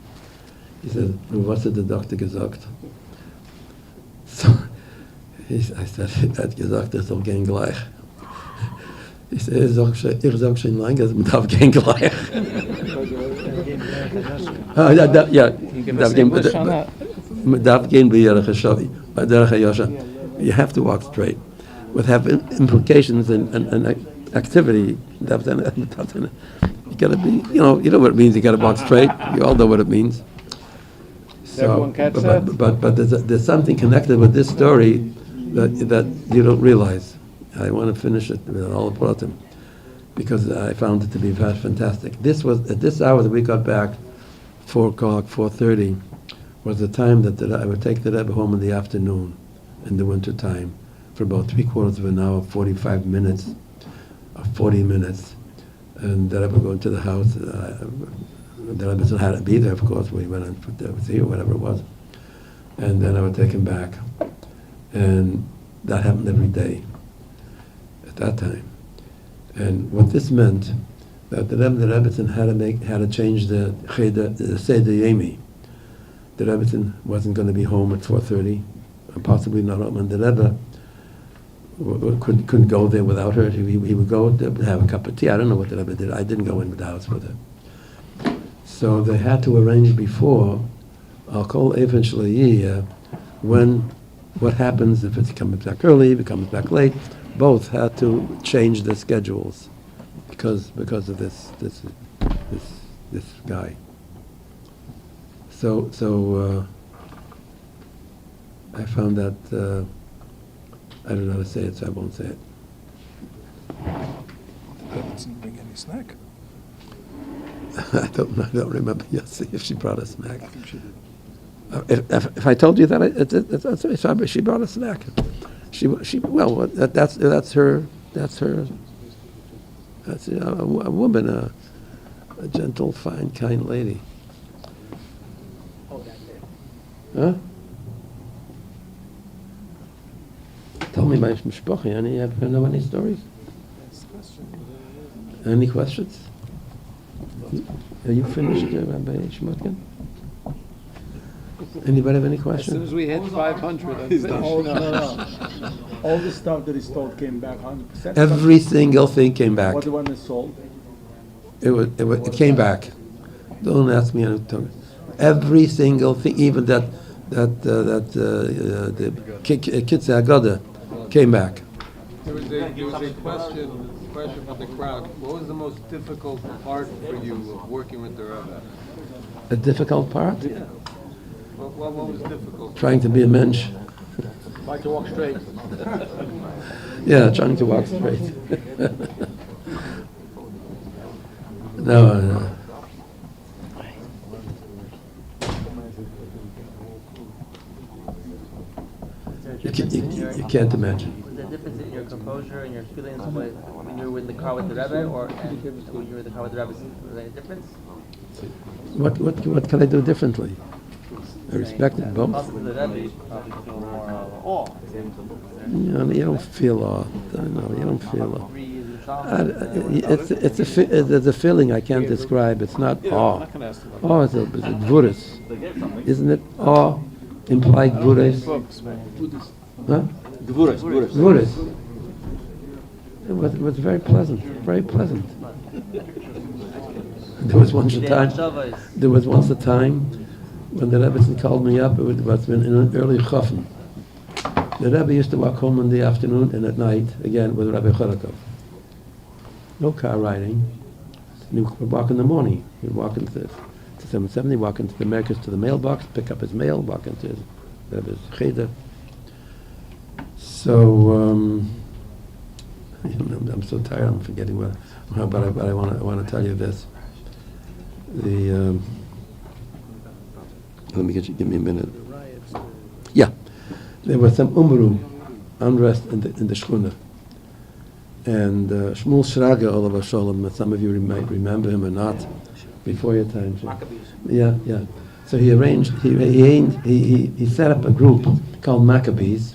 He said, "Was hat der Doktor gesagt?" So I said, "Er hat gesagt, soll gehen gleich." He said, "Ich sag schon lange, man darf gehen gleich." You have to walk straight. With have implications and activity. You gotta be, you know what it means. You gotta walk straight. You all know what it means. So, but there's something connected with this story that you don't realize. I want to finish it with all the pratim, because I found it to be fantastic. This was at this hour that we got back, 4:30, was the time that I would take the Rebbe home in the afternoon, in the winter time, for about 3/4 of an hour, 45 minutes, or 40 minutes, and the Rebbe would go into the house. The Rebbe still had to be there, of course. We went and put there with you, whatever it was, and then I would take him back, and that happened every day at that time. And what this meant, that the Rebbetzin had to change the Seder Yemi. The Rebbetzin wasn't going to be home at 4:30, and possibly not home, and the Rebbe couldn't go there without her. He would go to have a cup of tea. I don't know what the Rebbe did. I didn't go into the house with her. So they had to arrange before, I'll call eventually, what happens if it comes back early, if it comes back late. Both had to change their schedules because of this guy. So I found that I don't know how to say it, so I won't say it. Didn't bring any snack. I don't remember yet if she brought a snack. I think she did. If I told you that, she brought a snack. That's a woman, a gentle, fine, kind lady. Huh? Tell me. me my mishpacha. Any, you know any stories? Any questions? Are you finished, Rabbi Shmutkin? Anybody have any As soon questions? as we hit 500, I'm finished. No. All the stuff that he stole came back. 100%. Every single thing came back. What the one that sold? It came back. Don't ask me anything. Every single thing, even the Kitzah Agada came back. There was a question from the crowd. What was the most difficult part for you of working with the Rabbi? A difficult part? Yeah. What was difficult? Trying to be a mensch. Like to walk straight. Yeah, trying to walk straight. No. You can't imagine. Was there a difference in your composure and your feelings when you were in the car with the Rebbe, or when you were in the car with the Rebbe? Was there any difference? What can I do differently? I respected both. Also, the Rebbe, you probably feel more awe. You don't feel awe. No, you don't feel awe. There's a feeling I can't describe. It's not awe. Awe is a gvuris. Isn't it? Awe implied gvuris. Huh? Gvuris. It was very pleasant. Very pleasant. There was once a time when the Rebbe called me up. It was in an early chofen. The Rebbe used to walk home in the afternoon and at night, again, with Rabbi Chodakov. No car riding. He would walk in the morning. He'd walk into 770, walk into the Americas to the mailbox, pick up his mail, walk into his Rebbe's cheder. So, I'm so tired, I'm forgetting but I want to tell you this. Give me a minute. Yeah. There was some unrest in the Shchuna. And Shmuel Shraga, Olav Sholem, some of you might remember him or not, before your time. Yeah. So he arranged, he set up a group called Maccabees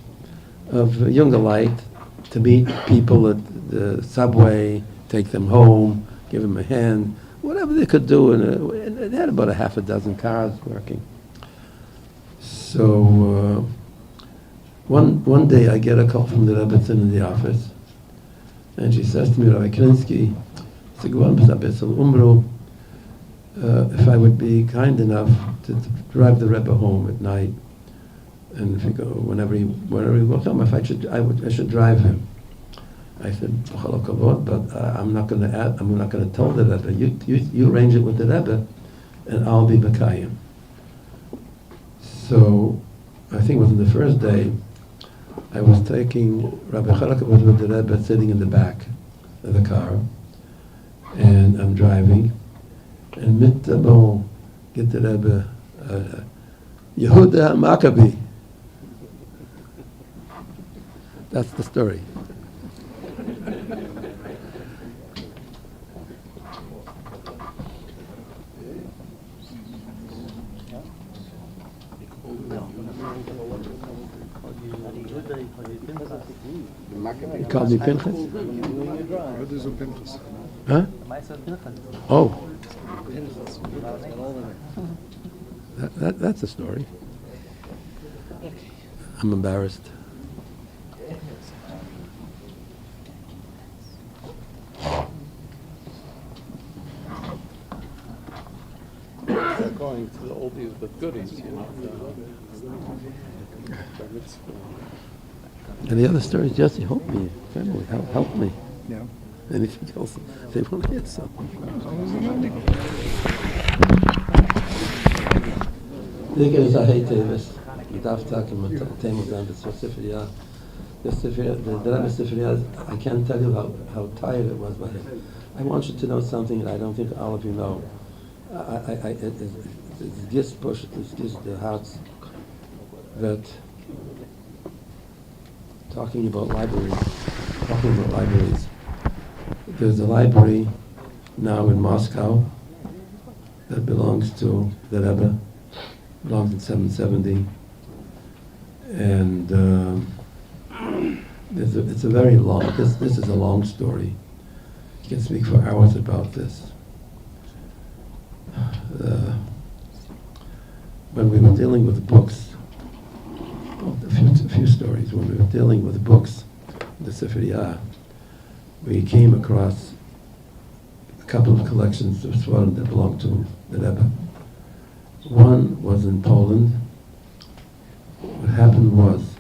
of younger light to meet people at the subway, take them home, give them a hand, whatever they could do. And they had about a half a dozen cars working. So one day I get a call from the Rebbetzin in the office, and she says to me, Rabbi Krinsky, if I would be kind enough to drive the Rebbe home at night, and if he go whenever he will come, I should drive him. I said, but I'm not going to tell the Rebbe. You arrange it with the Rebbe, and I'll be Bekayim. So I think it was on the first day. I was taking Rabbi Charakov was with the Rebbe sitting in the back of the car, and I'm driving, and mittabo get the Rebbe Yehuda Maccabi. That's the story. You called me Pinchas? What is a Pinchas? Huh? Oh. That's a story. I'm embarrassed. They're going to the oldies but goodies, you know. And the other stories, Jesse, help me. Family, help me. Yeah. Anything else? They want to hear something. Digger is a hate Teves. Daf Takim Temos and the Sifriya. The Rebbe Sifriya, I can't tell you how tired it was by him. I want you to know something that I don't think all of you know. It gives the hearts that talking about libraries. There's a library now in Moscow that belongs to the Rebbe, belongs in 770, and It's a very long, this is a long story. You can speak for hours about this. When we were dealing with the books, a few stories, when we were dealing with the books, the Sifriyah, we came across a couple of collections of Svarim that belonged to the Rebbe. One was in Poland. What happened was,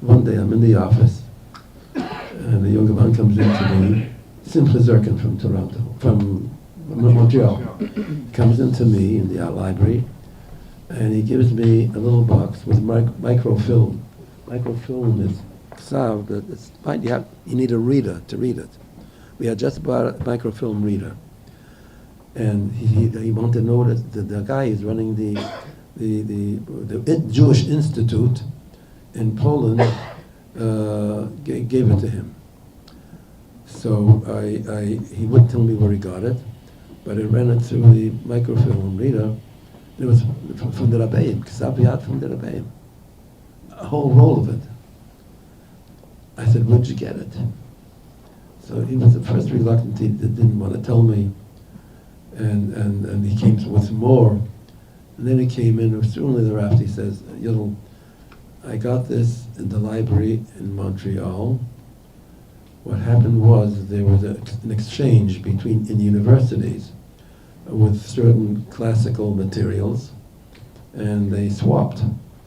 one day I'm in the office, and a young man comes in to me, Simcha Zirkin from Toronto, from Montreal, comes into me in the art library, and he gives me a little box with microfilm. Microfilm is ksav, but it's fine. You need a reader to read it. We had just bought a microfilm reader, and he wanted to know that the guy is running the Jewish Institute in Poland gave it to him. So he wouldn't tell me where he got it, but I ran it through the microfilm reader. It was from the Rabbi, Ksav from the Rabbi, a whole roll of it. I said, "Where'd you get it?" So he was at first reluctant. He didn't want to tell me, and he came with more. And then he came in. It was only thereafter. He says, "Yidl, I got this in the library in Montreal. What happened was there was an exchange in universities with certain classical materials, and they swapped.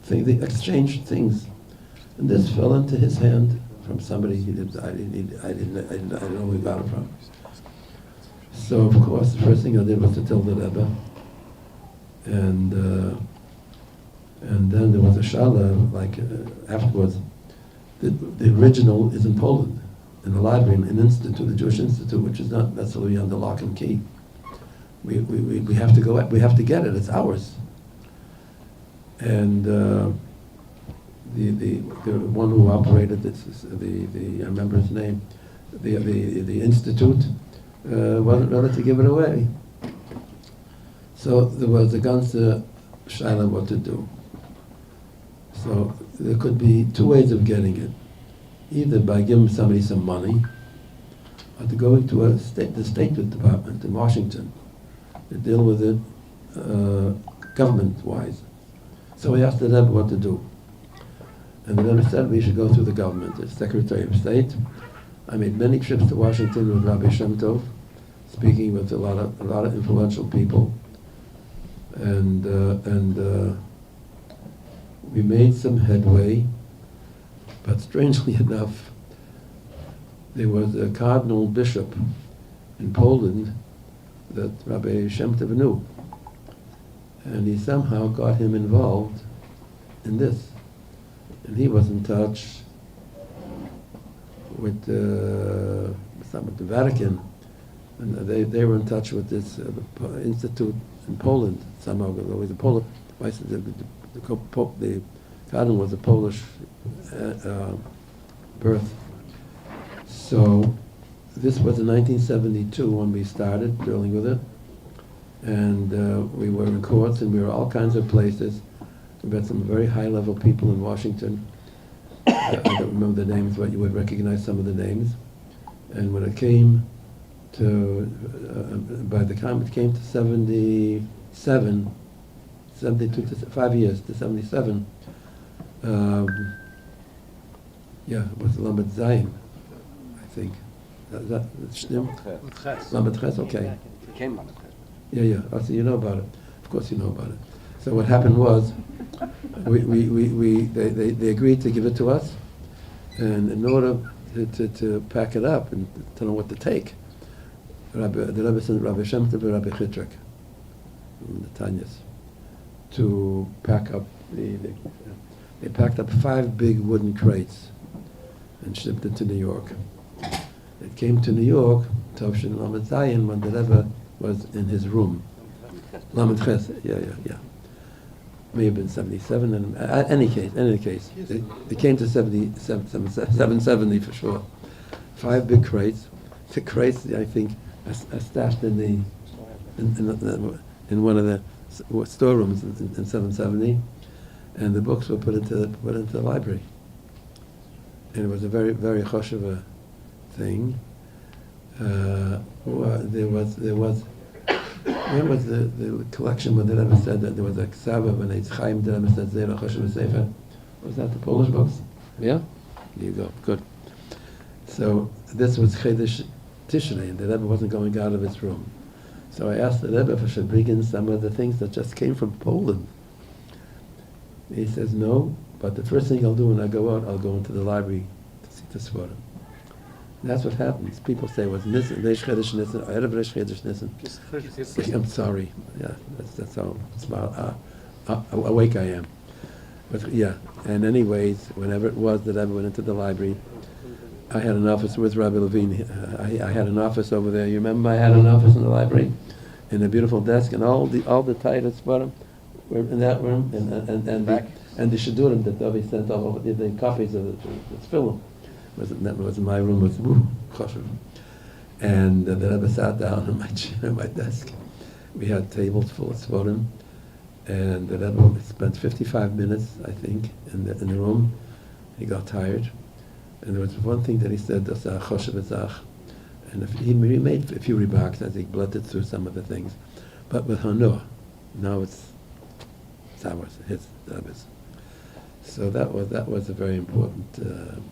They exchanged things, and this fell into his hand from somebody I didn't know who he got it from. So of course, the first thing I did was to tell the Rebbe, and then there was a shala afterwards. The original is in Poland, in the library, in Institute, the Jewish Institute, which is not necessarily under lock and key. We have to go. We have to get it. It's ours. And the one who operated this, I remember his name, the institute, wasn't ready to give it away. So there was a ganze shaila what to do. So there could be two ways of getting it: either by giving somebody some money, or to go to the State Department in Washington to deal with it government-wise. So we asked the Rebbe what to do. And the Rebbe said we should go through the government, the Secretary of State. I made many trips to Washington with Rabbi Shem Tov, speaking with a lot of influential people. And we made some headway, but strangely enough, there was a cardinal bishop in Poland that Rabbi Shem Tov knew. And he somehow got him involved in this. And he was in touch with the Vatican, and they were in touch with this institute in Poland. Somehow there was a Polish. The cardinal was a Polish birth. So this was in 1972 when we started dealing with it, and we were in courts and we were all kinds of places. We met some very high-level people in Washington. I don't remember the names, but you would recognize some of the names. And when it came to, by the time it came to 72, 5 years to 77, it was Lamed Zayin, I think. Is that Shnim? Lamed Ches, okay. It came on it. Yeah. Oh, so you know about it. Of course you know about it. So what happened was, they agreed to give it to us, and in order to pack it up and to know what to take, the Rebbe sent Rabbi Shem Tov and Rabbi Chitrik from the Tanyas to pack up they packed up 5 big wooden crates and shipped it to New York. It came to New York, Tovshin Lamed Zayin, when the Rebbe was in his room. Lamed Ches, yeah. May have been 77, and in any case, it came to 770 for sure. 5 big crates. The crates, I think, are stashed in one of the storerooms in 770, and the books were put into the library. and it was a very, very choshev thing. There was where was the collection where the Rebbe said that there was a ksava when Eitz Chaim the Rebbe said Zera Choshev Sefer? Was that the Polish books? Yeah? There you go, good. So this was Chedesh Tishrei, and the Rebbe wasn't going out of his room. So I asked the Rebbe if I should bring in some of the things that just came from Poland. He says no, but the first thing I'll do when I go out, I'll go into the library to see the Svarim. That's what happens. People say, was Nissen, Reish Chedesh Nissen, Erev Reish Chedesh Nissen. I'm sorry. Yeah, that's how awake I am. But yeah, and anyways, whenever it was that I went into the library, I had an office with Rabbi Levine. I had an office over there. You remember I had an office in the library, in a beautiful desk, and all the titles for them were in that room, and the Shadurim that Davi sent over the copies of the film. That was in my room. Was choshev. And the Rebbe sat down in my chair, my desk. We had tables full of svarim, and the Rebbe spent 55 minutes, I think, in the room. He got tired, and there was one thing that he said, choshev ezach, and he made a few remarks as he blotted through some of the things, but with Hanua. Now it's ours, his Rebbe's. So that was a very important.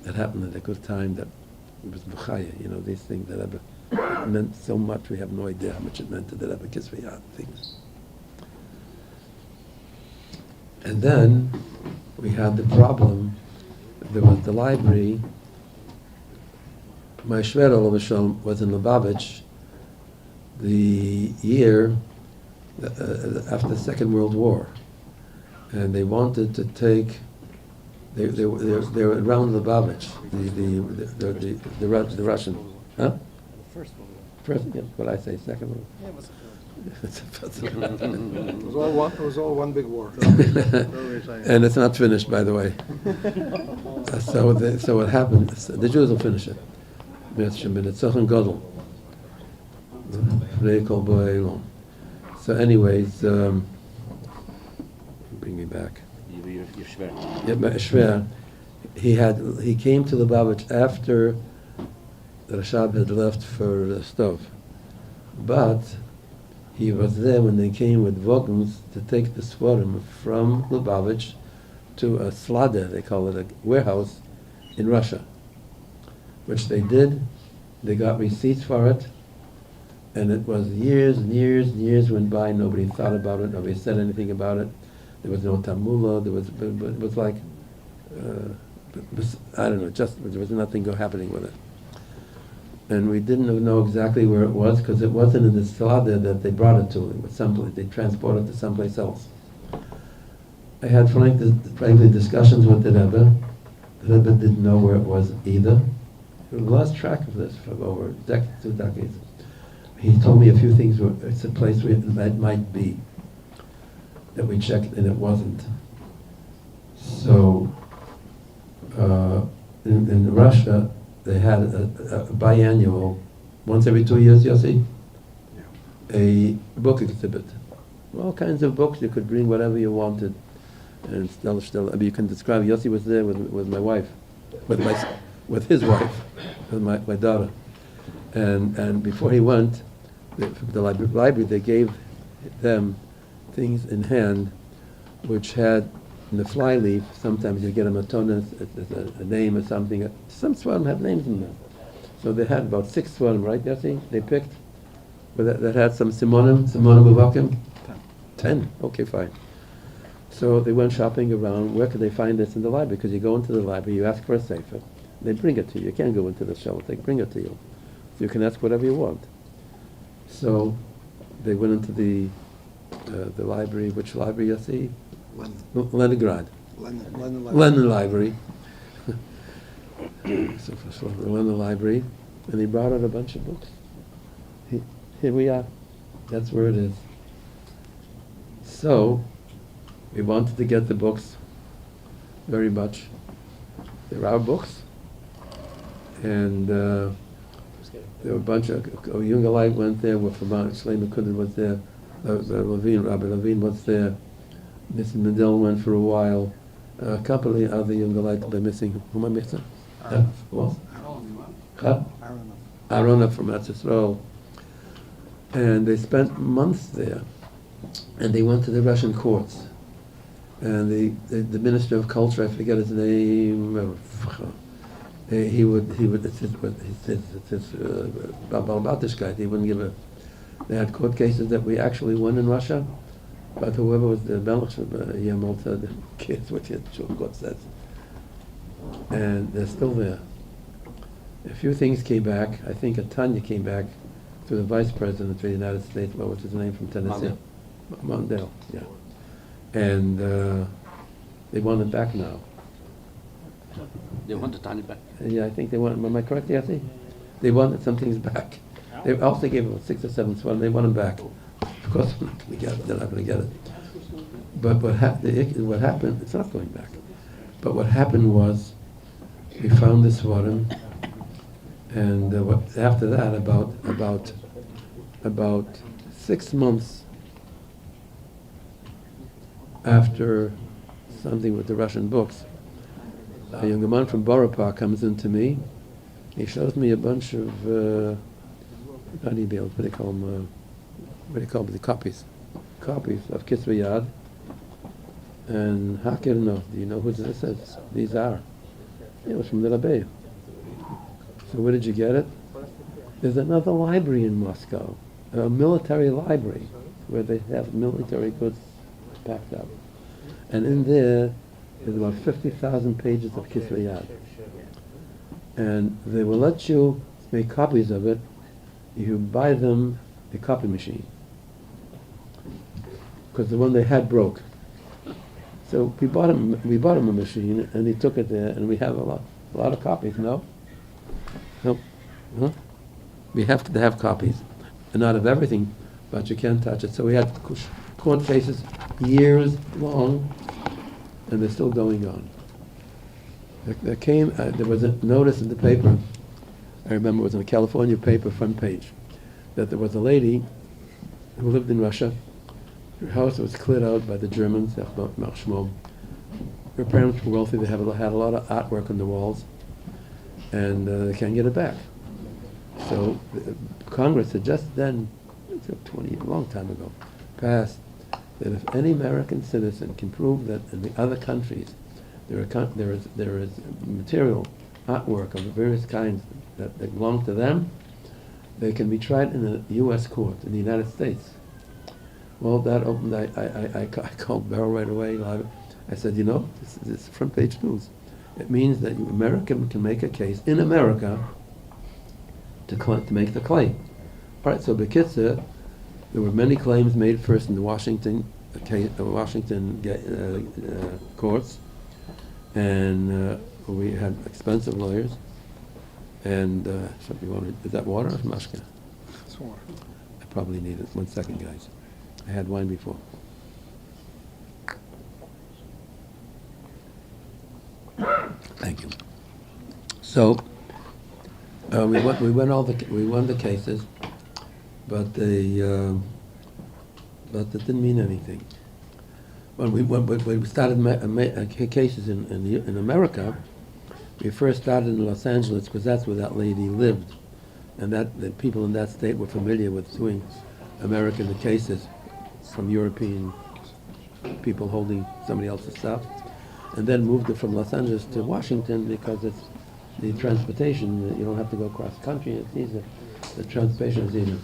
It happened at a good time. That it was B'chaya. These things that Rebbe meant so much. We have no idea how much it meant to the Rebbe Kisviyat things. And then we had the problem. There was the library. My shver Olav Shalom was in Lubavitch the year after the Second World War, and they wanted to take. They were around Lubavitch, the Russian, huh? First, yeah, what I say, second one. Yeah, it was all one big war. And it's not finished, by the way. So what happened? The Jews will finish it. So, anyways, bring me back. Yeah, he came to Lubavitch after the Rashab had left for Rostov, but he was there when they came with wagons to take the Svarim from Lubavitch to a slada, they call it, a warehouse in Russia, which they did. They got receipts for it, and it was years and years and years went by. Nobody thought about it. Nobody said anything about it. There was no tamula. It was like, I don't know, there was nothing happening with it. And we didn't know exactly where it was because it wasn't in the salada that they brought it to. It was someplace, they transported it to someplace else. I had frankly discussions with the Rebbe. The Rebbe didn't know where it was either. We lost track of this for over 2 decades. He told me a few things where it's a place where it might be. That we checked and it wasn't. So in Russia they had a biannual, once every 2 years, Yossi, a book exhibit. All kinds of books. You could bring whatever you wanted, and still, you can describe. Yossi was there with my wife, with his wife, with my daughter, and before he went, the library they gave them things in hand, which had in the flyleaf. Sometimes you get a matonis, a name or something. Some svarim have names in them. So they had about 6 svarim, right, Yossi? They picked that had some simonim uvakim. 10. Okay, fine. So they went shopping around. Where could they find this in the library? Because you go into the library, you ask for a sefer, they bring it to you. You can't go into the shelf; they bring it to you. So you can ask whatever you want. So they went into the library. Which library, you see? Leningrad. Lenin Library. So first of all, the Lenin Library, and he brought out a bunch of books. Here we are. That's where it is. So we wanted to get the books very much. There are books, and there were a bunch of Younger Light went there. With Shlomo Kudin was there. Rabbi Levine was there. Mrs. Mendel went for a while. A couple of other Younger Light they're missing. Who am I missing? Well, Aronov from Eretz Yisrael. And they spent months there. And they went to the Russian courts. And the Minister of Culture, I forget his name, he would, it's his Balbatishkeit, he wouldn't give a, they had court cases that we actually won in Russia, but whoever was the Melech Yamolta, the kids, what the court says. And they're still there. A few things came back. I think a Tanya came back to the Vice President of the United States, what was his name from Tennessee? Mondale, yeah. And they want it back now. They want the Tanya back. Yeah, I think they want. Am I correct, Yassi? They wanted some things back. They also gave them 6 or 7 swans. They want them back. Of course, they're not going to get it. They're not going to get it. But what happened? It's not going back. But what happened was, we found this Svarim, and after that, about 6 months after something with the Russian books, a young man from Borough Park comes in to me. He shows me a bunch of what do they call them? The copies of Kisvei Yad. And Hakir, do you know who this is? These are. It was from the Rabbi. So where did you get it? There's another library in Moscow, a military library, where they have military goods packed up. And in there, there's about 50,000 pages of Kisvei Yad. And they will let you make copies of it if you buy them a copy machine. Because the one they had broke. So we bought him a machine, and he took it there, and we have a lot of copies. No? Nope. Huh? We have to have copies, and not of everything, but you can't touch it. So we had court cases years long, and they're still going on. There was a notice in the paper, I remember it was in a California paper front page, that there was a lady who lived in Russia. Her house was cleared out by the Germans. Her parents were wealthy. They had a lot of artwork on the walls, and they can't get it back. So Congress had just then, a long time ago, passed that if any American citizen can prove that in the other countries there is material, artwork of various kinds that belong to them, they can be tried in a U.S. court in the United States. Well, that opened. I called Beryl right away. I said, this is front page news. It means that America can make a case in America to make the claim. All right. So Bekitzer, there were many claims made first in the Washington courts, and we had expensive lawyers. And is that water or mashka? It's water. I probably need it. 1 second, guys. I had wine before. Thank you. So we won the cases, but it didn't mean anything. When we started cases in America, we first started in Los Angeles because that's where that lady lived, and the people in that state were familiar with suing American cases from European people holding somebody else's stuff, and then moved it from Los Angeles to Washington because it's the transportation. You don't have to go across country. It's easier. The transportation is easier.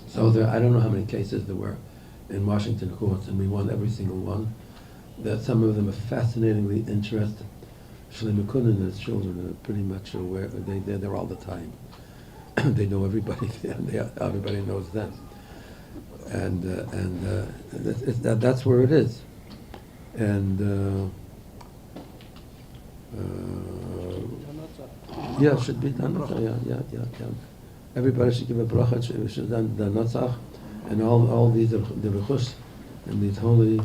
So I don't know how many cases there were in Washington courts, and we won every single one. That some of them are fascinatingly interesting. Shlomo Kunin and his children are pretty much aware. They're there all the time. They know everybody there. Everybody knows them. And that's where it is. And yeah, it should be done. Yeah. Everybody should give a bracha. We should done the Natzach, and all these the Rechush and these holy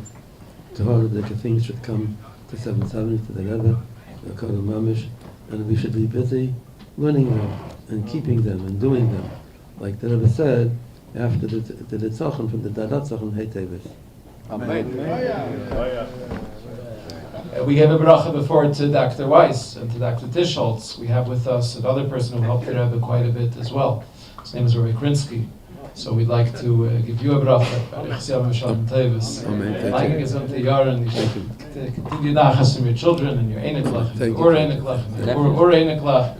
Tahara things should come to 770 to the Rebbe, the Kodel Mamish, and we should be busy learning them and keeping them and doing them, like the Rebbe said after the Tzachon from the Dadat Tzachon Hey Teves. Amen. We gave a bracha before to Dr. Weiss and to Dr. Tischholz. We have with us another person who helped the Rebbe quite a bit as well. His name is Rabbi Krinsky. So we'd like to give you a bracha. Teves. Like a gesundte Jahren. You should continue nachas from your children and your eneklach, and your eneklach, and your eneklach,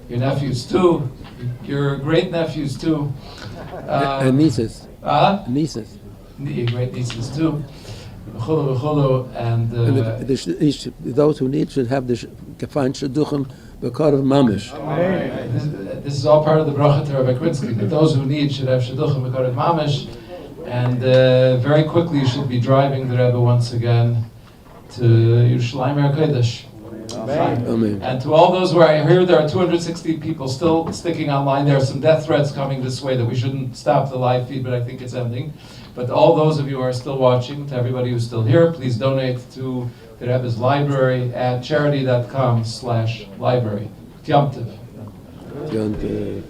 your nephews too, your great nephews too. And nieces. Nieces. Your great nieces too. And those who need should have the find shidduchim b'kar of mamish. This is all part of the bracha to Rabbi Krinsky, that those who need should have shidduchim b'kar of mamish. And very quickly you should be driving the Rebbe once again to Yerushalayim HaKodesh. Amen. And to all those where I hear there are 260 people still sticking online, there are some death threats coming this way that we shouldn't stop the live feed, but I think it's ending. But all those of you who are still watching, to everybody who's still here, please donate to the Rebbe's library at charity.com/library. Yom Tov. Yom Tov.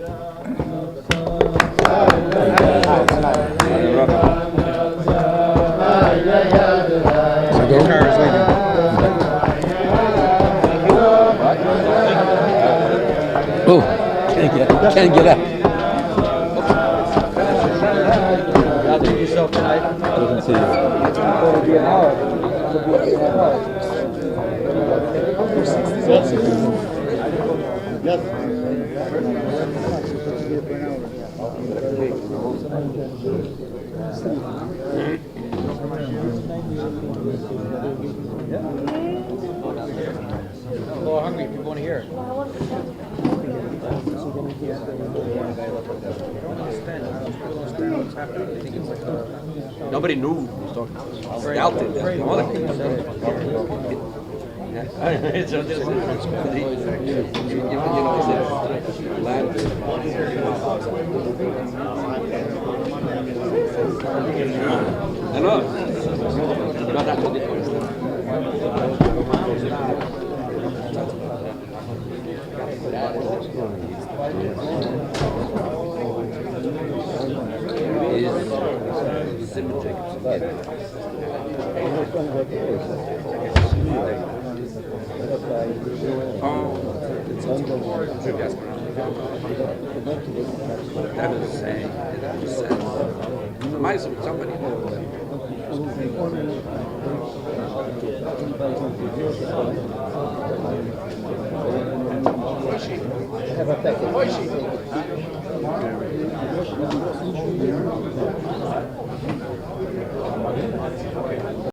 Oh, can't get up. Doesn't see you. People are hungry. People want to hear it. Nobody knew who was talking. Scouted. Somebody. Have a packet.